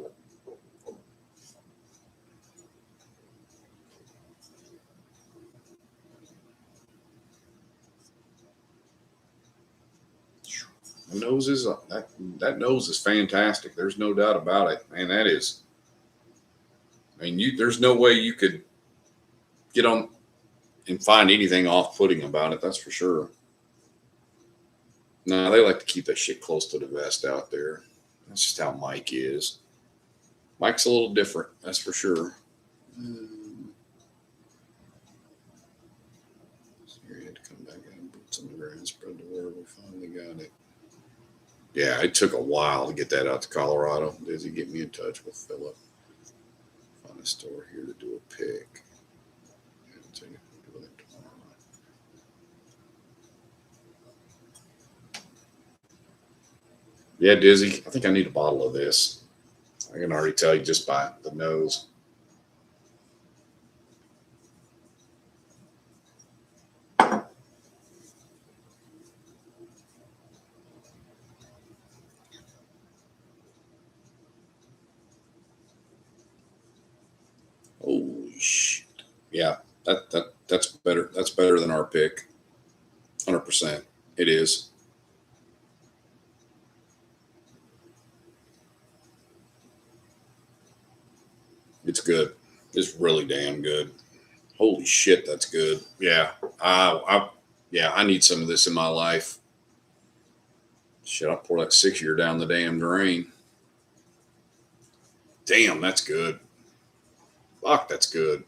The nose is that nose is fantastic. There's no doubt about it, man. That is. I mean, there's no way you could get on and find anything off-putting about it. That's for sure. No, they like to keep that shit close to the vest out there. That's just how Mike is. Mike's a little different, that's for sure. So you had to come back and boots on the ground, spread the word. We finally got it. Yeah, it took a while to get that out to Colorado. Does he get me in touch with Philip? Find a store here to do a pick. Yeah, Dizzy, I think I need a bottle of this. I can already tell you just by the nose. Holy shit. Yeah, that's better. That's better than our pick. 100%. It is. It's good. It's really damn good. Holy shit, that's good. Yeah. I need some of this in my life. Shit, I'll pour that 6-year down the damn drain. Damn, that's good. Fuck, that's good.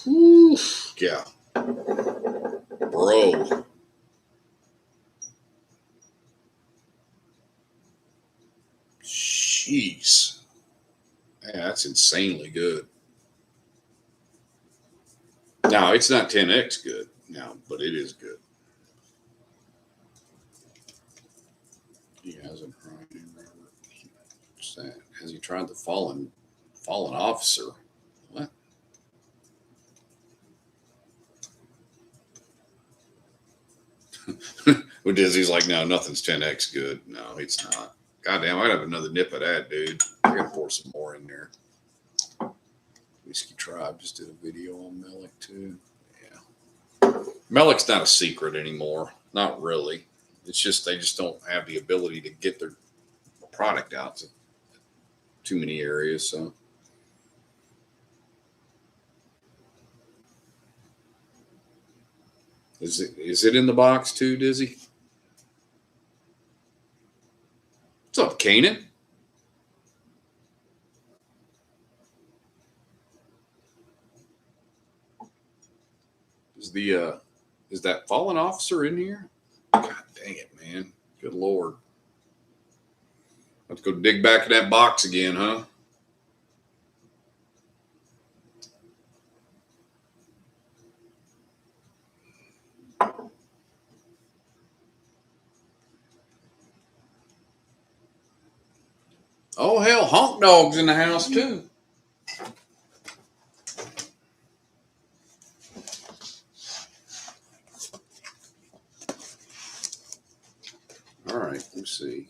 Whew. Yeah. Bro. Jeez. Man, that's insanely good. Now, it's not 10x good now, but it is good. He hasn't tried it. What's that? Has he tried the fallen officer? What? Well, Dizzy's like, no, nothing's 10x good. No, it's not. Goddamn, I'd have another nip of that, dude. I gotta pour some more in there. Whiskey Tribe just did a video on Melick too. Yeah, Melick's not a secret anymore. Not really. It's just they just don't have the ability to get their product out to too many areas. So. Is it in the box too, Dizzy? What's up, Kanan? Is that fallen officer in here? God dang it, man. Good Lord. Let's go dig back in that box again, huh? Oh, hell, Honk Dog's in the house, too. All right, let's see.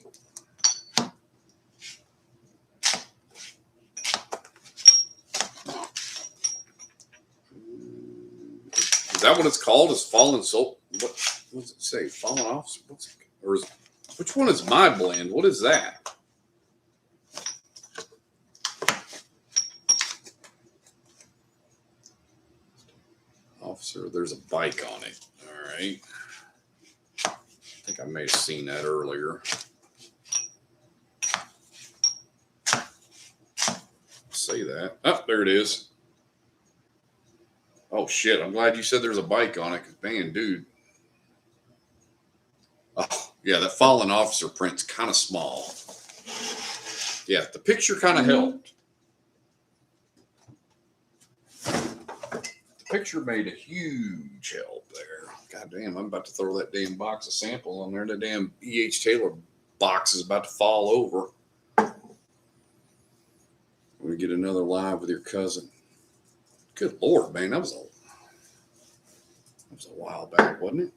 Is that what it's called? Is Fallen Soul? What does it say? Fallen Officer? Which one is my blend? What is that? Officer, there's a bike on it. All right. I think I may have seen that earlier. Say that. Oh, there it is. Oh, shit. I'm glad you said there's a bike on it because, man, dude. Oh, yeah, that Fallen Officer print's kind of small. Yeah, the picture kind of helped. The picture made a huge help there. God damn, I'm about to throw that damn box of samples on there. The damn E.H. Taylor box is about to fall over. We get another live with your cousin. Good Lord, man, that was a while back, wasn't it?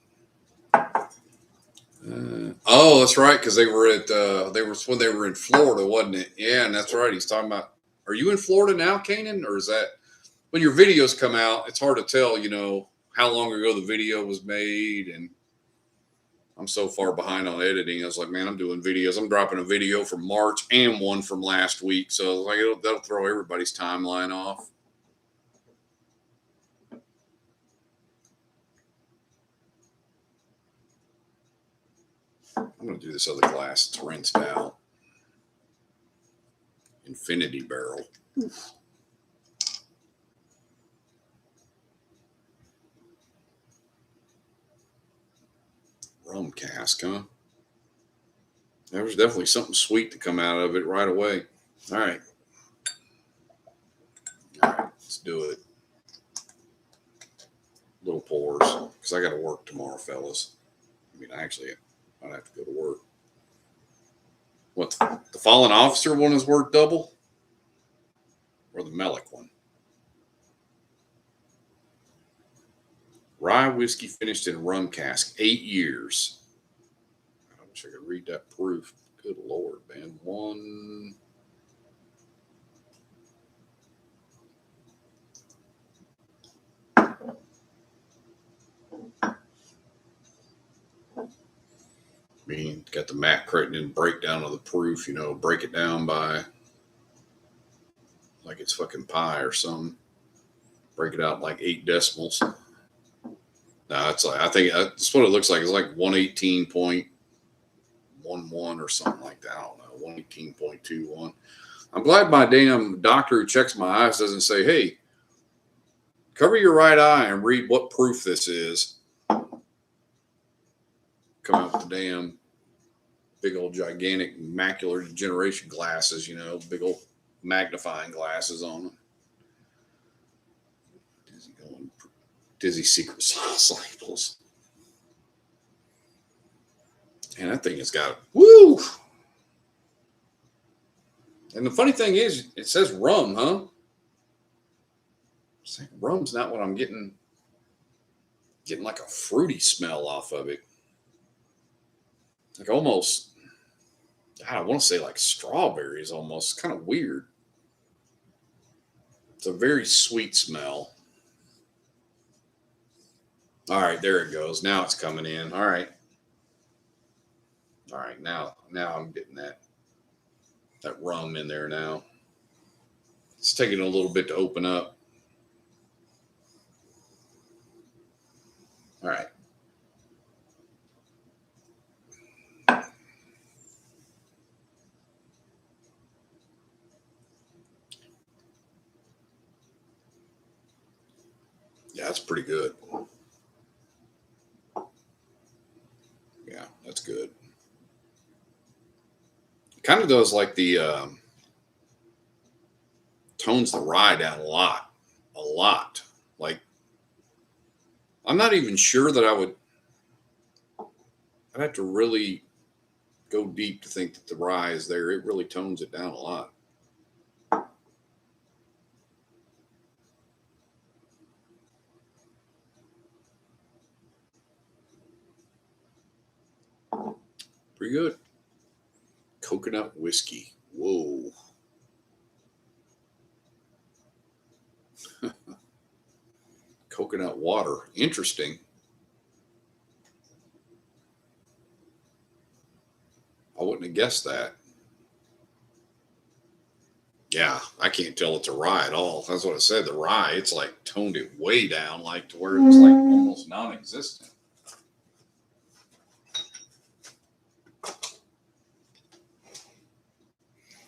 Oh, that's right, because they were when they were in Florida, wasn't it? Yeah, and that's right. He's talking about. Are you in Florida now, Kanan, or is that when your videos come out? It's hard to tell, how long ago the video was made, and I'm so far behind on editing. I was like, man, I'm doing videos. I'm dropping a video from March and one from last week, so like that'll throw everybody's timeline off. I'm going to do this other glass. It's rinsed out. Infinity barrel. Rum cask, huh? There was definitely something sweet to come out of it right away. All right. All right, let's do it. Little pours, because I got to work tomorrow, fellas. I mean, actually, I'd have to go to work. What, the fallen officer one is worth double? Or the Mellick one? Rye whiskey finished in rum cask, 8 years. I wish I could read that proof. Good Lord, man. One. I mean, got the Matt Crittenden breakdown of the proof, you know, break it down by like it's fucking pie or something. Break it out like 8 decimals. No, it's like, I think that's what it looks like. It's like 118.11 or something like that. I don't know, 118.21. I'm glad my damn doctor who checks my eyes doesn't say, hey, cover your right eye and read what proof this is. Come out with the damn big old gigantic macular degeneration glasses, you know, big old magnifying glasses on them. Dizzy secret sauce labels. And that thing has got, woo! And the funny thing is, it says rum, huh? It's like rum's not what I'm getting. Getting like a fruity smell off of it. Like almost, I want to say like strawberries almost. Kind of weird. It's a very sweet smell. All right, there it goes. Now it's coming in. All right. All right, now I'm getting that rum in there now. It's taking a little bit to open up. All right. Yeah, that's pretty good. Yeah, that's good. Kind of does like the tones the rye down a lot. Like, I'm not even sure that I'd have to really go deep to think that the rye is there. It really tones it down a lot. Pretty good. Coconut whiskey. Whoa. Coconut water. Interesting. I wouldn't have guessed that. Yeah, I can't tell it's a rye at all. That's what I said. The rye, it's like toned it way down, like to where it's like almost non-existent.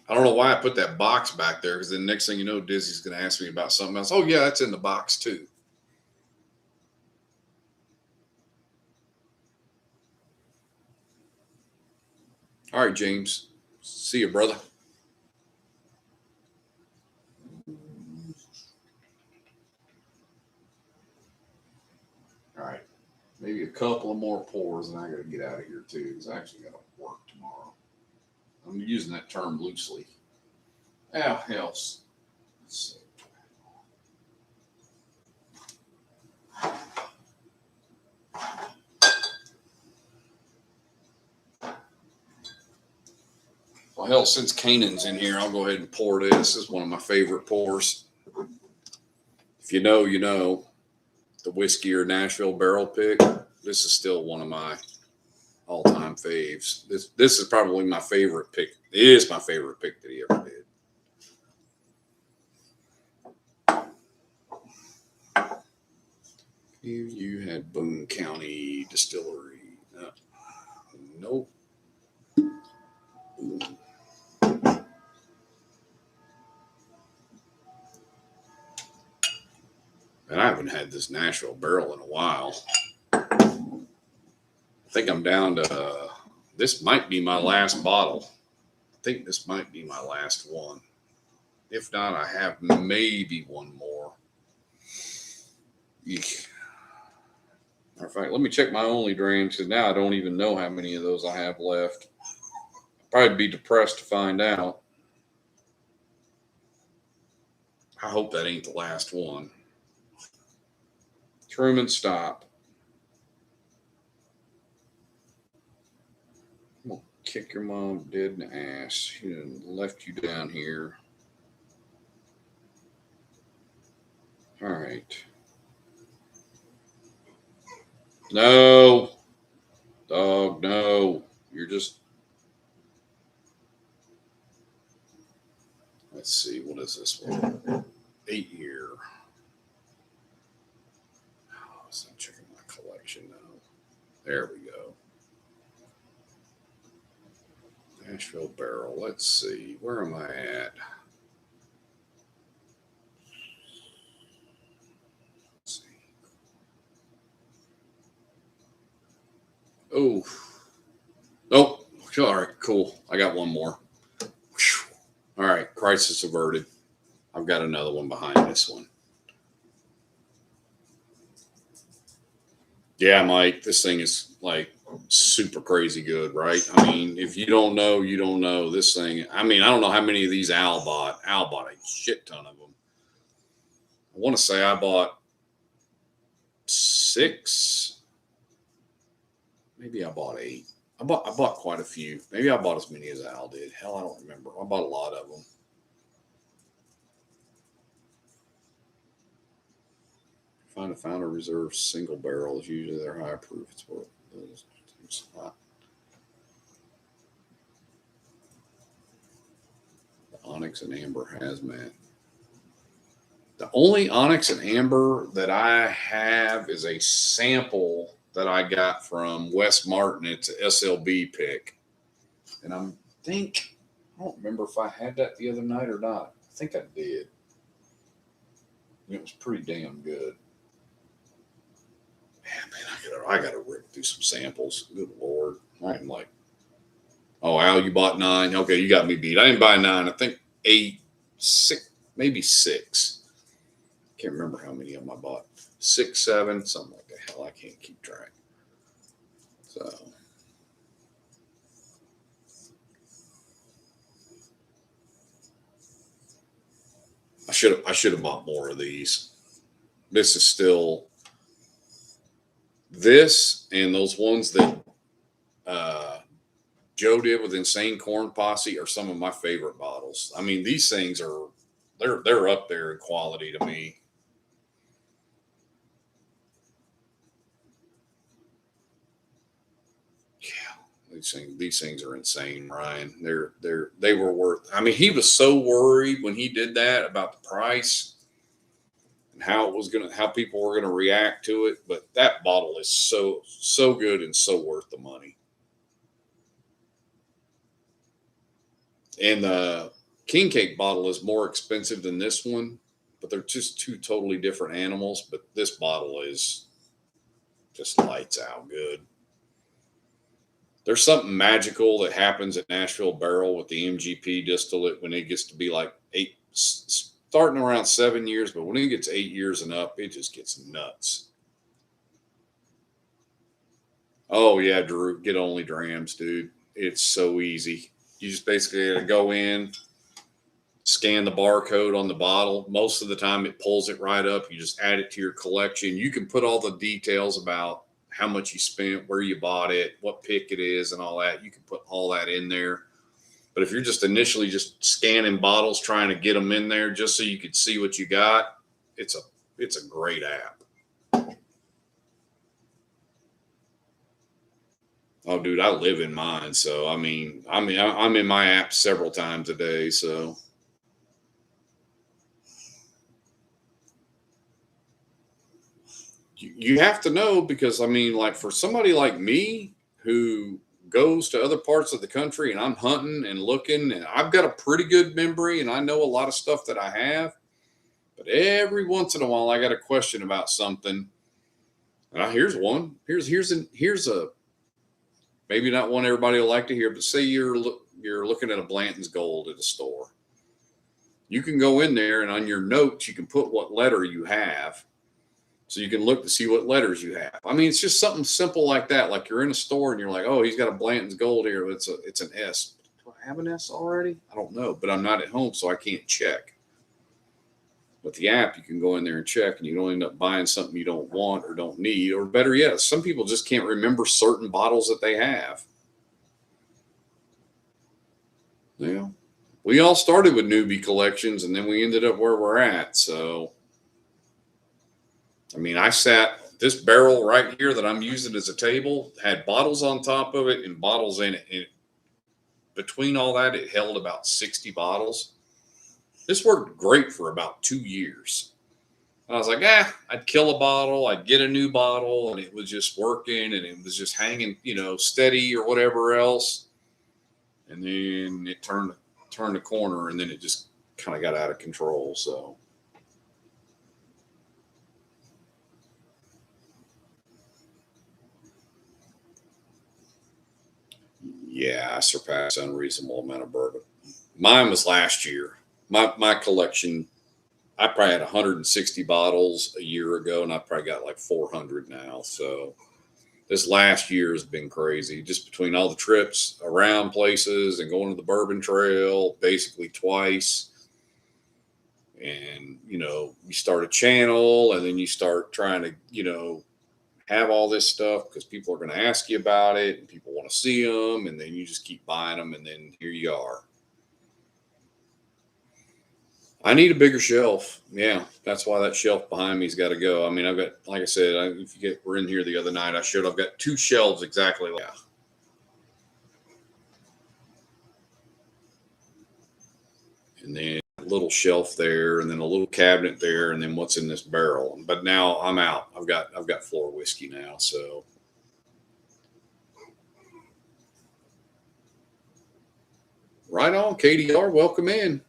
I don't know why I put that box back there, because the next thing you know, Dizzy's going to ask me about something else. Oh, yeah, that's in the box too. All right, James. See you, brother. All right. Maybe a couple of more pours, and I got to get out of here too, because I actually got to work tomorrow. I'm using that term loosely. Yeah, helps. Let's see. Well, hell, since Canaan's in here, I'll go ahead and pour this. This is one of my favorite pours. If you know, you know. The whiskey or Nashville barrel pick. This is still one of my all-time faves. This is probably my favorite pick. It is my favorite pick that he ever did. You had Boone County Distillery. Nope. haven't had this Nashville barrel in a while. I think I'm down to, this might be my last bottle. I think this might be my last one. If not, I have maybe one more. Eek. Matter of fact, let me check my only drains because now I don't even know how many of those I have left. I'll probably be depressed to find out. I hope that ain't the last one. Truman, stop. I'm gonna kick your mom dead in the ass. She done left you down here. All right. No. Dog, no. You're just. Let's see. What is this one? 8 year. Oh, I'm checking my collection now. There we go. Nashville barrel. Let's see. Where am I at? Let's see. Oh. Nope. All right. Cool. I got one more. Whew. All right. Crisis averted. I've got another one behind this one. Yeah, Mike. This thing is like super crazy good, right? I mean, if you don't know, you don't know. This thing, I mean, I don't know how many of these Al bought. Al bought a shit ton of them. I want to say I bought 6. Maybe I bought 8. I bought quite a few. Maybe I bought as many as Al did. Hell, I don't remember. I bought a lot of them. Find a Founder Reserve single barrel is usually their high proof. It's worth a lot. The Onyx and Amber Hazmat. The only Onyx and Amber that I have is a sample that I got from Wes Martin. It's an SLB pick. And I don't remember if I had that the other night or not. I think I did. It was pretty damn good. Man, I gotta rip through some samples. Good Lord. I'm like, oh, Al, you bought 9. Okay, you got me beat. I didn't buy 9. I think 8, 6, maybe 6. Can't remember how many of them I bought. 6, 7, something like that. Hell, I can't keep track. So I should have bought more of these. This is still this and those ones that Joe did with Insane Corn Posse are some of my favorite bottles. I mean, these things are they're up there in quality to me. Yeah, these things are insane, Ryan. They were worth. I mean, he was so worried when he did that about the price and how people were gonna react to it. But that bottle is so good and so worth the money. And the King Cake bottle is more expensive than this one, but they're just two totally different animals. But this bottle is just lights out good. There's something magical that happens at Nashville Barrel with the MGP distillate when it gets to be like 8, starting around 7 years, but when it gets 8 years and up, it just gets nuts. Oh yeah, Drew, get only drams, dude. It's so easy. You just basically go in, scan the barcode on the bottle. Most of the time it pulls it right up. You just add it to your collection. You can put all the details about how much you spent, where you bought it, what pick it is, and all that. You can put all that in there. But if you're just initially just scanning bottles, trying to get them in there just so you could see what you got, it's a great app. Oh, dude, I live in mine, so I mean, I'm in my app several times a day, so. You have to know because, I mean, like for somebody like me who goes to other parts of the country and I'm hunting and looking and I've got a pretty good memory and I know a lot of stuff that I have, But every once in a while, I got a question about something. And here's one. Here's a maybe not one everybody will like to hear, but say you're looking at a Blanton's Gold at a store. You can go in there and on your notes you can put what letter you have, so you can look to see what letters you have. I mean, it's just something simple like that. Like you're in a store and you're like, oh, he's got a Blanton's Gold here. It's an S. Do I have an S already? I don't know, but I'm not at home, so I can't check. With the app, you can go in there and check, and you don't end up buying something you don't want or don't need. Or better yet, some people just can't remember certain bottles that they have. Yeah. We all started with newbie collections, and then we ended up where we're at. So, I mean, this barrel right here that I'm using as a table had bottles on top of it and bottles in it. And between all that, it held about 60 bottles. This worked great for about 2 years. I was like, I'd kill a bottle, I'd get a new bottle, and it was just working, and it was just hanging, steady or whatever else. And then it turned the corner, and then it just kind of got out of control. So, yeah, I surpassed an unreasonable amount of bourbon. Mine was last year. My collection, I probably had 160 bottles a year ago, and I probably got like 400 now. So this last year has been crazy, just between all the trips around places and going to the Bourbon Trail basically twice. And, you start a channel, and then you start trying to, have all this stuff because people are going to ask you about it and people want to see them. And then you just keep buying them. And then here you are. I need a bigger shelf. Yeah, that's why that shelf behind me's got to go. I mean, I've got, like I said, we're in here the other night, I've got 2 shelves exactly like that. And then a little shelf there, and then a little cabinet there, and then what's in this barrel. But now I'm out. I've got floor whiskey now, so. Right on, KDR. Welcome in.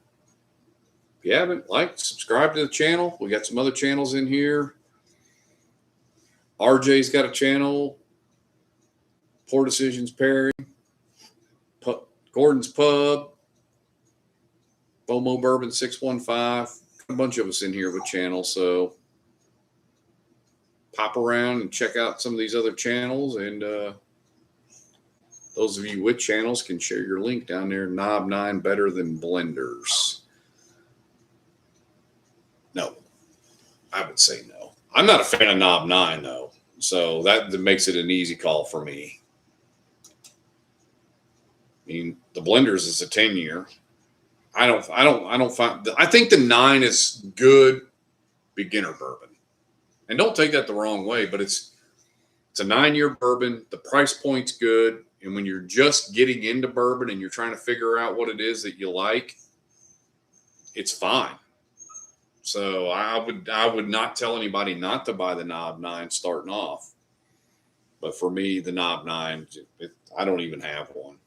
If you haven't, subscribe to the channel. We got some other channels in here. RJ's got a channel. Poor Decisions Pairing. Gordon's Pub. FOMO Bourbon 615. A bunch of us in here with channels. So pop around and check out some of these other channels. And those of you with channels can share your link down there. Knob 9 Better Than Blenders. No, I would say no. I'm not a fan of Knob 9 though, so that makes it an easy call for me. I mean, the Blenders is a 10-year. I think the 9 is good beginner bourbon, and don't take that the wrong way, but it's a 9-year bourbon. The price point's good, and when you're just getting into bourbon and you're trying to figure out what it is that you like, it's fine. So I would not tell anybody not to buy the Knob 9 starting off. But for me, the Knob 9, I don't even have one.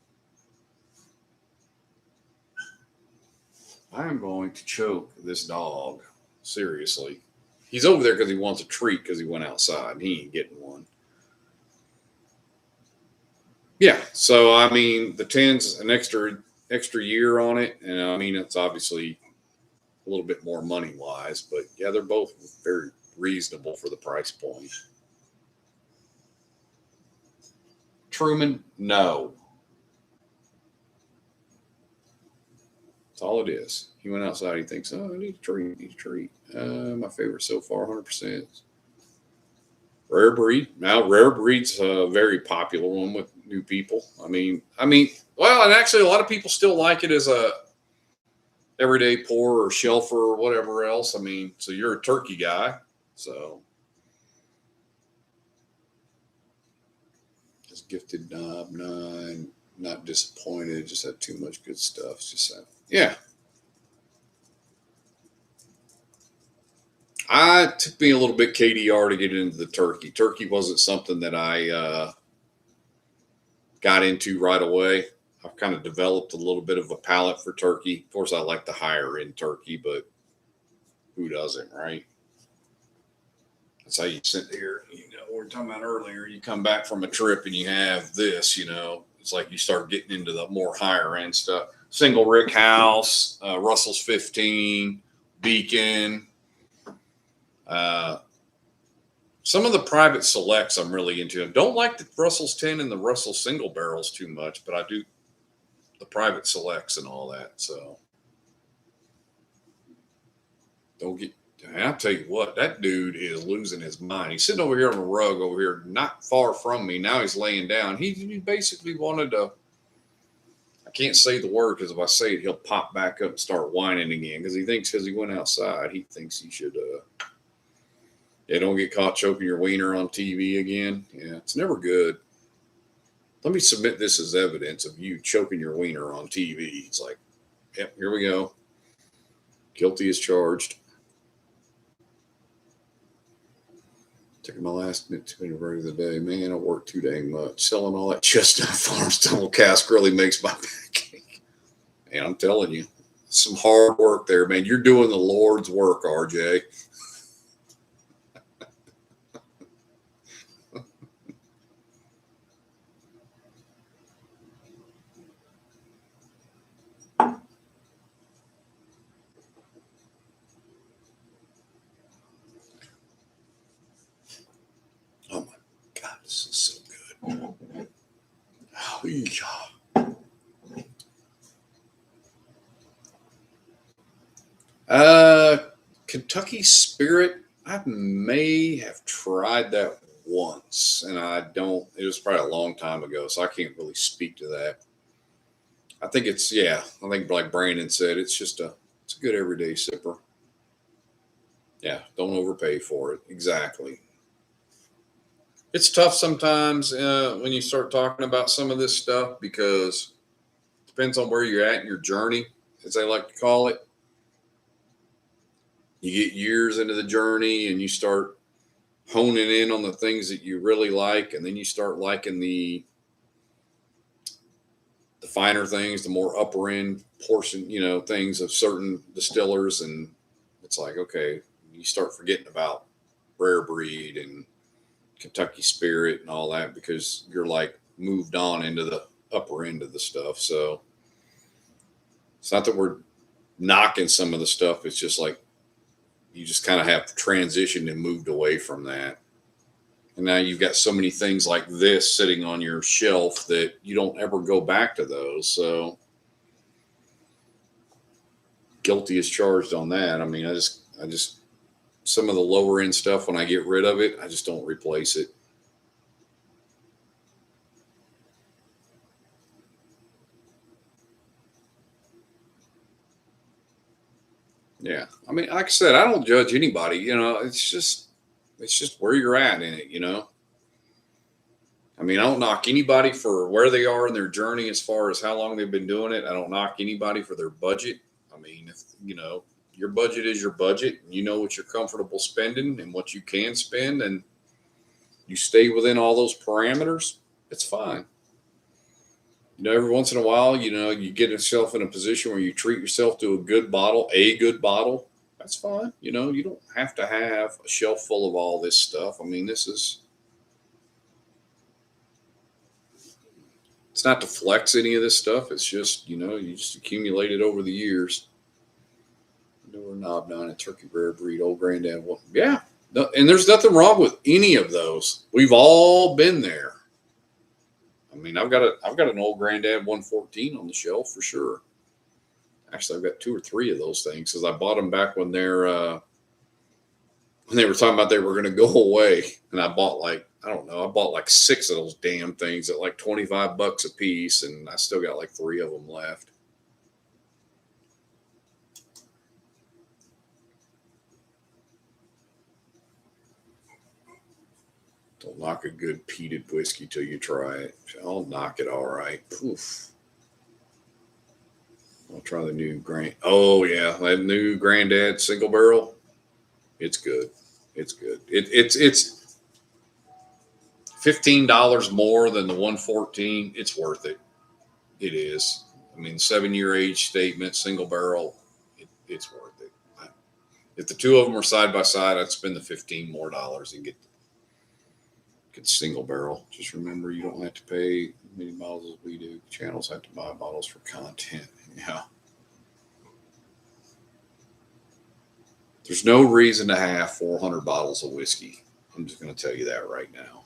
I am going to choke this dog. Seriously. He's over there because he wants a treat because he went outside and he ain't getting one. Yeah, so I mean, the 10's an extra year on it. And I mean, it's obviously a little bit more money wise, but yeah, they're both very reasonable for the price point. Truman, no. That's all it is. He went outside. He thinks, oh, I need a treat. My favorite so far, 100%. Rare Breed. Now, Rare Breed's a very popular one with new people. I mean, well, and actually a lot of people still like it as a everyday pour or shelfer or whatever else. I mean, so you're a turkey guy. So just gifted Knob 9. Not disappointed. Just had too much good stuff. Yeah. It took me a little bit KDR to get into the turkey. Turkey wasn't something that I got into right away. I've kind of developed a little bit of a palate for turkey. Of course, I like the higher end turkey, but Who doesn't, right? That's how you sit there. You know, we were talking about earlier. You come back from a trip and you have this. You know, it's like you start getting into the more higher end stuff. Single rick house, Russell's 15, Beacon. Some of the private selects I'm really into. I don't like the Russell's 10 and the Russell single barrels too much, but I do the private selects and all that. So don't get. I'll tell you what, that dude is losing his mind. He's sitting over here on a rug over here, not far from me. Now he's laying down. He basically wanted to. I can't say the word because if I say it, he'll pop back up and start whining again because he thinks because he went outside, he thinks he should. Yeah, don't get caught choking your wiener on TV again. Yeah, it's never good. Let me submit this as evidence of you choking your wiener on TV. It's like, yep, here we go. Guilty as charged. Taking my last minute of the day. Man, I work too dang much. Selling all that Chestnut Farms double cask really makes my back ache. And I'm telling you, some hard work there, man. You're doing the Lord's work, RJ. Oh my God, this is so good. Oh, yeah. Kentucky Spirit. I may have tried that once, and it was probably a long time ago, so I can't really speak to that. I think I think like Brandon said, it's a good everyday sipper. Yeah, don't overpay for it. Exactly. It's tough sometimes when you start talking about some of this stuff because it depends on where you're at in your journey, as they like to call it. You get years into the journey and you start honing in on the things that you really like, and then you start liking the finer things, the more upper end portion, things of certain distillers, and it's like, okay, you start forgetting about Rare Breed and Kentucky Spirit and all that because you're like moved on into the upper end of the stuff. So it's not that we're knocking some of the stuff. It's just like you just kind of have transitioned and moved away from that. And now you've got so many things like this sitting on your shelf that you don't ever go back to those. So guilty as charged on that. I mean, I just some of the lower end stuff, when I get rid of it, I just don't replace it. Yeah. I mean, like I said, I don't judge anybody, it's just where you're at in it, I mean, I don't knock anybody for where they are in their journey as far as how long they've been doing it. I don't knock anybody for their budget. I mean, if, your budget is your budget, and you know what you're comfortable spending and what you can spend, and you stay within all those parameters, it's fine. Every once in a while, you get yourself in a position where you treat yourself to a good bottle, that's fine. You don't have to have a shelf full of all this stuff. I mean, it's not to flex any of this stuff. It's just, you just accumulate it over the years. Newer knob nine, a Turkey Rare Breed, old granddad one. Yeah. And there's nothing wrong with any of those. We've all been there. I mean, I've got an old granddad 114 on the shelf for sure. Actually, I've got 2 or 3 of those things because I bought them back when they were talking about they were going to go away. And I bought like 6 of those damn things at like $25 a piece. And I still got like 3 of them left. Don't knock a good peated whiskey till you try it. I'll knock it all right. Poof. I'll try the new Oh yeah, that new Granddad single barrel. It's good. It's good. It's $15 more than the 114. It's worth it. It is. I mean, 7-year age statement, single barrel. It's worth it. If the two of them were side by side, I'd spend the $15 more and get single barrel. Just remember, you don't have to pay as many bottles as we do. Channels have to buy bottles for content. Yeah. There's no reason to have 400 bottles of whiskey. I'm just going to tell you that right now.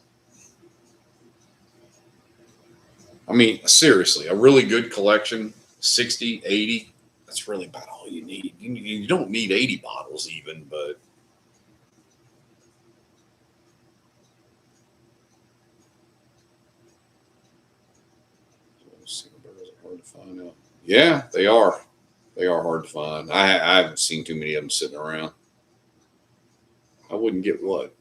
I mean, seriously, a really good collection, 60, 80, that's really about all you need. You don't need 80 bottles even, but single barrels are hard to find out. Yeah, they are. They are hard to find. I haven't seen too many of them sitting around. I wouldn't get what?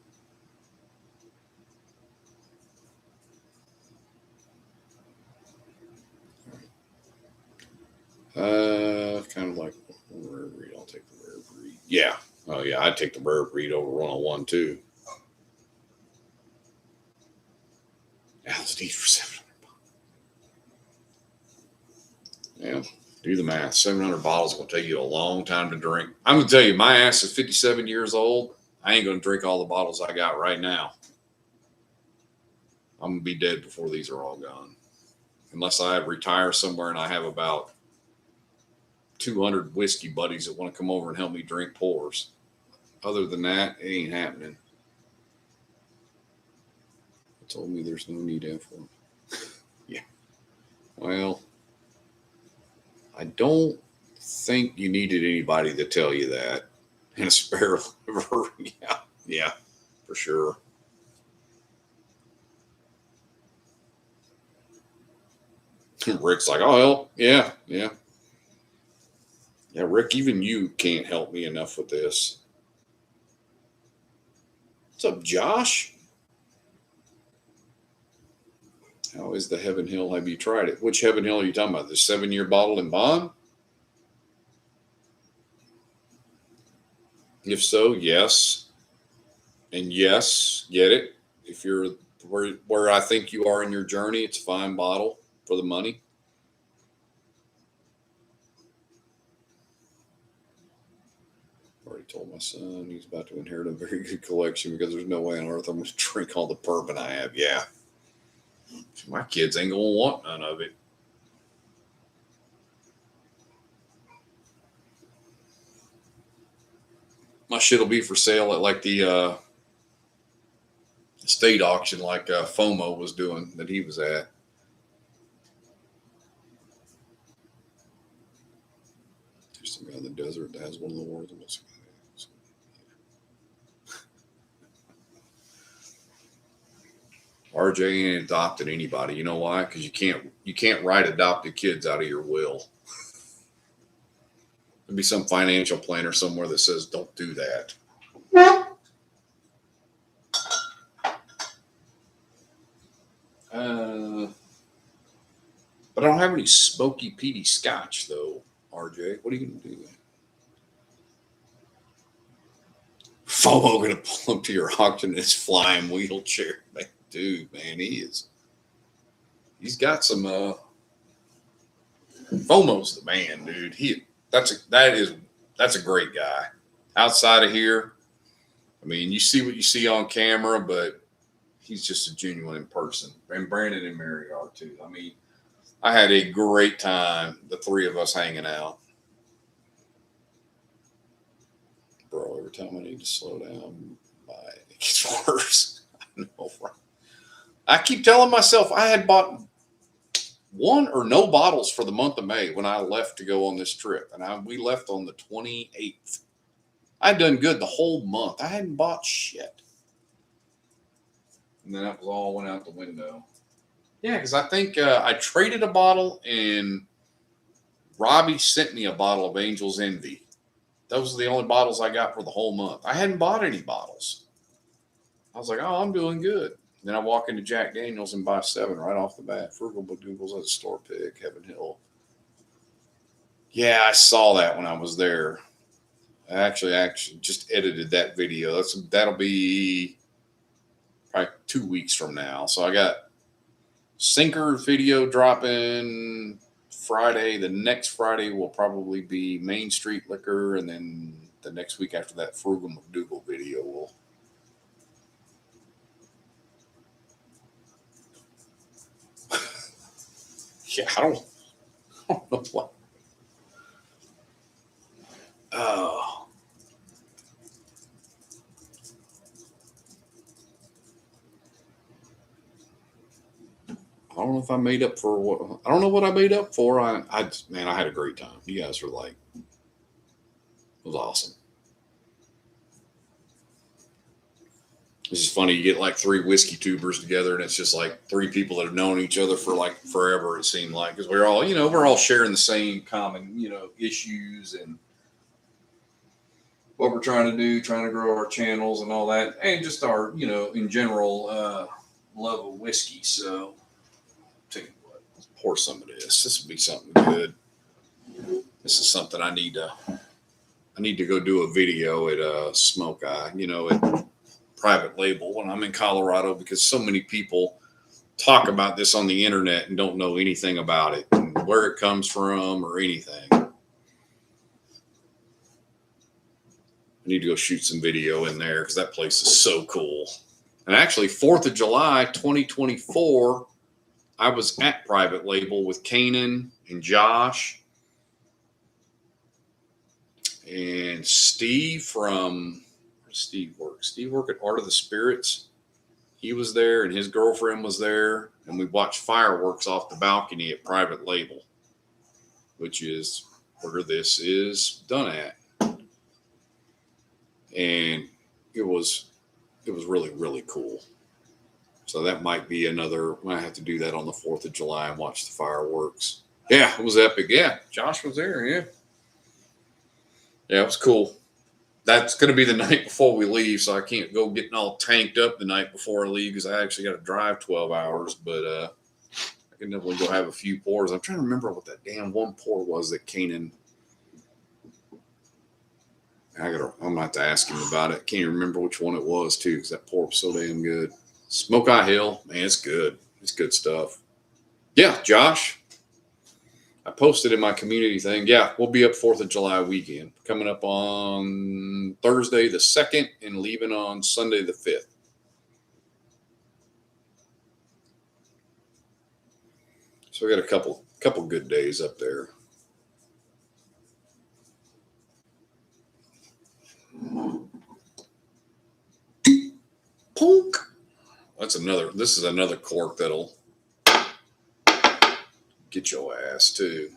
Kind of like rare breed. I'll take the rare breed. Yeah. Oh yeah, I'd take the rare breed over 101 too. LSD for 700. Yeah. Do the math. 700 bottles will take you a long time to drink. I'm gonna tell you, my ass is 57 years old. I ain't gonna drink all the bottles I got right now. I'm gonna be dead before these are all gone, unless I retire somewhere and I have about 200 whiskey buddies that want to come over and help me drink pours. Other than that, it ain't happening. They told me there's no need to have one. Yeah. Well, I don't think you needed anybody to tell you that. In a spare liver. Yeah, for sure. Rick's like, oh, hell, yeah. Yeah, Rick, even you can't help me enough with this. What's up, Josh? How is the Heaven Hill? Have you tried it? Which Heaven Hill are you talking about? The 7-year bottle and bond? If so, yes. And yes, get it. If you're where I think you are in your journey, it's a fine bottle for the money. Already told my son he's about to inherit a very good collection because there's no way on earth I'm going to drink all the bourbon I have. Yeah. My kids ain't going to want none of it. My shit will be for sale at like the state auction like FOMO was doing that he was at. There's some guy in the desert that has one of the world's most. RJ ain't adopted anybody. You know why? Because you can't write adopted kids out of your will. There'd be some financial planner somewhere that says don't do that. But I don't have any smoky peaty scotch though, RJ. What are you gonna do? FOMO gonna pull up to your auction in his flying wheelchair. Man, dude, man, he's got some FOMO's the man, dude. That's a great guy. Outside of here, I mean, you see what you see on camera, but he's just a genuine in person. And Brandon and Mary are too. I mean, I had a great time, the three of us hanging out. Bro, every time I need to slow down, it gets worse. I know, right? I keep telling myself I had bought one or no bottles for the month of May when I left to go on this trip. And we left on the 28th. I'd done good the whole month. I hadn't bought shit. And then that was all went out the window. Yeah, because I think I traded a bottle and Robbie sent me a bottle of Angel's Envy. Those are the only bottles I got for the whole month. I hadn't bought any bottles. I was like, oh, I'm doing good. Then I walk into Jack Daniels and buy 7 right off the bat. Frugal Badoogles at a store pick, Heaven Hill. Yeah, I saw that when I was there. I actually just edited that video. That'll be probably 2 weeks from now. So I got Sinker video dropping Friday. The next Friday will probably be Main Street Liquor, and then the next week after that Frugal McDougal video will. Yeah, I don't know what. Oh. I don't know if I made up for what. I don't know what I made up for. Man, I had a great time. You guys were like, it was awesome. It's just funny. You get like 3 whiskey tubers together, and it's just like 3 people that have known each other for like forever. It seemed like, because we're all, we're all sharing the same common, issues and what we're trying to do, trying to grow our channels and all that, and just our, in general love of whiskey. So, tell you what, let's pour some of this. This will be something good. This is something I need to go do a video at Smoke Eye, at Private Label when I'm in Colorado, because so many people talk about this on the internet and don't know anything about it and where it comes from or anything. I need to go shoot some video in there because that place is so cool. And actually, 4th of July, 2024, I was at Private Label with Kanan and Josh and Steve from, where does Steve work? Steve worked at Art of the Spirits. He was there and his girlfriend was there. And we watched fireworks off the balcony at Private Label, which is where this is done at. And it was really, really cool. So that might be another, I might have to do that on the 4th of July and watch the fireworks. Yeah, it was epic. Yeah, Josh was there. Yeah. Yeah, it was cool. That's going to be the night before we leave, so I can't go getting all tanked up the night before I leave because I actually got to drive 12 hours. But I can definitely go have a few pours. I'm trying to remember what that damn one pour was that Kanan. I'm going to have to ask him about it. Can't even remember which one it was, too, because that pour was so damn good. Smoke Eye Hill, man, it's good. It's good stuff. Yeah, Josh. I posted in my community thing. Yeah, we'll be up 4th of July weekend. Coming up on Thursday the 2nd and leaving on Sunday the 5th. So we got a couple good days up there. Punk. This is another cork that'll get your ass too.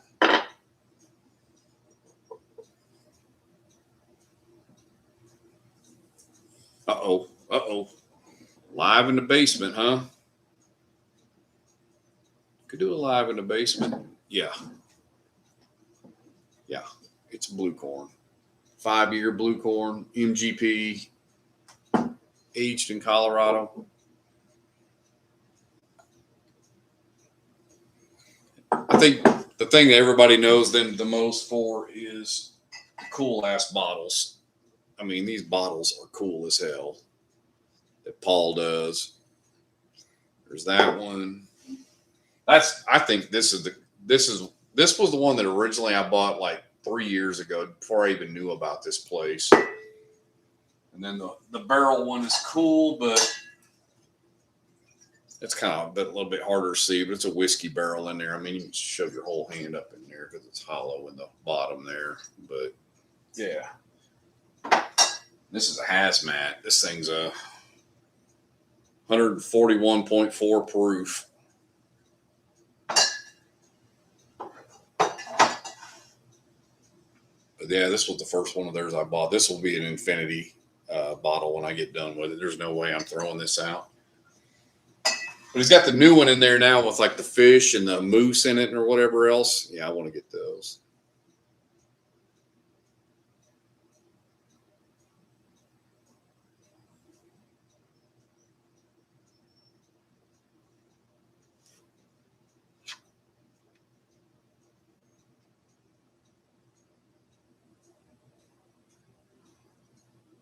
Uh-oh. Live in the basement, huh? Could do a live in the basement. Yeah. Yeah. It's blue corn. 5-year blue corn, MGP, aged in Colorado. I think the thing that everybody knows them the most for is cool ass bottles. I mean, these bottles are cool as hell that Paul does. There's that one. I think this was the one that originally I bought like 3 years ago before I even knew about this place. And then the barrel one is cool, but it's kind of a little bit harder to see, but it's a whiskey barrel in there. I mean, you can shove your whole hand up in there because it's hollow in the bottom there. But yeah, this is a hazmat. This thing's a 141.4 proof. But yeah, this was the first one of theirs I bought. This will be an infinity bottle when I get done with it. There's no way I'm throwing this out. But he's got the new one in there now with like the fish and the moose in it or whatever else. Yeah, I want to get those.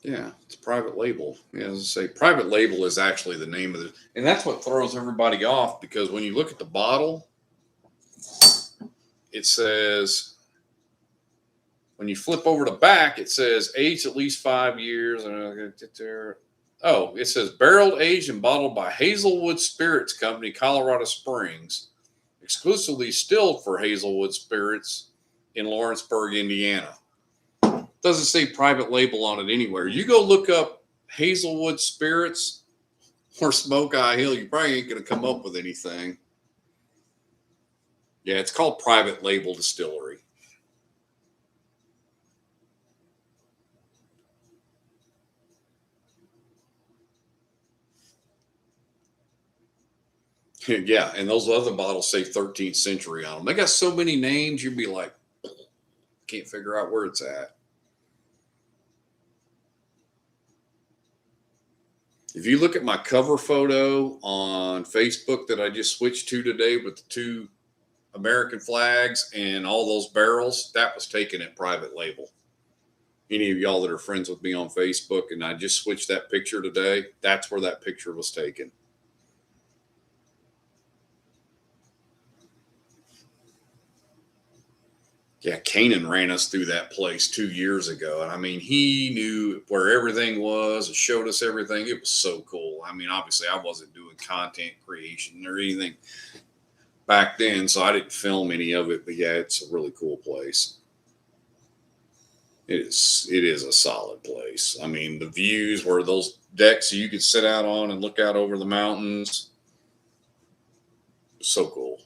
Yeah, it's Private Label. Yeah, as I say, Private Label is actually the name of it. And that's what throws everybody off, because when you look at the bottle, it says, when you flip over the back, it says aged at least 5 years. Oh, it says barreled, aged, and bottled by Hazelwood Spirits Company, Colorado Springs, exclusively distilled for Hazelwood Spirits in Lawrenceburg, Indiana. Doesn't say private label on it anywhere. You go look up Hazelwood Spirits or Smoke Eye Hill, you probably ain't going to come up with anything. Yeah, it's called Private Label Distillery. Yeah, and those other bottles say 13th century on them. They got so many names, you'd be like, can't figure out where it's at. If you look at my cover photo on Facebook that I just switched to today with the 2 American flags and all those barrels, that was taken at Private Label. Any of y'all that are friends with me on Facebook, and I just switched that picture today, that's where that picture was taken. Yeah, Kanan ran us through that place 2 years ago. And I mean, he knew where everything was and showed us everything. It was so cool. I mean, obviously, I wasn't doing content creation or anything back then, so I didn't film any of it. But yeah, it's a really cool place. It is a solid place. I mean, the views where those decks you could sit out on and look out over the mountains. So cool.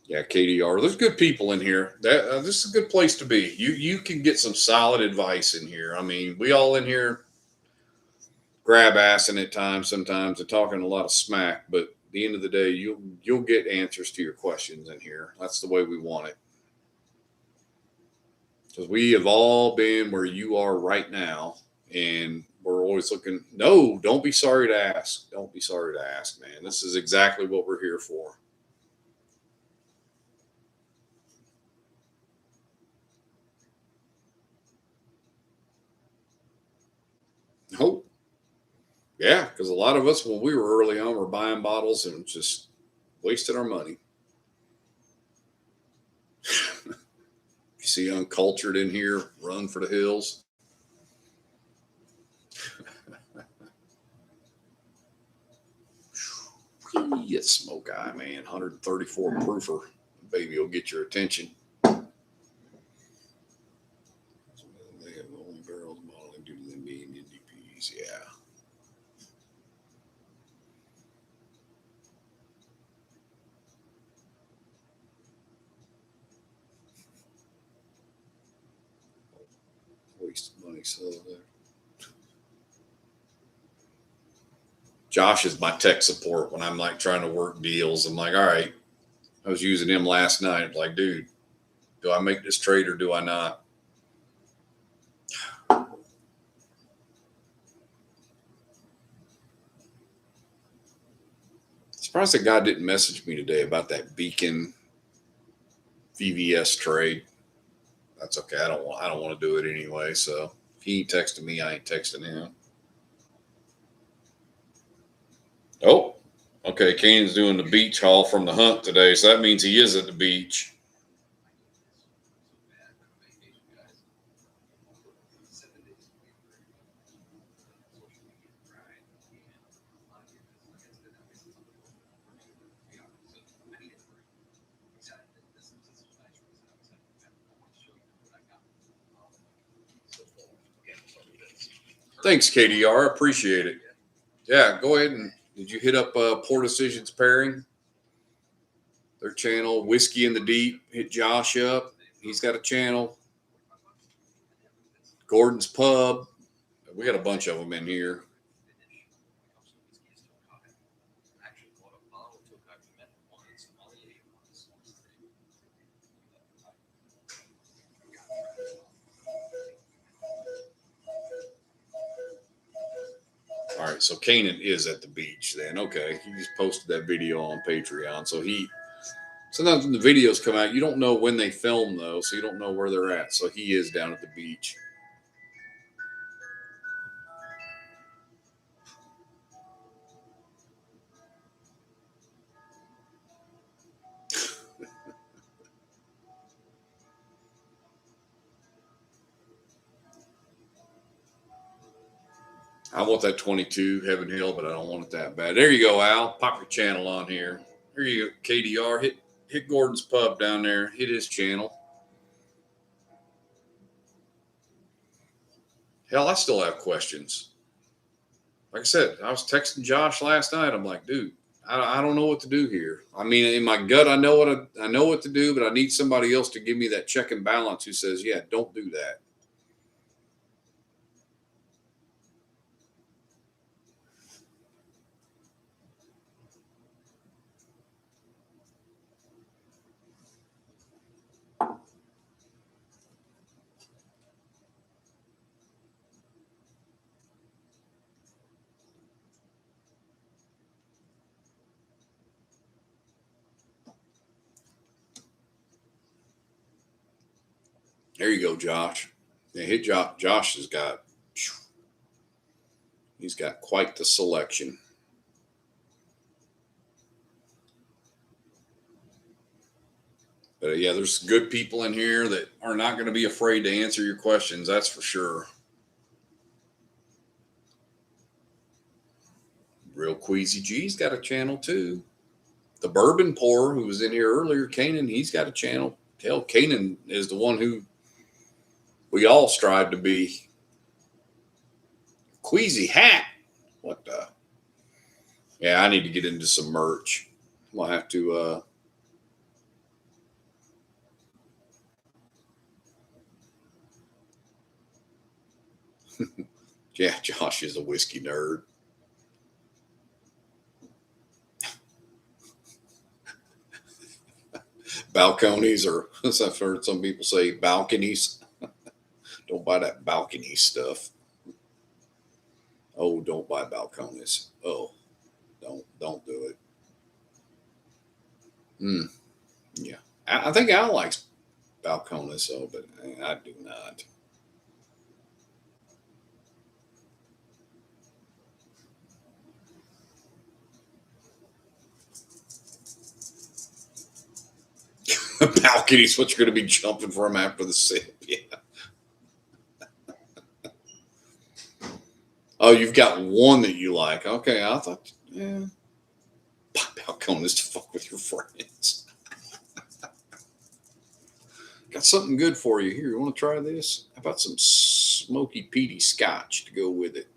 Yeah, KDR. There's good people in here. This is a good place to be. You can get some solid advice in here. I mean, we all in here grab assing at times, sometimes, and talking a lot of smack. But at the end of the day, you'll get answers to your questions in here. That's the way we want it. Because we have all been where you are right now, and we're always looking. No, don't be sorry to ask. Don't be sorry to ask, man. This is exactly what we're here for. Nope. Yeah, because a lot of us, when we were early on, were buying bottles and just wasted our money. You see uncultured in here, run for the hills. Yes, Smoke Eye, man. 134 proofer. Baby will get your attention. They have only barrels bottling due to them being NDPs. Yeah. Waste money, so there. Josh is my tech support when I'm like trying to work deals. I'm like, all right, I was using him last night. I'm like, dude, do I make this trade or do I not? Surprised that guy didn't message me today about that Beacon VVS trade. That's okay. I don't want to do it anyway. So if he ain't texting me, I ain't texting him. Oh, okay. Kane's doing the beach haul from the hunt today, so that means he is at the beach. Thanks, KDR. Appreciate it. Yeah, go ahead and did you hit up Poor Decisions Pairing? Their channel, Whiskey in the Deep. Hit Josh up. He's got a channel. Gordon's Pub. We got a bunch of them in here. All right, so Kanan is at the beach then. Okay, he just posted that video on Patreon. So sometimes when the videos come out, you don't know when they film though, so you don't know where they're at. So he is down at the beach. I want that 22 Heaven Hill, but I don't want it that bad. There you go, Al. Pop your channel on here. There you go, KDR. Hit Gordon's Pub down there. Hit his channel. Hell, I still have questions. Like I said, I was texting Josh last night. I'm like, dude, I don't know what to do here. I mean, in my gut, I know what to do, but I need somebody else to give me that check and balance who says, yeah, don't do that. There you go, Josh. Yeah, hit Josh. Josh he's got quite the selection. But yeah, there's good people in here that are not going to be afraid to answer your questions. That's for sure. Real Queasy G's got a channel too. The Bourbon Pourer, who was in here earlier, Kanan, he's got a channel. Hell, Kanan is the one who we all strive to be. Queasy Hat. What the? Yeah, I need to get into some merch. We'll have to yeah, Josh is a whiskey nerd. Balconies, or as I've heard some people say, balconies. Don't buy that balcony stuff. Oh, don't buy balconies. Oh, don't do it. Yeah, I think Al likes balconies, so, but I do not. Balcony's what you're going to be jumping from after the sip. Yeah. Oh, you've got one that you like. Okay, I thought, yeah. Balconies to fuck with your friends. Got something good for you here. You want to try this? How about some smoky peaty scotch to go with it?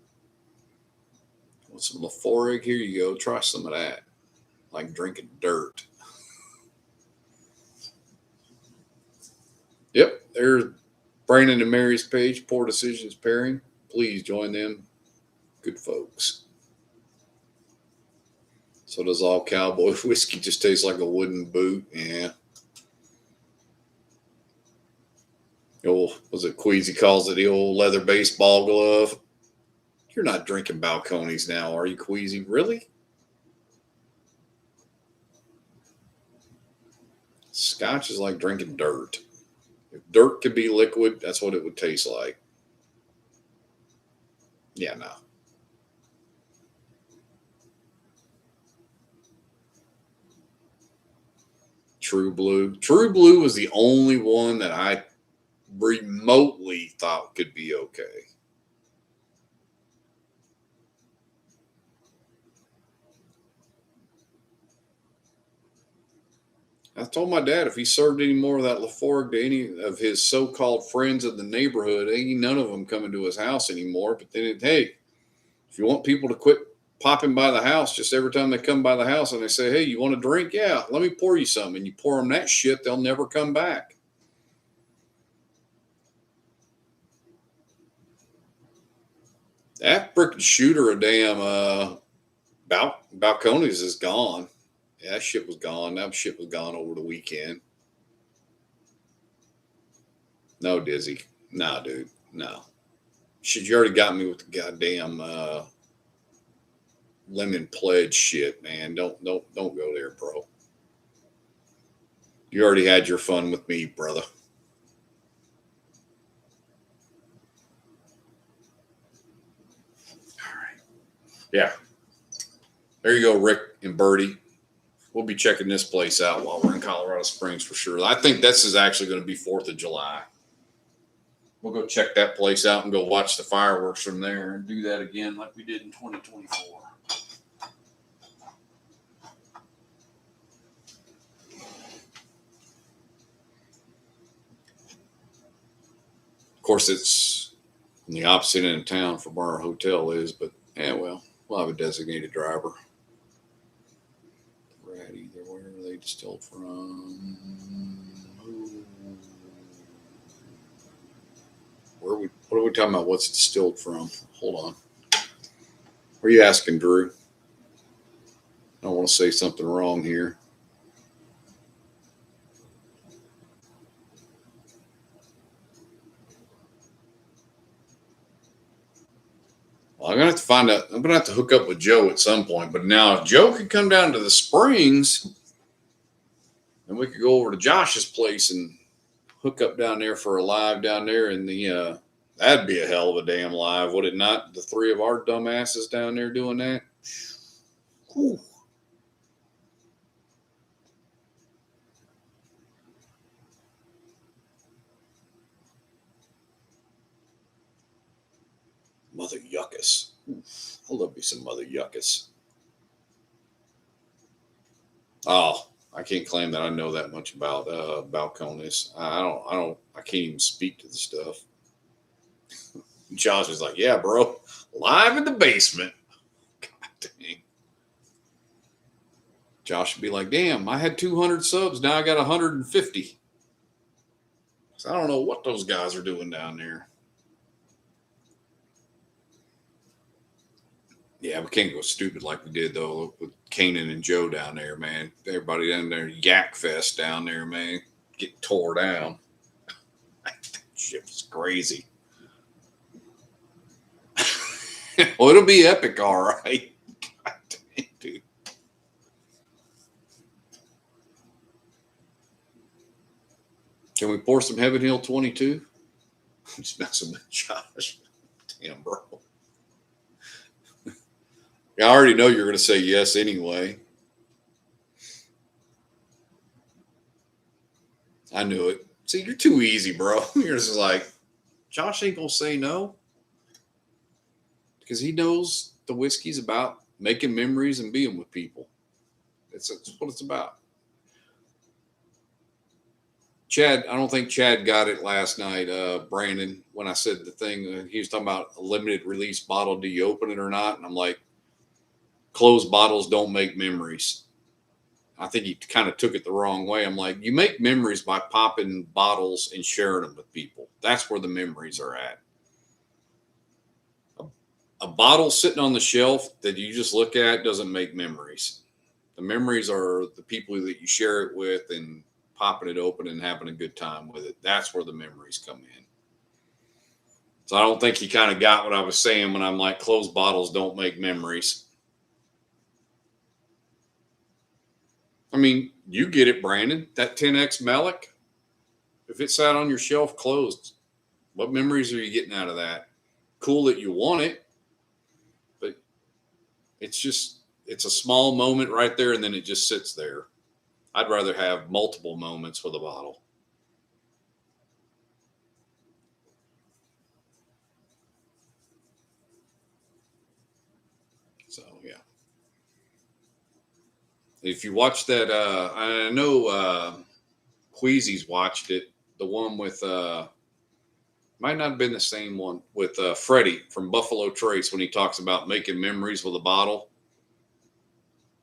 Want some Laphroaig? Here you go. Try some of that. Like drinking dirt. Yep, there's Brandon and Mary's page, Poor Decisions Pairing. Please join them. Good folks. So does all cowboy whiskey. Just tastes like a wooden boot. Yeah. Old, was it Queasy calls it the old leather baseball glove? You're not drinking balconies now, are you, Queasy? Really? Scotch is like drinking dirt. If dirt could be liquid, that's what it would taste like. Yeah, no. True Blue. True Blue was the only one that I remotely thought could be okay. I told my dad if he served any more of that Laphroaig to any of his so-called friends in the neighborhood, ain't none of them coming to his house anymore. But then, hey, if you want people to quit popping by the house just every time they come by the house and they say, hey, you want a drink? Yeah, let me pour you some. And you pour them that shit, they'll never come back. That brick shooter of damn balconies is gone. Yeah, that shit was gone. That shit was gone over the weekend. No, Dizzy. No, dude. No. Shit, you already got me with the goddamn lemon pledge shit, man. Don't go there, bro. You already had your fun with me, brother. All right. Yeah. There you go, Rick and Birdie. We'll be checking this place out while we're in Colorado Springs for sure. I think this is actually going to be 4th of July. We'll go check that place out and go watch the fireworks from there and do that again like we did in 2024. Of course, it's on the opposite end of town from where our hotel is, but yeah, well, we'll have a designated driver. Right, either where are they distilled from? What are we talking about? What's distilled from? Hold on. Are you asking Drew? I don't want to say something wrong here. Well, I'm gonna have to find out. I'm gonna have to hook up with Joe at some point. But now, if Joe could come down to the Springs, then we could go over to Josh's place and hook up down there for a live down there in the. That'd be a hell of a damn live, would it not? The three of our dumbasses down there doing that. Whew. Mother Yuckus. I love me some Mother Yuckus. Oh, I can't claim that I know that much about Balcones. I can't even speak to the stuff. Josh was like, yeah, bro, live in the basement. God dang. Josh would be like, damn, I had 200 subs. Now I got 150. So I don't know what those guys are doing down there. Yeah, we can't go stupid like we did, though, with Kanan and Joe down there, man. Everybody down there, Yak Fest down there, man, get tore down. Shit was crazy. Well, it'll be epic, all right. God dang, dude. Can we pour some Heaven Hill 22? I'm just messing with Josh. Damn, bro. I already know you're going to say yes anyway. I knew it. See, you're too easy, bro. You're just like, Josh ain't going to say no. Because he knows the whiskey's about making memories and being with people. That's what it's about. Chad, I don't think Chad got it last night, Brandon, when I said the thing. He was talking about a limited release bottle. Do you open it or not? And I'm like, closed bottles don't make memories. I think he kind of took it the wrong way. I'm like, you make memories by popping bottles and sharing them with people. That's where the memories are at. A bottle sitting on the shelf that you just look at doesn't make memories. The memories are the people that you share it with and popping it open and having a good time with it. That's where the memories come in. So I don't think he kind of got what I was saying when I'm like, closed bottles don't make memories. I mean, you get it, Brandon. That 10X Melic, if it sat on your shelf closed, what memories are you getting out of that? Cool that you want it, but it's a small moment right there, and then it just sits there. I'd rather have multiple moments with a bottle. So, yeah. If you watch that, I know Queasy's watched it. The one with, might not have been the same one, with Freddie from Buffalo Trace when he talks about making memories with a bottle.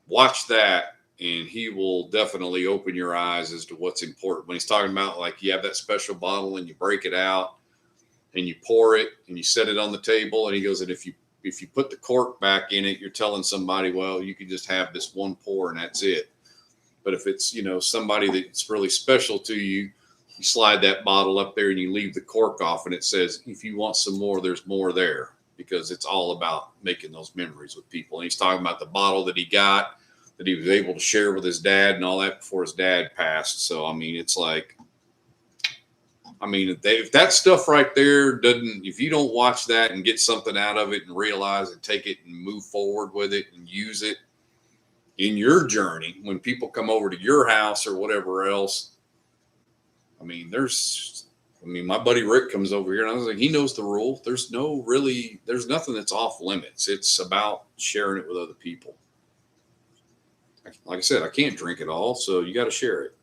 Watch that, and he will definitely open your eyes as to what's important. When he's talking about, like, you have that special bottle and you break it out and you pour it and you set it on the table, and he goes, and if you put the cork back in it, you're telling somebody, well, you can just have this one pour and that's it. But if it's, somebody that's really special to you, you slide that bottle up there and you leave the cork off, and it says, if you want some more, there's more there, because it's all about making those memories with people. And he's talking about the bottle that he got, that he was able to share with his dad and all that before his dad passed. So, I mean, it's like, if that stuff right there if you don't watch that and get something out of it and realize and take it and move forward with it and use it in your journey, when people come over to your house or whatever else, I mean, there's I mean, my buddy Rick comes over here and I was like, he knows the rule. There's nothing that's off limits. It's about sharing it with other people. Like I said, I can't drink it all, so you got to share it.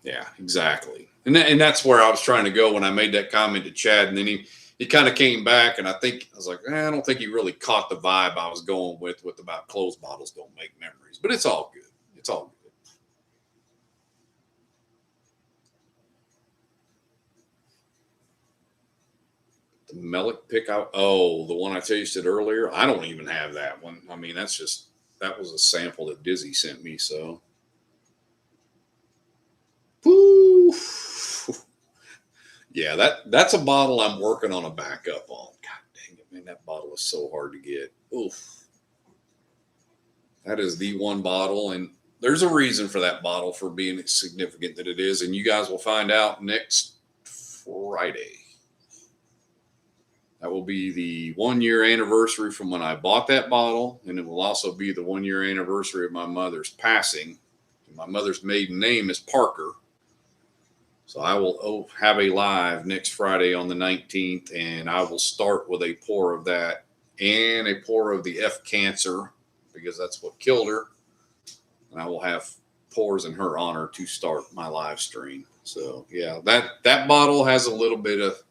Yeah, exactly. And that's where I was trying to go when I made that comment to Chad. And then he kind of came back, and I was like, I don't think he really caught the vibe I was going with about closed bottles don't make memories. But it's all good. It's all good. The Melick pick out. Oh, the one I tasted earlier. I don't even have that one. I mean, that was a sample that Dizzy sent me. So, woo. Yeah, that's a bottle I'm working on a backup on. God dang it, man, that bottle is so hard to get. Oof. That is the one bottle, and there's a reason for that bottle for being as significant that it is, and you guys will find out next Friday. That will be the 1 year anniversary from when I bought that bottle, and it will also be the 1 year anniversary of my mother's passing. My mother's maiden name is Parker. So I will have a live next Friday on the 19th, and I will start with a pour of that and a pour of the F Cancer because that's what killed her. And I will have pours in her honor to start my live stream. So yeah, that bottle has a little bit of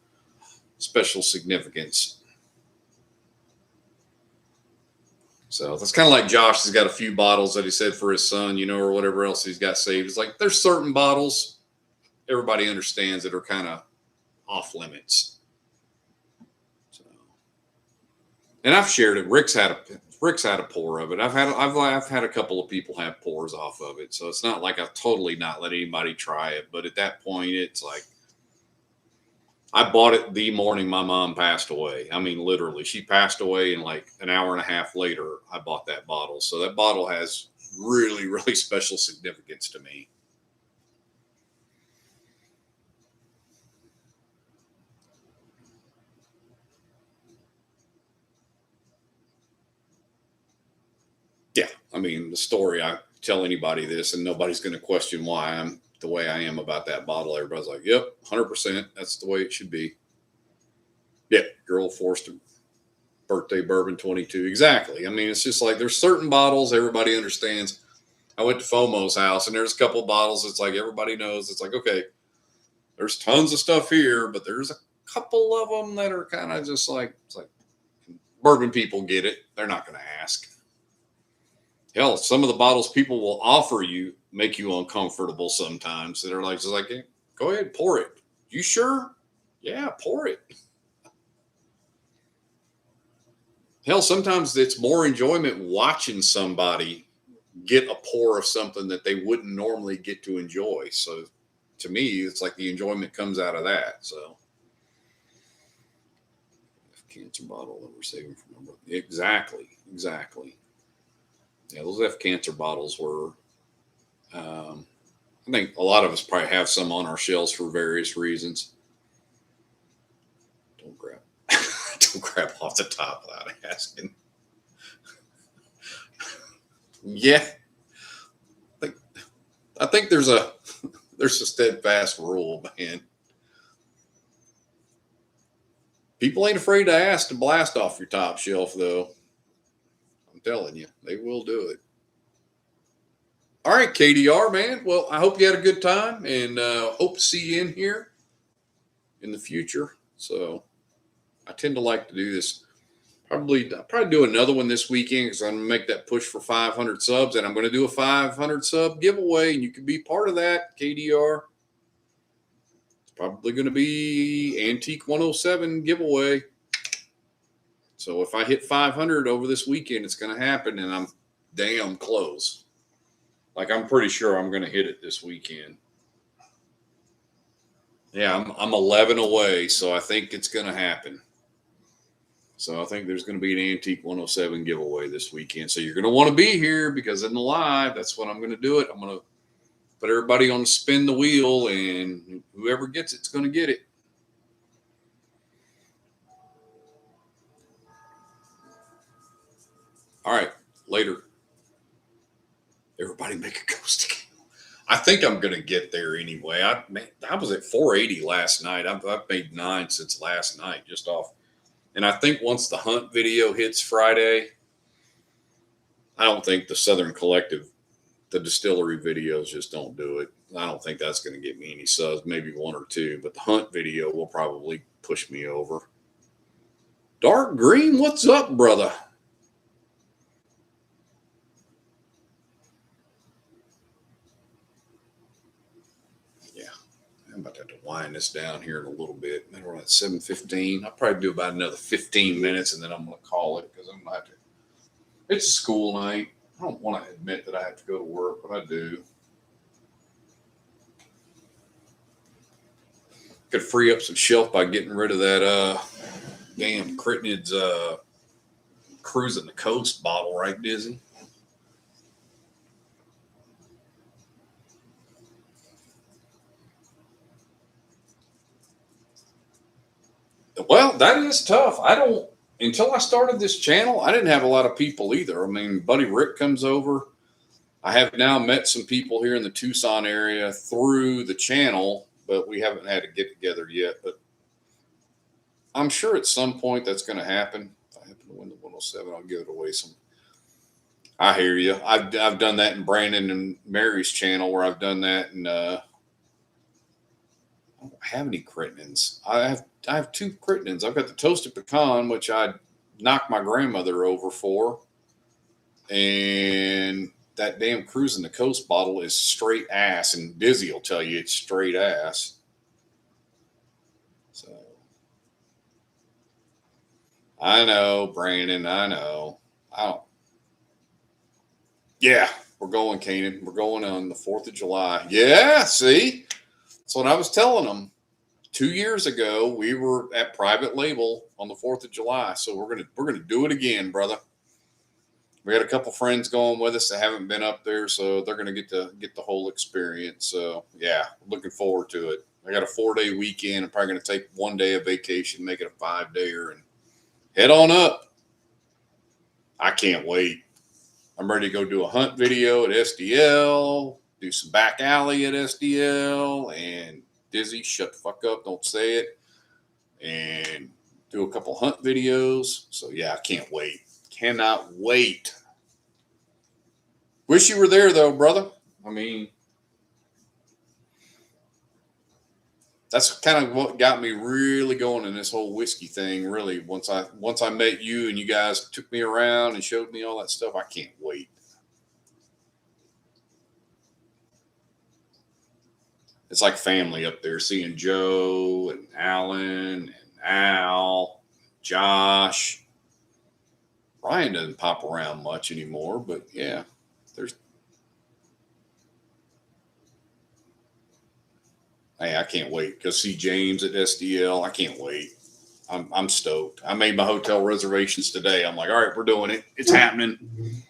special significance. So that's kind of like Josh has got a few bottles that he said for his son, or whatever else he's got saved. It's like there's certain bottles everybody understands that are kind of off limits. So, and I've shared it. Rick's had a pour of it. I've had a couple of people have pours off of it. So it's not like I've totally not let anybody try it. But at that point, it's like I bought it the morning my mom passed away. I mean, literally, she passed away, and like an hour and a half later, I bought that bottle. So that bottle has really, really special significance to me. Yeah, I mean, the story, I tell anybody this, and nobody's going to question why I'm the way I am about that bottle. Everybody's like, yep, 100%. That's the way it should be. Yeah, your old Forster birthday bourbon 22. Exactly. I mean, it's just like there's certain bottles everybody understands. I went to FOMO's house, and there's a couple bottles. It's like everybody knows. It's like, okay, there's tons of stuff here, but there's a couple of them that are kind of just like, it's like bourbon people get it. They're not going to ask. Hell, some of the bottles people will offer you make you uncomfortable sometimes. They're like, just like, hey, go ahead, pour it. You sure? Yeah, pour it. Hell, sometimes it's more enjoyment watching somebody get a pour of something that they wouldn't normally get to enjoy. So to me, it's like the enjoyment comes out of that. So Cancer bottle that we're saving from my book. Exactly. Yeah, those F Cancer bottles were, I think a lot of us probably have some on our shelves for various reasons. Don't grab off the top without asking. Yeah. I think there's a steadfast rule, man. People ain't afraid to ask to blast off your top shelf, though. I'm telling you, they will do it. All right, KDR, man. Well, I hope you had a good time, and hope to see you in here in the future. So I tend to like to do this. I'll probably do another one this weekend because I'm going to make that push for 500 subs, and I'm going to do a 500 sub giveaway, and you can be part of that, KDR. It's probably going to be Antique 107 giveaway. So if I hit 500 over this weekend, it's going to happen, and I'm damn close. Like, I'm pretty sure I'm going to hit it this weekend. Yeah, I'm 11 away, so I think it's going to happen. So I think there's going to be an Antique 107 giveaway this weekend. So you're going to want to be here because in the live, that's when I'm going to do it. I'm going to put everybody on spin the wheel, and whoever gets it's going to get it. All right, later. Everybody make a ghost again. I think I'm going to get there anyway. I was at 480 last night. I've made 9 since last night, just off. And I think once the hunt video hits Friday, I don't think the Southern Collective, the distillery videos just don't do it. I don't think that's going to get me any subs, maybe 1 or 2. But the hunt video will probably push me over. Dark Green, what's up, brother? I'm about to have to wind this down here in a little bit. Man, we're at 7:15. I'll probably do about another 15 minutes, and then I'm going to call it because I'm going to have to. It's school night. I don't want to admit that I have to go to work, but I do. Could free up some shelf by getting rid of that damn Crittenhead's Cruising the Coast bottle, right, Dizzy? Well, that is tough. Until I started this channel, I didn't have a lot of people either. I mean, Buddy Rick comes over. I have now met some people here in the Tucson area through the channel, but we haven't had a get together yet. But I'm sure at some point that's going to happen. If I happen to win the 107, I'll give it away some. I hear you. I've done that in Brandon and Mary's channel where I've done that, and I don't have any Crittenens. I have 2 Crittenens. I've got the Toasted Pecan, which I knocked my grandmother over for, and that damn Cruising the Coast bottle is straight ass, and Dizzy will tell you it's straight ass. So I know, Brandon. I know. Yeah, we're going, Kanan. We're going on the 4th of July. Yeah, see? That's what I was telling them. 2 years ago, we were at Private Label on the 4th of July. So we're gonna do it again, brother. We got a couple friends going with us that haven't been up there, so they're gonna get the whole experience. So yeah, looking forward to it. I got a 4-day weekend. I'm probably gonna take 1 day of vacation, make it a 5-dayer, and head on up. I can't wait. I'm ready to go do a hunt video at SDL, do some back alley at SDL, and Dizzy, shut the fuck up, don't say it, and do a couple hunt videos. So yeah, I can't wait. Cannot wait. Wish you were there though, brother. I mean, that's kind of what got me really going in this whole whiskey thing. Really, once I met you and you guys took me around and showed me all that stuff, I can't wait. It's like family up there, seeing Joe and Alan and Al, Josh. Ryan doesn't pop around much anymore, but yeah, hey, I can't wait. Go see James at SDL. I can't wait. I'm stoked. I made my hotel reservations today. I'm like, all right, we're doing it. It's happening.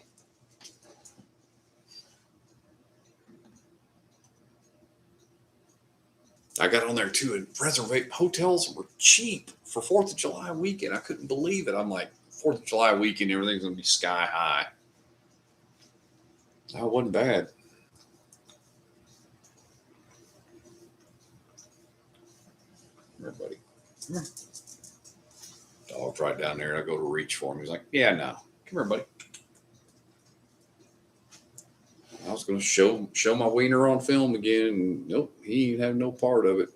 I got on there too, and hotels were cheap for 4th of July weekend. I couldn't believe it. I'm like, 4th of July weekend, everything's going to be sky high. That wasn't bad. Come here, buddy. Come here. Dog's right down there. I go to reach for him. He's like, yeah, no. Come here, buddy. I was going to show my wiener on film again. And nope, he didn't have no part of it.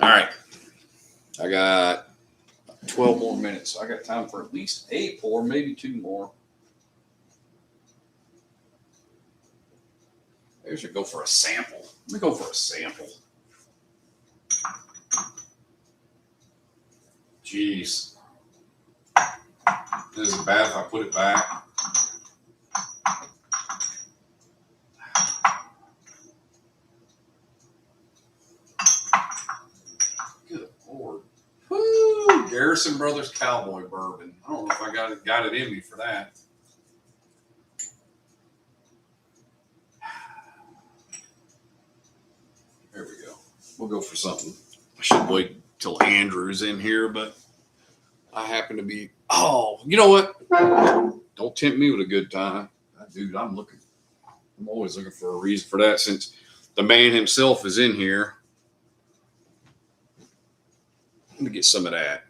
All right. I got 12 more minutes. So I got time for at least 8 or maybe 2 more. Maybe I should go for a sample. Let me go for a sample. Jeez. This is bad if I put it back. Good Lord. Woo! Garrison Brothers Cowboy Bourbon. I don't know if I got it in me for that. There we go. We'll go for something. I should wait till Andrew's in here, but I happen to be Oh, you know what? Don't tempt me with a good time. Dude, I'm always looking for a reason for that since the man himself is in here. Let me get some of that.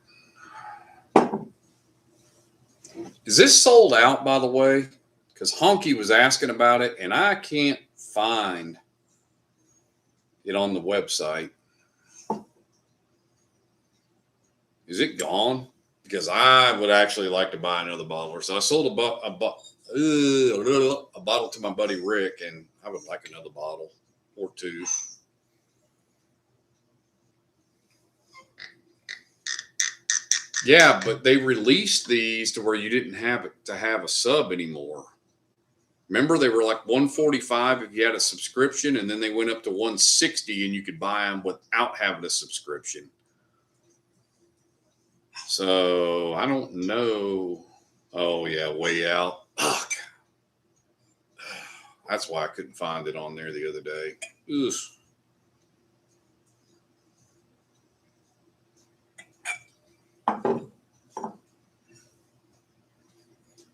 Is this sold out, by the way? Because Honky was asking about it, and I can't find it on the website. Is it gone? Because I would actually like to buy another bottle. So I sold a bottle to my buddy Rick, and I would like another bottle or two. Yeah, but they released these to where you didn't have to have a sub anymore. Remember, they were like $145 if you had a subscription, and then they went up to $160 and you could buy them without having a subscription. So I don't know. Oh yeah, way out. Fuck. That's why I couldn't find it on there the other day. Ugh.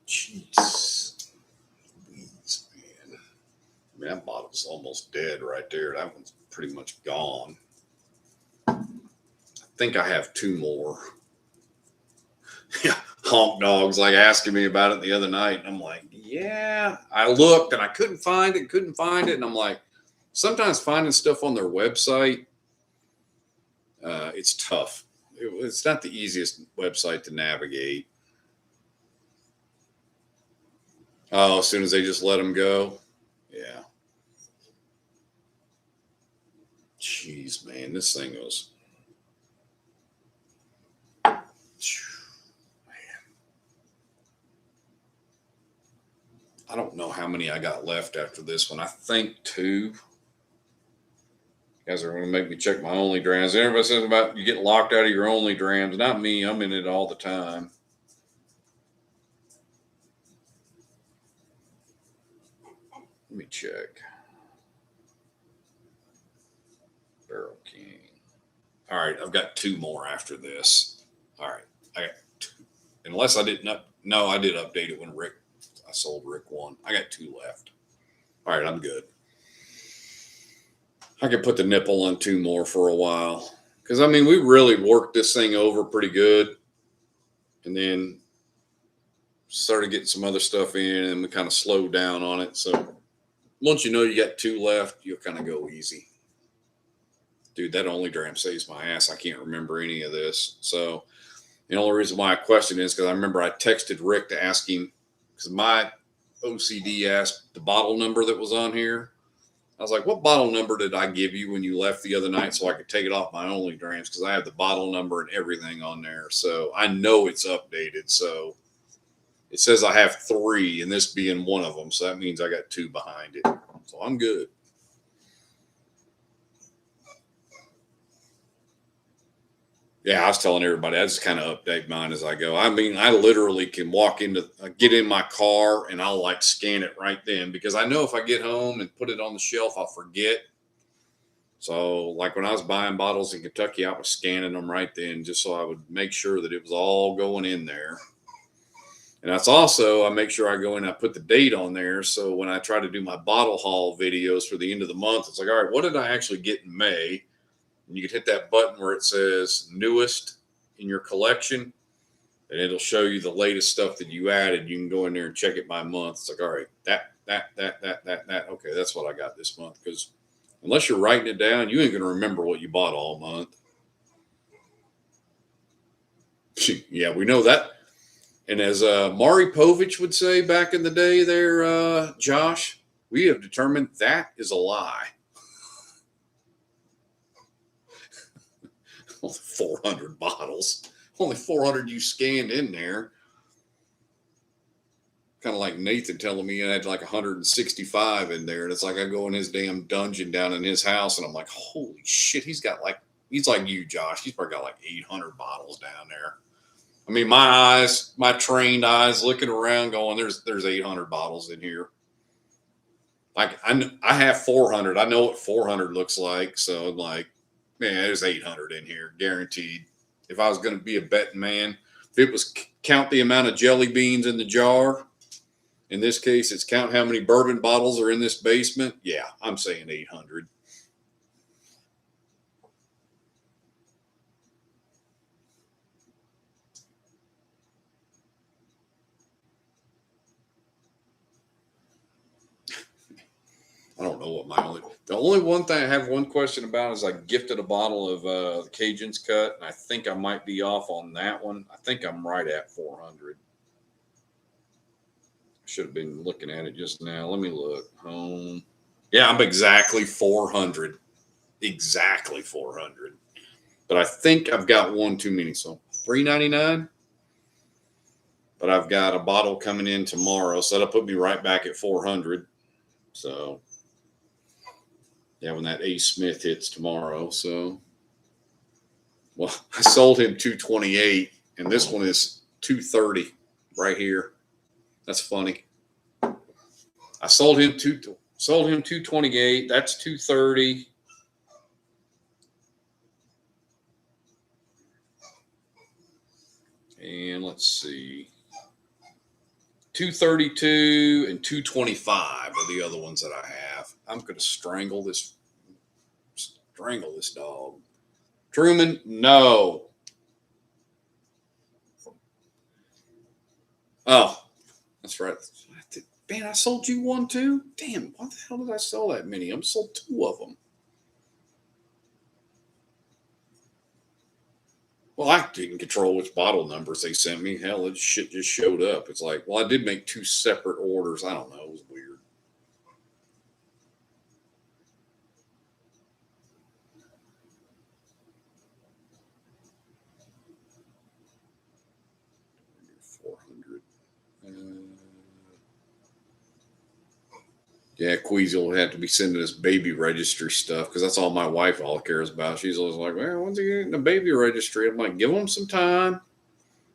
Jeez. Louise, man. I mean, that bottle's almost dead right there. That one's pretty much gone. I think I have two more. Yeah, Honk Dog's like asking me about it the other night. And I'm like, yeah. I looked and I couldn't find it. And I'm like, sometimes finding stuff on their website, it's tough. It's not the easiest website to navigate. Oh, as soon as they just let them go. Yeah. Jeez, man, this thing was. I don't know how many I got left after this one. I think 2. You guys are going to make me check my only drams. Everybody says about you get locked out of your only drams. Not me. I'm in it all the time. Let me check. Barrel King. All right. I've got 2 more after this. All right. I got 2. Unless I didn't no, I did update it when I sold Rick 1. I got 2 left. All right, I'm good. I could put the nipple on 2 more for a while. Because, I mean, we really worked this thing over pretty good. And then started getting some other stuff in, and we kind of slowed down on it. So once you know you got 2 left, you'll kind of go easy. Dude, that only dram saves my ass. I can't remember any of this. So the only reason why I questioned it is because I remember I texted Rick to ask him, because my OCD asked the bottle number that was on here. I was like, what bottle number did I give you when you left the other night so I could take it off my only drams? Because I have the bottle number and everything on there. So I know it's updated. So it says I have 3 and this being one of them. So that means I got 2 behind it. So I'm good. Yeah, I was telling everybody, I just kind of update mine as I go. I mean, I literally can get in my car and I'll like scan it right then because I know if I get home and put it on the shelf, I'll forget. So like when I was buying bottles in Kentucky, I was scanning them right then just so I would make sure that it was all going in there. And that's also, I make sure I go in and I put the date on there. So when I try to do my bottle haul videos for the end of the month, it's like, all right, what did I actually get in May? And you can hit that button where it says newest in your collection, and it'll show you the latest stuff that you added. You can go in there and check it by month. It's like, all right, that. Okay, that's what I got this month. Because unless you're writing it down, you ain't going to remember what you bought all month. Yeah, we know that. And as Maury Povich would say back in the day there, Josh, we have determined that is a lie. Only 400 bottles. Only 400 you scanned in there. Kind of like Nathan telling me I had like 165 in there. And it's like I go in his damn dungeon down in his house and I'm like, holy shit, he's like you, Josh. He's probably got like 800 bottles down there. I mean, my trained eyes looking around going, there's 800 bottles in here. Like I have 400. I know what 400 looks like. So I'm like, man, there's 800 in here, guaranteed. If I was going to be a betting man, If it was count the amount of jelly beans in the jar, in this case, it's count how many bourbon bottles are in this basement. Yeah, I'm saying 800. I don't know what the only one thing I have one question about is I gifted a bottle of Cajun's Cut, and I think I might be off on that one. I think I'm right at 400. Should have been looking at it just now. Let me look. Yeah, I'm exactly 400. Exactly 400. But I think I've got one too many. So $3.99. But I've got a bottle coming in tomorrow, so that'll put me right back at 400. So yeah, when that A. Smith hits tomorrow. So, well, I sold him 228, and this one is 230 right here. That's funny. I sold him 228. That's 230. And let's see. 232 and 225 are the other ones that I have. I'm going to strangle this dog. Truman, no. Oh, that's right. Man, I sold you one too? Damn, why the hell did I sell that many? I'm sold 2 of them. Well, I didn't control which bottle numbers they sent me. Hell, this shit just showed up. It's like, well, I did make 2 separate orders. I don't know. It was weird. Yeah, Queasy will have to be sending us baby registry stuff because that's all my wife all cares about. She's always like, well, when's he getting the baby registry? I'm like, give them some time.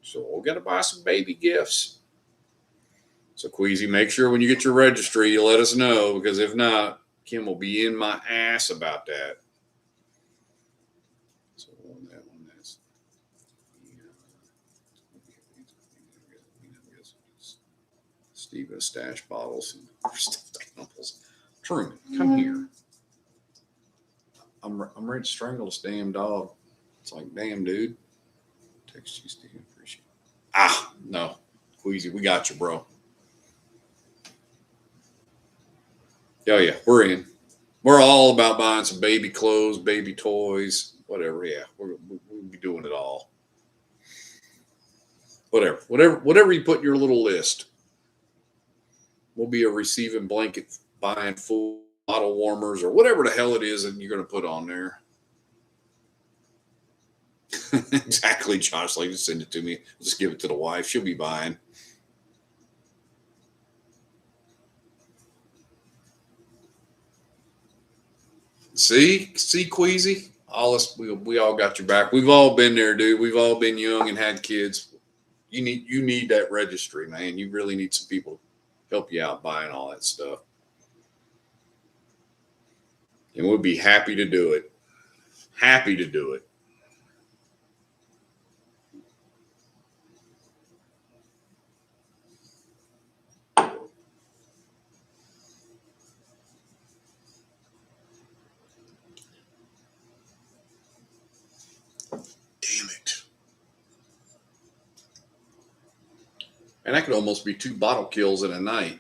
So we'll got to buy some baby gifts. So Queasy, make sure when you get your registry, you let us know because if not, Kim will be in my ass about that. So on that one, that's Steve stash bottles and stuffed animals. Truman, come here. I'm ready to strangle this damn dog. It's like, damn, dude. Text you, Steve. Appreciate it. No. Queasy, we got you, bro. Oh, yeah, we're in. We're all about buying some baby clothes, baby toys, whatever. Yeah, we'll be doing it all. Whatever you put in your little list. We'll be a receiving blanket, buying full bottle warmers, or whatever the hell it is that you're going to put on there. Exactly, Josh. Like, just send it to me. Just give it to the wife. She'll be buying. See, Queasy. We all got your back. We've all been there, dude. We've all been young and had kids. You need that registry, man. You really need some people to help you out buying all that stuff. And we'll be happy to do it. Happy to do it. Damn it. And that could almost be 2 bottle kills in a night.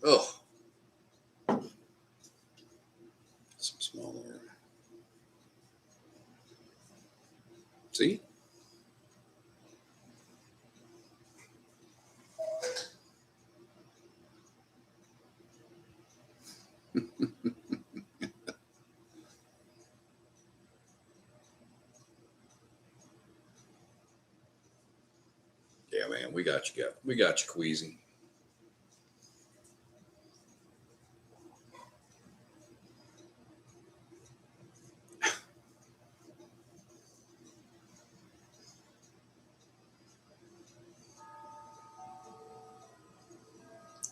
Ugh. Some smaller. See? Yeah, man, we got you, Queasy.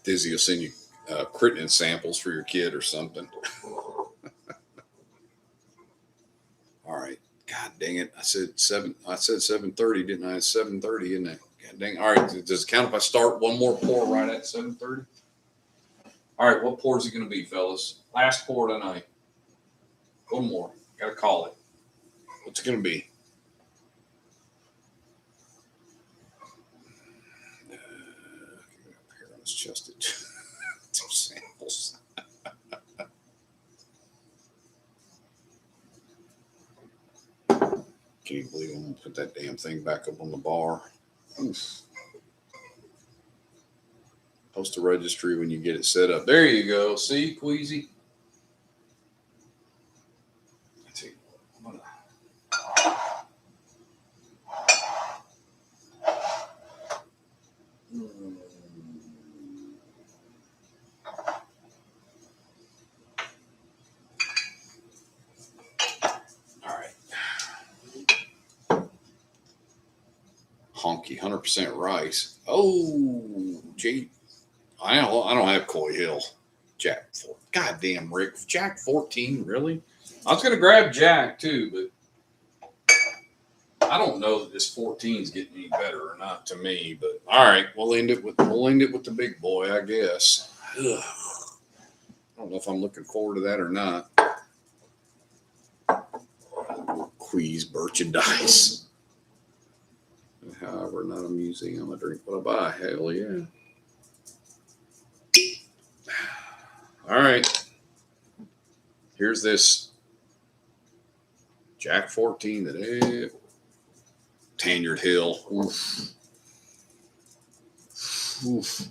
Dizzy will send you creatinine samples for your kid or something. All right. God damn. dang it. I said 7:30, didn't I? It's 7:30, isn't it? God dang. All right. Does it count if I start one more pour right at 7:30? All right. What pour is it going to be, fellas? Last pour tonight. One more. Got to call it. What's it going to be? Here, let's adjust it. Two samples. Can you believe I'm going to put that damn thing back up on the bar? Oof. Post a registry when you get it set up. There you go. See, Queasy? Let's see. All right. Honky 100% rice. Oh, gee. I don't have Coy Hill. Jack 4. Goddamn, Rick. Jack 14, really? I was going to grab Jack too, but I don't know that this 14 is getting any better or not to me. But all right, we'll end it with the big boy, I guess. Ugh. I don't know if I'm looking forward to that or not. Queeze, merchandise. However, not a museum. I drink what I buy. Hell yeah. All right. Here's this Jack 14 that Tanyard Hill. Oof. Oof.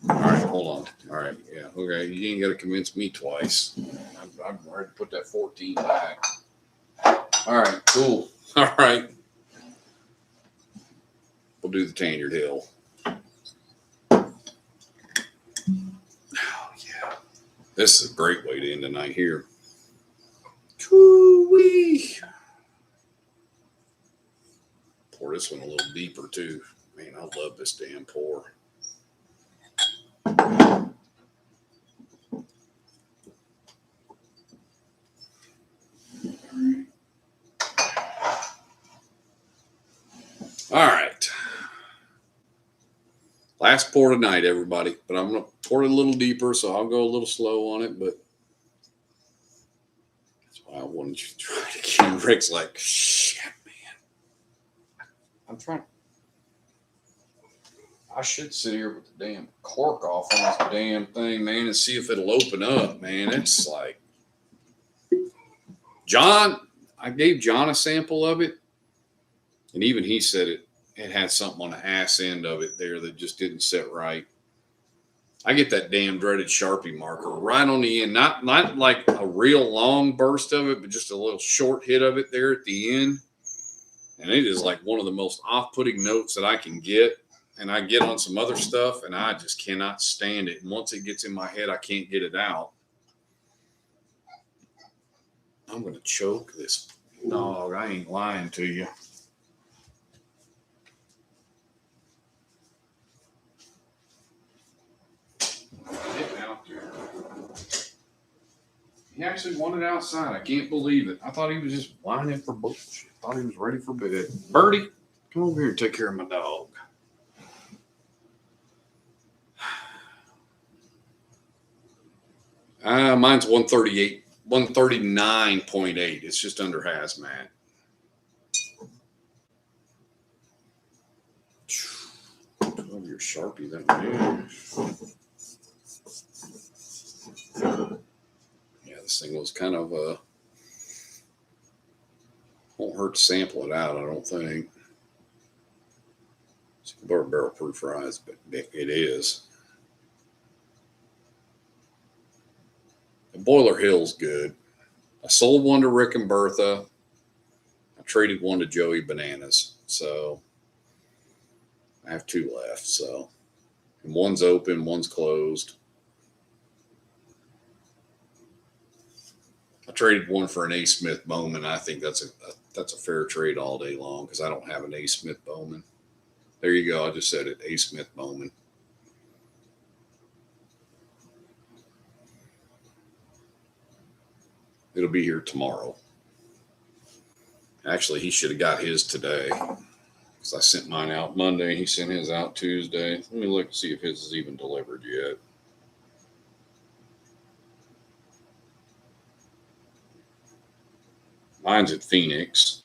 All right, hold on. All right, yeah, okay. You ain't got to convince me twice. I'm ready to put that 14 back. All right, cool. All right. We'll do the Tanyard Hill. Oh, yeah. This is a great way to end the night here. Woo-wee. Pour this one a little deeper, too. Man, I love this damn pour. All right. Last pour tonight, everybody. But I'm going to pour it a little deeper, so I'll go a little slow on it. But that's why I wanted you to try it again. Rick's like, shit, man. I'm trying. I should sit here with the damn cork off on this damn thing, man, and see if it'll open up, man. It's like, John, I gave John a sample of it, and even he said it had something on the ass end of it there that just didn't sit right. I get that damn dreaded Sharpie marker right on the end, not like a real long burst of it, but just a little short hit of it there at the end. And it is like one of the most off-putting notes that I can get. And I get on some other stuff, and I just cannot stand it. And once it gets in my head, I can't get it out. I'm going to choke this dog. I ain't lying to you. Get out there. He actually wanted outside. I can't believe it. I thought he was just whining for bullshit. I thought he was ready for bed. Birdie, come over here and take care of my dog. Mine's 138, 139.8. It's just under hazmat. Love your Sharpie, that man. Yeah, this thing was kind of won't hurt to sample it out, I don't think. It's barrel proof fries, but it is. The Boiler Hill's good. I sold one to Rick and Bertha. I traded one to Joey Bananas. So I have two left. So, and one's open, one's closed. I traded one for an A. Smith Bowman. I think that's a fair trade all day long because I don't have an A. Smith Bowman. There you go. I just said it. A. Smith Bowman. It'll be here tomorrow. Actually, he should have got his today because I sent mine out Monday. He sent his out Tuesday. Let me look and see if his is even delivered yet. Mine's at Phoenix,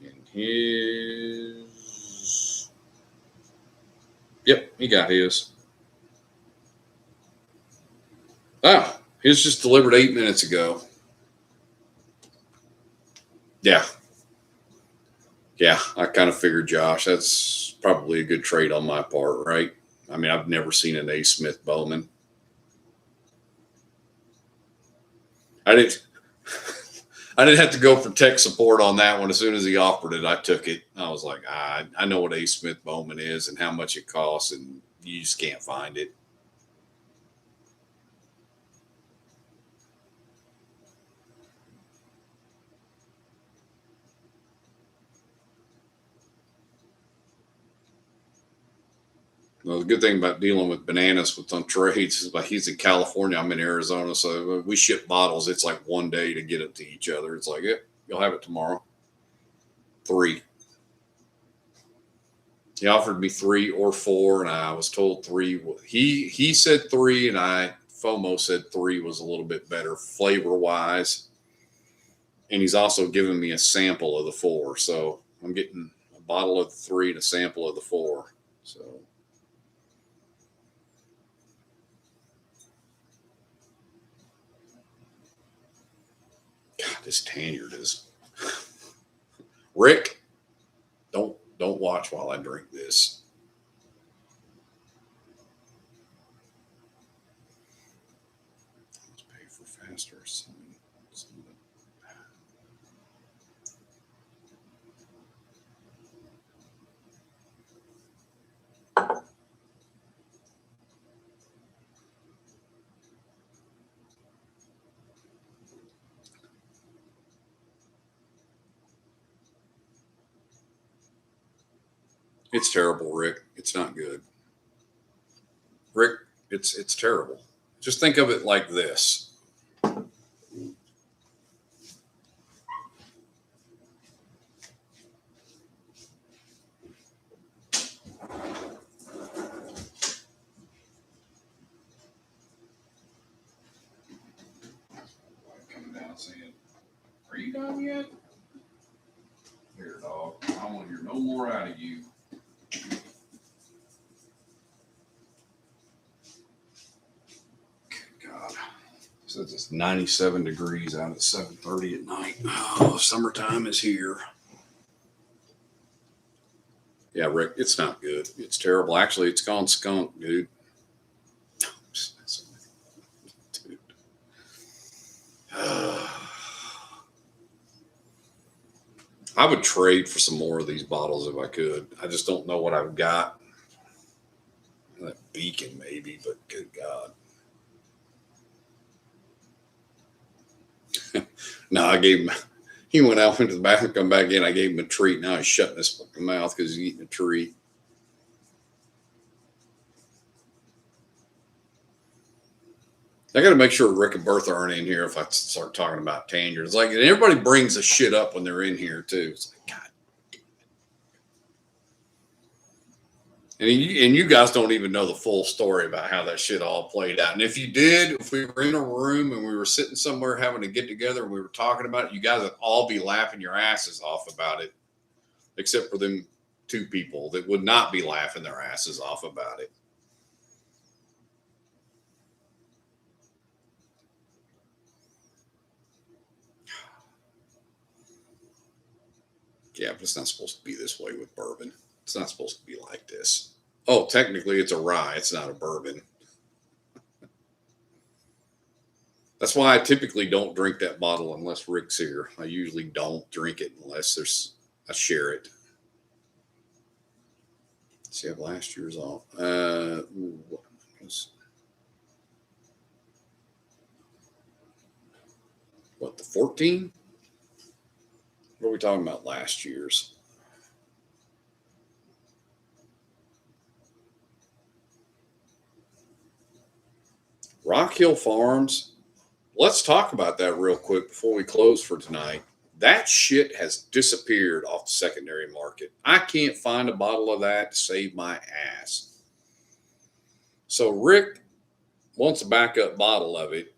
and his. Yep, he got his. Ah, his just delivered 8 minutes ago. Yeah. Yeah, I kind of figured, Josh, that's probably a good trade on my part, right? I mean, I've never seen an A. Smith Bowman. I didn't I didn't have to go for tech support on that one. As soon as he offered it, I took it. I was like, I know what A. Smith Bowman is and how much it costs, and you just can't find it. Well, the good thing about dealing with Bananas with on trades is like he's in California, I'm in Arizona, so we ship bottles. It's like 1 day to get it to each other. It's like, yeah, you'll have it tomorrow. 3. He offered me 3 or 4, and I was told 3. He said 3, and FOMO said 3 was a little bit better flavor wise. And he's also given me a sample of the 4, so I'm getting a bottle of the 3 and a sample of the 4. So. God, this Tanyard is. Rick, don't watch while I drink this. Let's pay for faster. It's terrible, Rick. It's not good. Rick, it's terrible. Just think of it like this. Coming down saying, "Are you done yet?" Here, dog. I don't want to hear no more out of you. God. Says it's 97 degrees out at 7:30 at night. Oh, summertime is here. Yeah, Rick, it's not good. It's terrible. Actually, it's gone skunk, dude. Dude. I would trade for some more of these bottles if I could. I just don't know what I've got. That Beacon, maybe, but good God. No, I gave him, he went out, went to the bathroom, come back in. I gave him a treat. Now he's shutting his fucking mouth because he's eating a treat. I got to make sure Rick and Bertha aren't in here if I start talking about Tanyard. It's like, and everybody brings the shit up when they're in here too. It's like, God. And you guys don't even know the full story about how that shit all played out. And if you did, if we were in a room and we were sitting somewhere having a get together and we were talking about it, you guys would all be laughing your asses off about it, except for them 2 people that would not be laughing their asses off about it. Yeah, but it's not supposed to be this way with bourbon. It's not supposed to be like this. Oh, technically it's a rye. It's not a bourbon. That's why I typically don't drink that bottle unless Rick's here. I usually don't drink it unless I share it. Let's see, I have last year's off. What, the 14? What are we talking about last year's? Rock Hill Farms. Let's talk about that real quick before we close for tonight. That shit has disappeared off the secondary market. I can't find a bottle of that to save my ass. So Rick wants a backup bottle of it.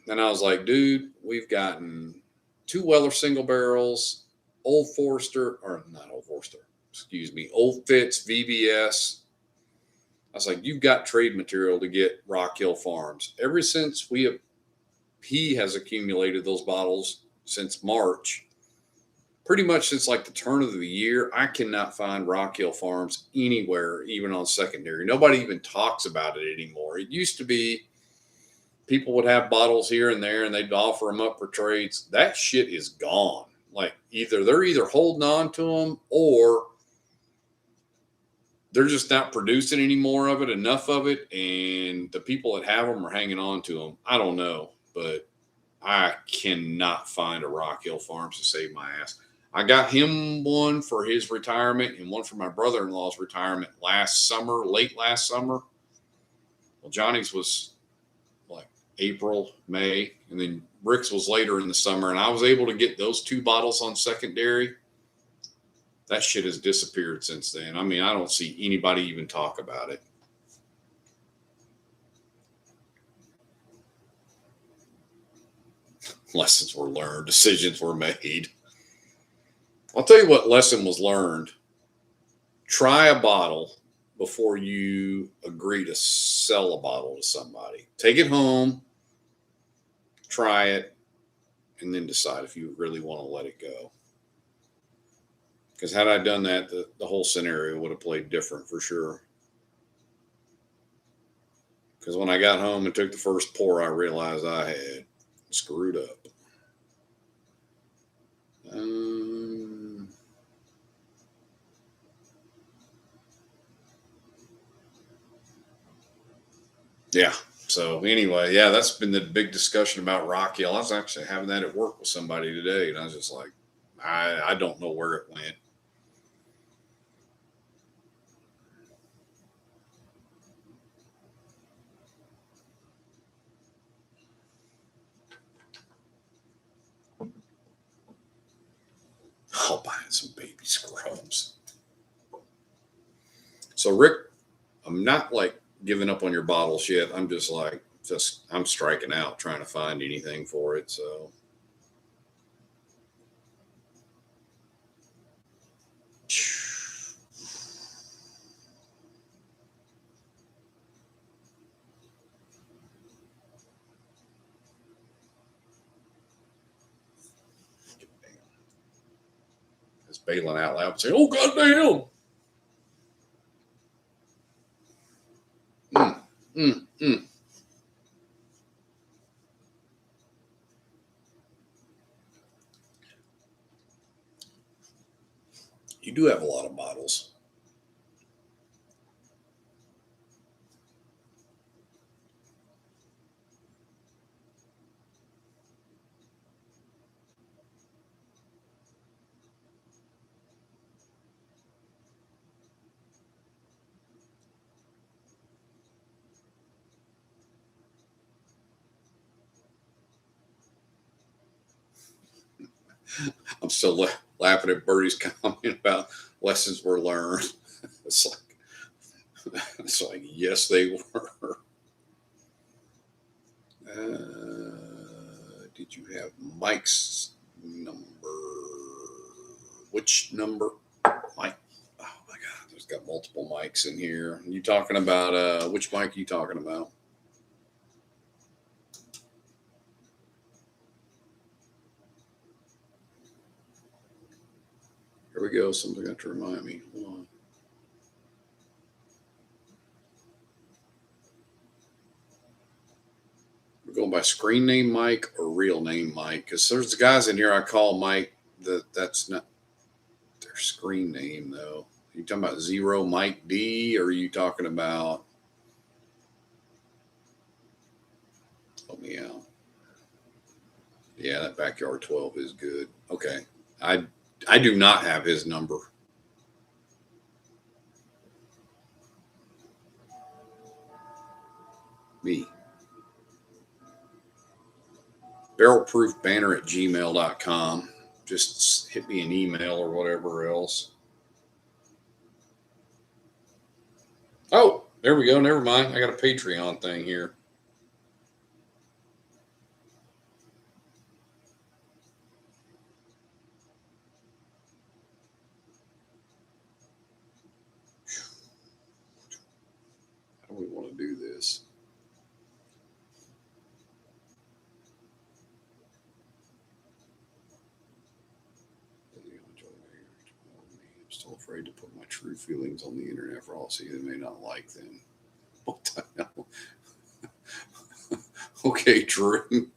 And I was like, dude, we've gotten 2 Weller single barrels, Old Forester, or not Old Forester, excuse me, Old Fitz, VBS. I was like, you've got trade material to get Rock Hill Farms. Ever since he has accumulated those bottles since March, pretty much since like the turn of the year, I cannot find Rock Hill Farms anywhere, even on secondary. Nobody even talks about it anymore. It used to be people would have bottles here and there and they'd offer them up for trades. That shit is gone. Like they're either holding on to them or they're just not producing any more of it, enough of it. And the people that have them are hanging on to them. I don't know, but I cannot find a Rock Hill Farms to save my ass. I got him one for his retirement and one for my brother-in-law's retirement late last summer. Well, Johnny's was like April, May, and then Rick's was later in the summer. And I was able to get those 2 bottles on secondary. That shit has disappeared since then. I mean, I don't see anybody even talk about it. Lessons were learned. Decisions were made. I'll tell you what lesson was learned. Try a bottle before you agree to sell a bottle to somebody. Take it home, try it, and then decide if you really want to let it go. Because had I done that, the whole scenario would have played different for sure. Because when I got home and took the first pour, I realized I had screwed up. Yeah. So anyway, yeah, that's been the big discussion about Rock Hill. I was actually having that at work with somebody today, and I was just like, I don't know where it went. I'll buy some baby scrubs. So Rick, I'm not like giving up on your bottles yet. I'm just like, I'm striking out trying to find anything for it. So it's bailing out loud and saying, oh, goddamn. You do have a lot of bottles. I'm still laughing at Birdie's comment about lessons were learned. It's like, yes, they were. Did you have Mike's number? Which number? Mike. Oh my God, there's got multiple mics in here. You talking about which mic are you talking about? Here we go. Something got to remind me. Hold on. We're going by screen name Mike or real name Mike, because there's guys in here I call Mike that's not their screen name though. Are you talking about Zero Mike D, or are you talking about? Help me out. Yeah, that Backyard 12 is good. Okay, I do not have his number. Me. Barrelproofbanner@gmail.com. just hit me an email or whatever else. Oh, there we go. Never mind. I got a Patreon thing here. How do we want to do this? I'm still afraid to put my true feelings on the internet for all see they may not like them. What the hell? Okay, Drew.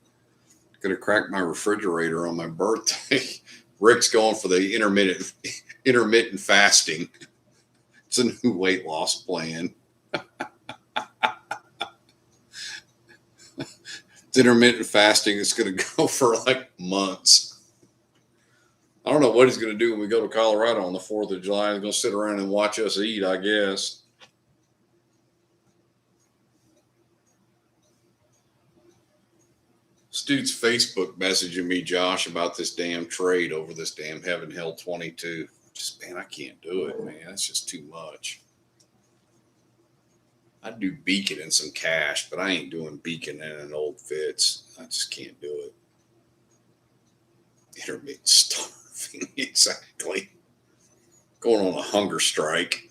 Gonna crack my refrigerator on my birthday. Rick's going for the intermittent fasting. It's a new weight loss plan. It's intermittent fasting. It's gonna go for like months. I don't know what he's going to do when we go to Colorado on the 4th of July. He's going to sit around and watch us eat, I guess. This dude's Facebook messaging me, Josh, about this damn trade over this damn Heaven Hill 22. Just, man, I can't do it, man. That's just too much. I'd do Beacon and some cash, but I ain't doing Beacon and an old Fitz. I just can't do it. Intermittent starving. Exactly. Going on a hunger strike.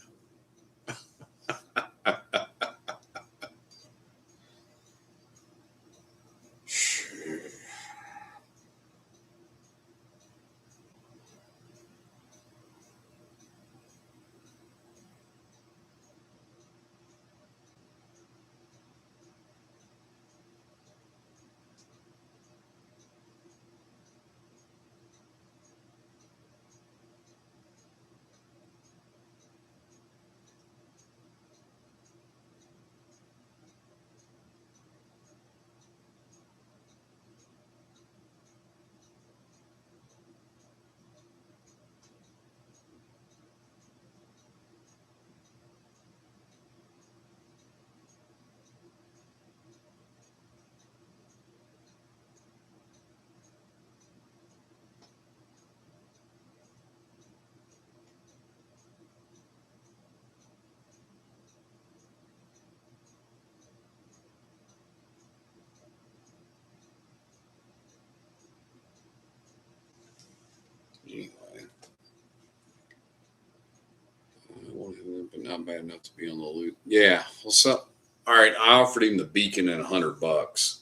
Anyway, but not bad enough to be on the loot. Yeah. Well, so all right. I offered him the Beacon and $100.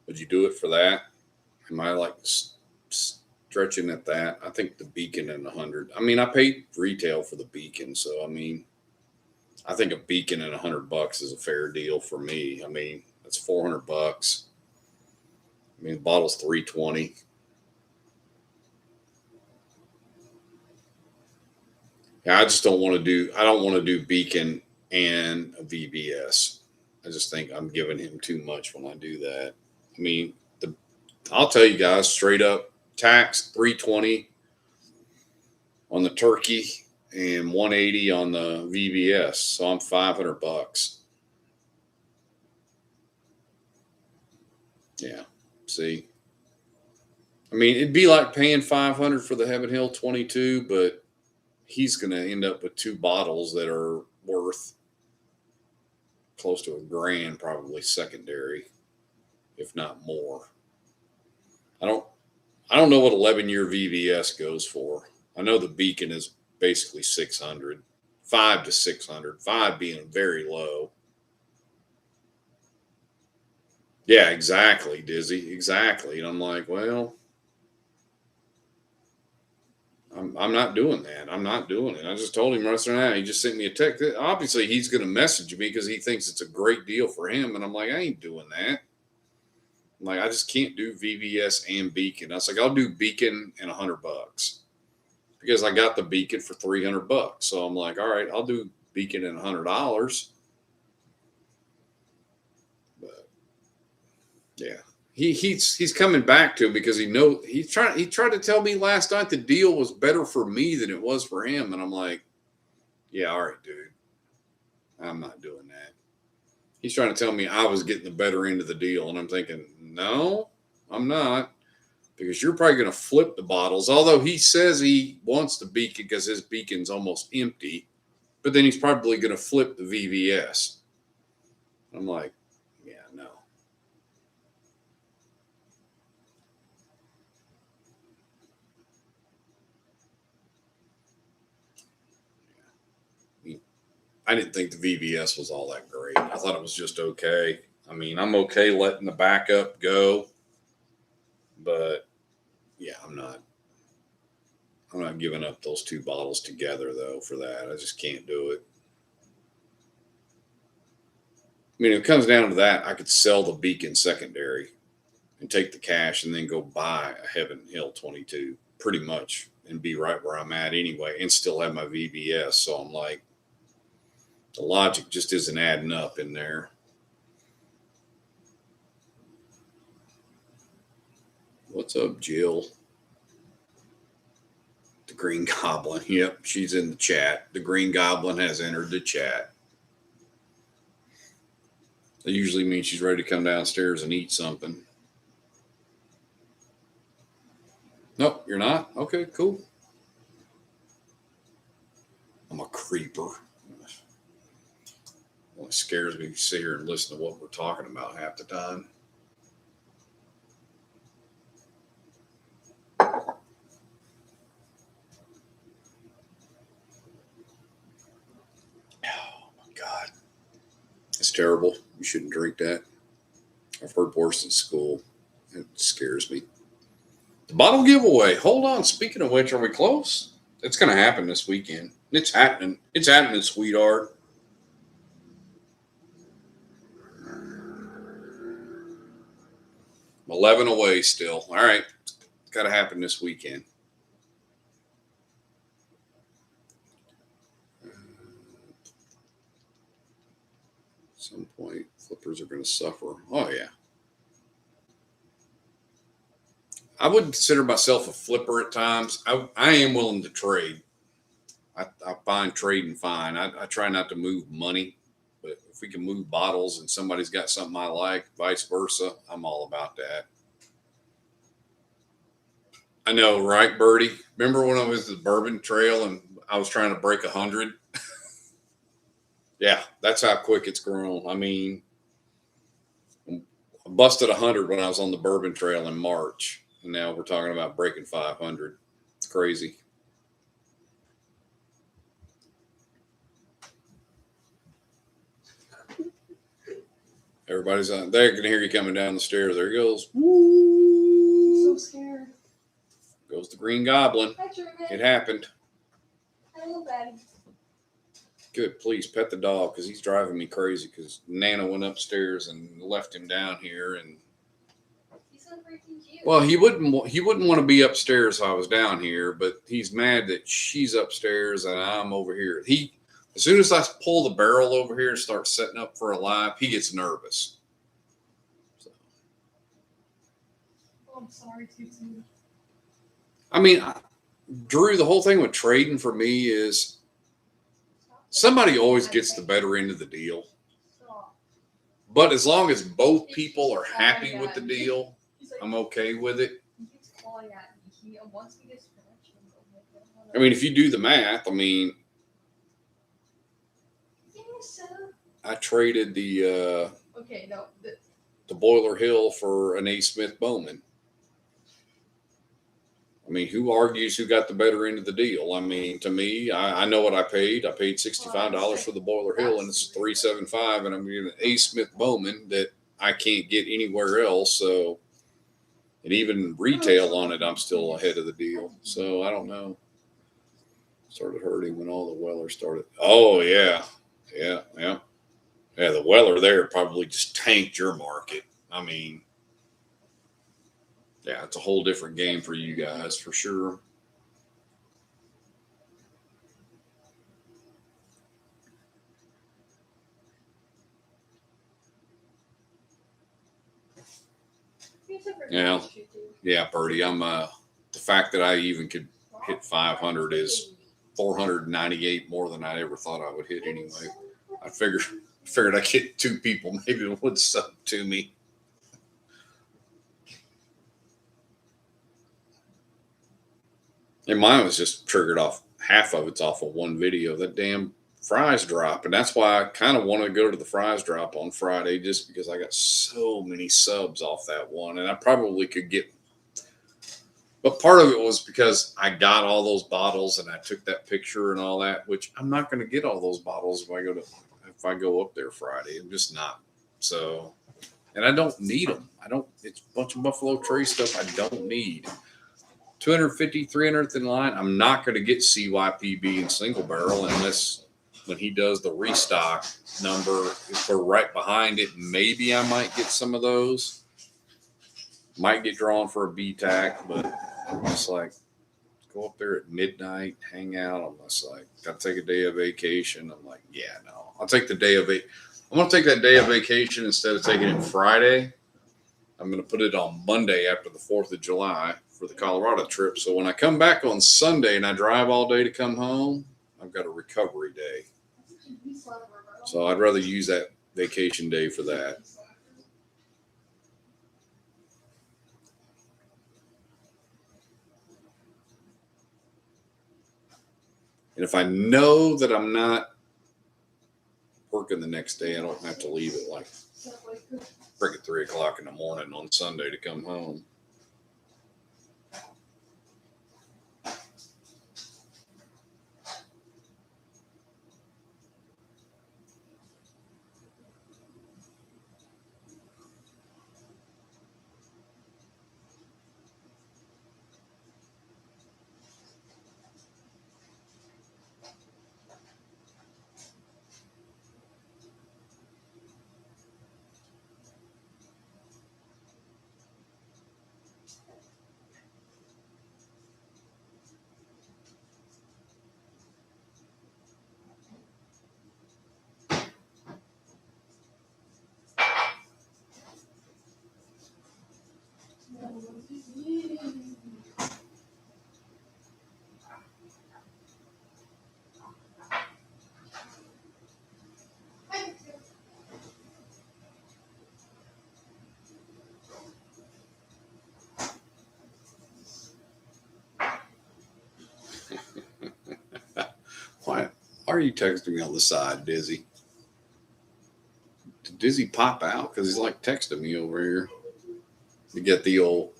Would you do it for that? Am I like stretching at that? I think the Beacon and 100. I mean, I paid retail for the Beacon, so I mean, I think a Beacon and $100 is a fair deal for me. I mean, that's $400. I mean, the bottle's $320. Yeah, I just don't want to do. I don't want to do Beacon and a VBS. I just think I'm giving him too much when I do that. I mean, I'll tell you guys straight up, tax $320 on the turkey and $180 on the VBS. So I'm $500. Yeah. See, I mean, it'd be like paying $500 for the Heaven Hill 22, but he's going to end up with 2 bottles that are worth close to $1,000, probably secondary, if not more. I don't know what 11-year VBS goes for. I know the Beacon is basically 600, 5 to 600, 5 being very low. Yeah, exactly, Dizzy, exactly. And I'm like, well, I'm not doing that. I'm not doing it. I just told him right now. He just sent me a text. Obviously, he's going to message me because he thinks it's a great deal for him. And I'm like, I ain't doing that. I'm like, I just can't do VBS and Beacon. I was like, I'll do Beacon and $100 because I got the Beacon for $300. So I'm like, all right, I'll do Beacon and $100. But yeah. He's coming back to him because he tried to tell me last night the deal was better for me than it was for him, and I'm like, yeah, all right, dude, I'm not doing that. He's trying to tell me I was getting the better end of the deal, and I'm thinking, no, I'm not. because you're probably going to flip the bottles. Although he says he wants the beacon because his beacon's almost empty, but then he's probably going to flip the VVS. I'm like, yeah, no. I didn't think the VVS was all that great. I thought it was just okay. I mean, I'm okay letting the backup go, but yeah, I'm not giving up those two bottles together though for that. I just can't do it. I mean, if it comes down to that, I could sell the beacon secondary and take the cash and then go buy a Heaven Hill 22 pretty much and be right where I'm at anyway and still have my VBS. So I'm like, the logic just isn't adding up in there. What's up, Jill? The Green Goblin. Yep, she's in the chat. The Green Goblin has entered the chat. That usually means she's ready to come downstairs and eat something. Nope, you're not? Okay, cool. I'm a creeper. Well, it scares me to sit here and listen to what we're talking about half the time. Oh my God. It's terrible. You shouldn't drink that. I've heard worse in school. It scares me. The bottle giveaway. Hold on. Speaking of which, are we close? It's going to happen this weekend. It's happening. It's happening, sweetheart. I'm 11 away still. All right. It's got to happen this weekend. At some point, flippers are going to suffer. Oh, yeah. I wouldn't consider myself a flipper at times. I am willing to trade. I find trading fine. I try not to move money, but if we can move bottles and somebody's got something I like, vice versa, I'm all about that. I know, right, Birdie? Remember when I was at the Bourbon Trail and I was trying to break 100? Yeah, that's how quick it's grown. I mean, I busted 100 when I was on the Bourbon Trail in March. And now we're talking about breaking 500. It's crazy. Everybody's on. They can hear you coming down the stairs. There he goes. Woo! I'm so scared. Goes the Green Goblin. Hi, Truman. It happened. Hello, Daddy. Good. Please pet the dog because he's driving me crazy because Nana went upstairs and left him down here. And He's so freaking cute. well, he wouldn't want to be upstairs if I was down here, but he's mad that she's upstairs and I'm over here. As soon as I pull the barrel over here and start setting up for a live, he gets nervous. So, Oh, I'm sorry, Tutu. I mean, Drew, the whole thing with trading for me is somebody always gets the better end of the deal. Stop. But as long as both people are happy with the deal, He's like, I'm okay with it. he keeps calling at me. Once he gets finished, I mean, if you do the math, I mean, I traded the okay, no. Boiler Hill for an A. Smith Bowman. I mean, who argues who got the better end of the deal? I mean, to me, I know what I paid. I paid $65 for the Boiler Hill, and it's $375, and I'm getting an A. Smith Bowman that I can't get anywhere else. So, and even retail on it, I'm still ahead of the deal. So I don't know. Started hurting when all the Weller started. Oh yeah. Yeah, the Weller there probably just tanked your market. I mean, yeah, it's a whole different game for you guys for sure. Yeah, Birdie. I'm the fact that I even could hit 500 is 498 more than I ever thought I would hit anyway. I figured I'd get two people maybe would sub to me. And mine was just triggered off, half of it's off of one video, that damn fries drop. And that's why I kind of wanted to go to the fries drop on Friday, just because I got so many subs off that one. And I probably could get, but part of it was because I got all those bottles and I took that picture and all that, which I'm not going to get all those bottles if I go up there Friday. I'm just not. So, and I don't need them. It's a bunch of Buffalo Trace stuff I don't need. 250, 300th in line. I'm not going to get CYPB and single barrel unless when he does the restock number, if we're right behind it, maybe I might get some of those. Might get drawn for a BTAC, but I'm just like, go up there at midnight, hang out. I'm just like, got to take a day of vacation. I'm like, yeah, no, I'll take the day of it. I'm going to take that day of vacation instead of taking it Friday. I'm going to put it on Monday after the 4th of July for the Colorado trip. So when I come back on Sunday and I drive all day to come home, I've got a recovery day. So I'd rather use that vacation day for that. And if I know that I'm not working the next day, I don't have to leave at like freaking 3 o'clock in the morning on Sunday to come home. Why are you texting me on the side, Dizzy? Did Dizzy pop out? Because he's like texting me over here. To get the old,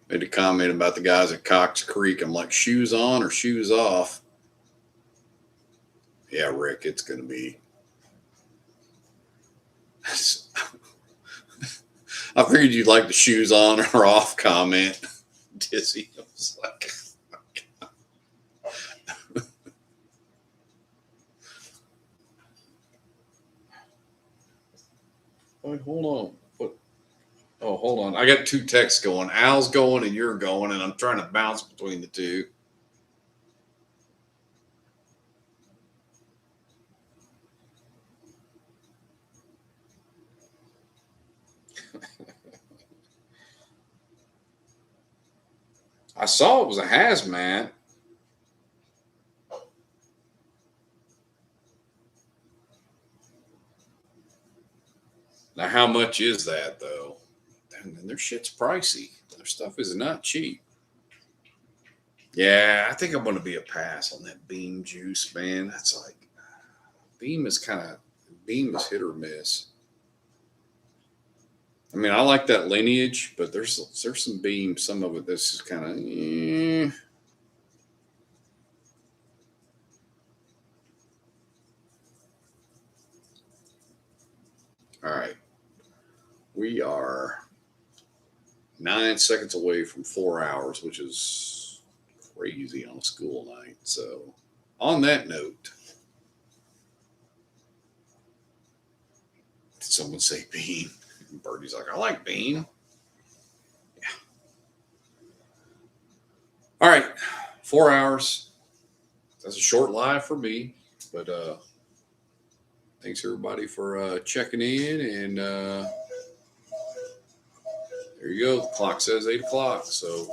made a comment about the guys at Cox Creek. I'm like, shoes on or shoes off? Yeah, Rick, it's going to be. I figured you'd like the shoes on or off comment, Dizzy. I was like, wait, hold on. Oh, hold on. I got two texts going. Al's going and you're going, and I'm trying to bounce between the two. I saw it was a hazmat. Now, how much is that, though? And their shit's pricey. Their stuff is not cheap. Yeah, I think I'm going to be a pass on that Beam juice, man. That's like, Beam is hit or miss. I mean, I like that lineage, but there's some Beam, some of it that's just kind of, All right. We are 9 seconds away from 4 hours, which is crazy on a school night. So, on that note, did someone say Bean? And Birdie's like, I like Bean. Yeah. All right. 4 hours. That's a short live for me, but thanks everybody for checking in, and there you go. The clock says 8 o'clock. So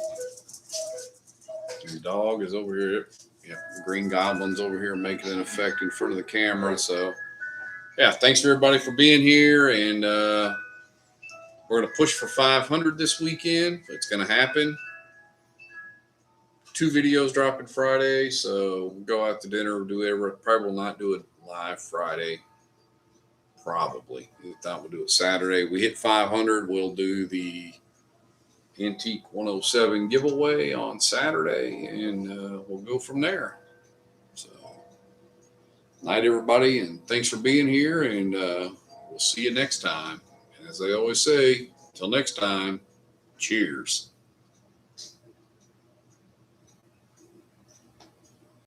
the dog is over here. Yeah, the Green Goblin's over here making an effect in front of the camera. So yeah, thanks everybody for being here, and we're gonna push for 500 this weekend. It's gonna happen. 2 videos dropping Friday, so we'll go out to dinner, we'll do whatever. Probably will not do it live Friday. Probably. If not, we'll do it Saturday. We hit 500, we'll do the Antique 107 giveaway on Saturday, and we'll go from there. So, night, everybody, and thanks for being here, and we'll see you next time. And as I always say, till next time, cheers.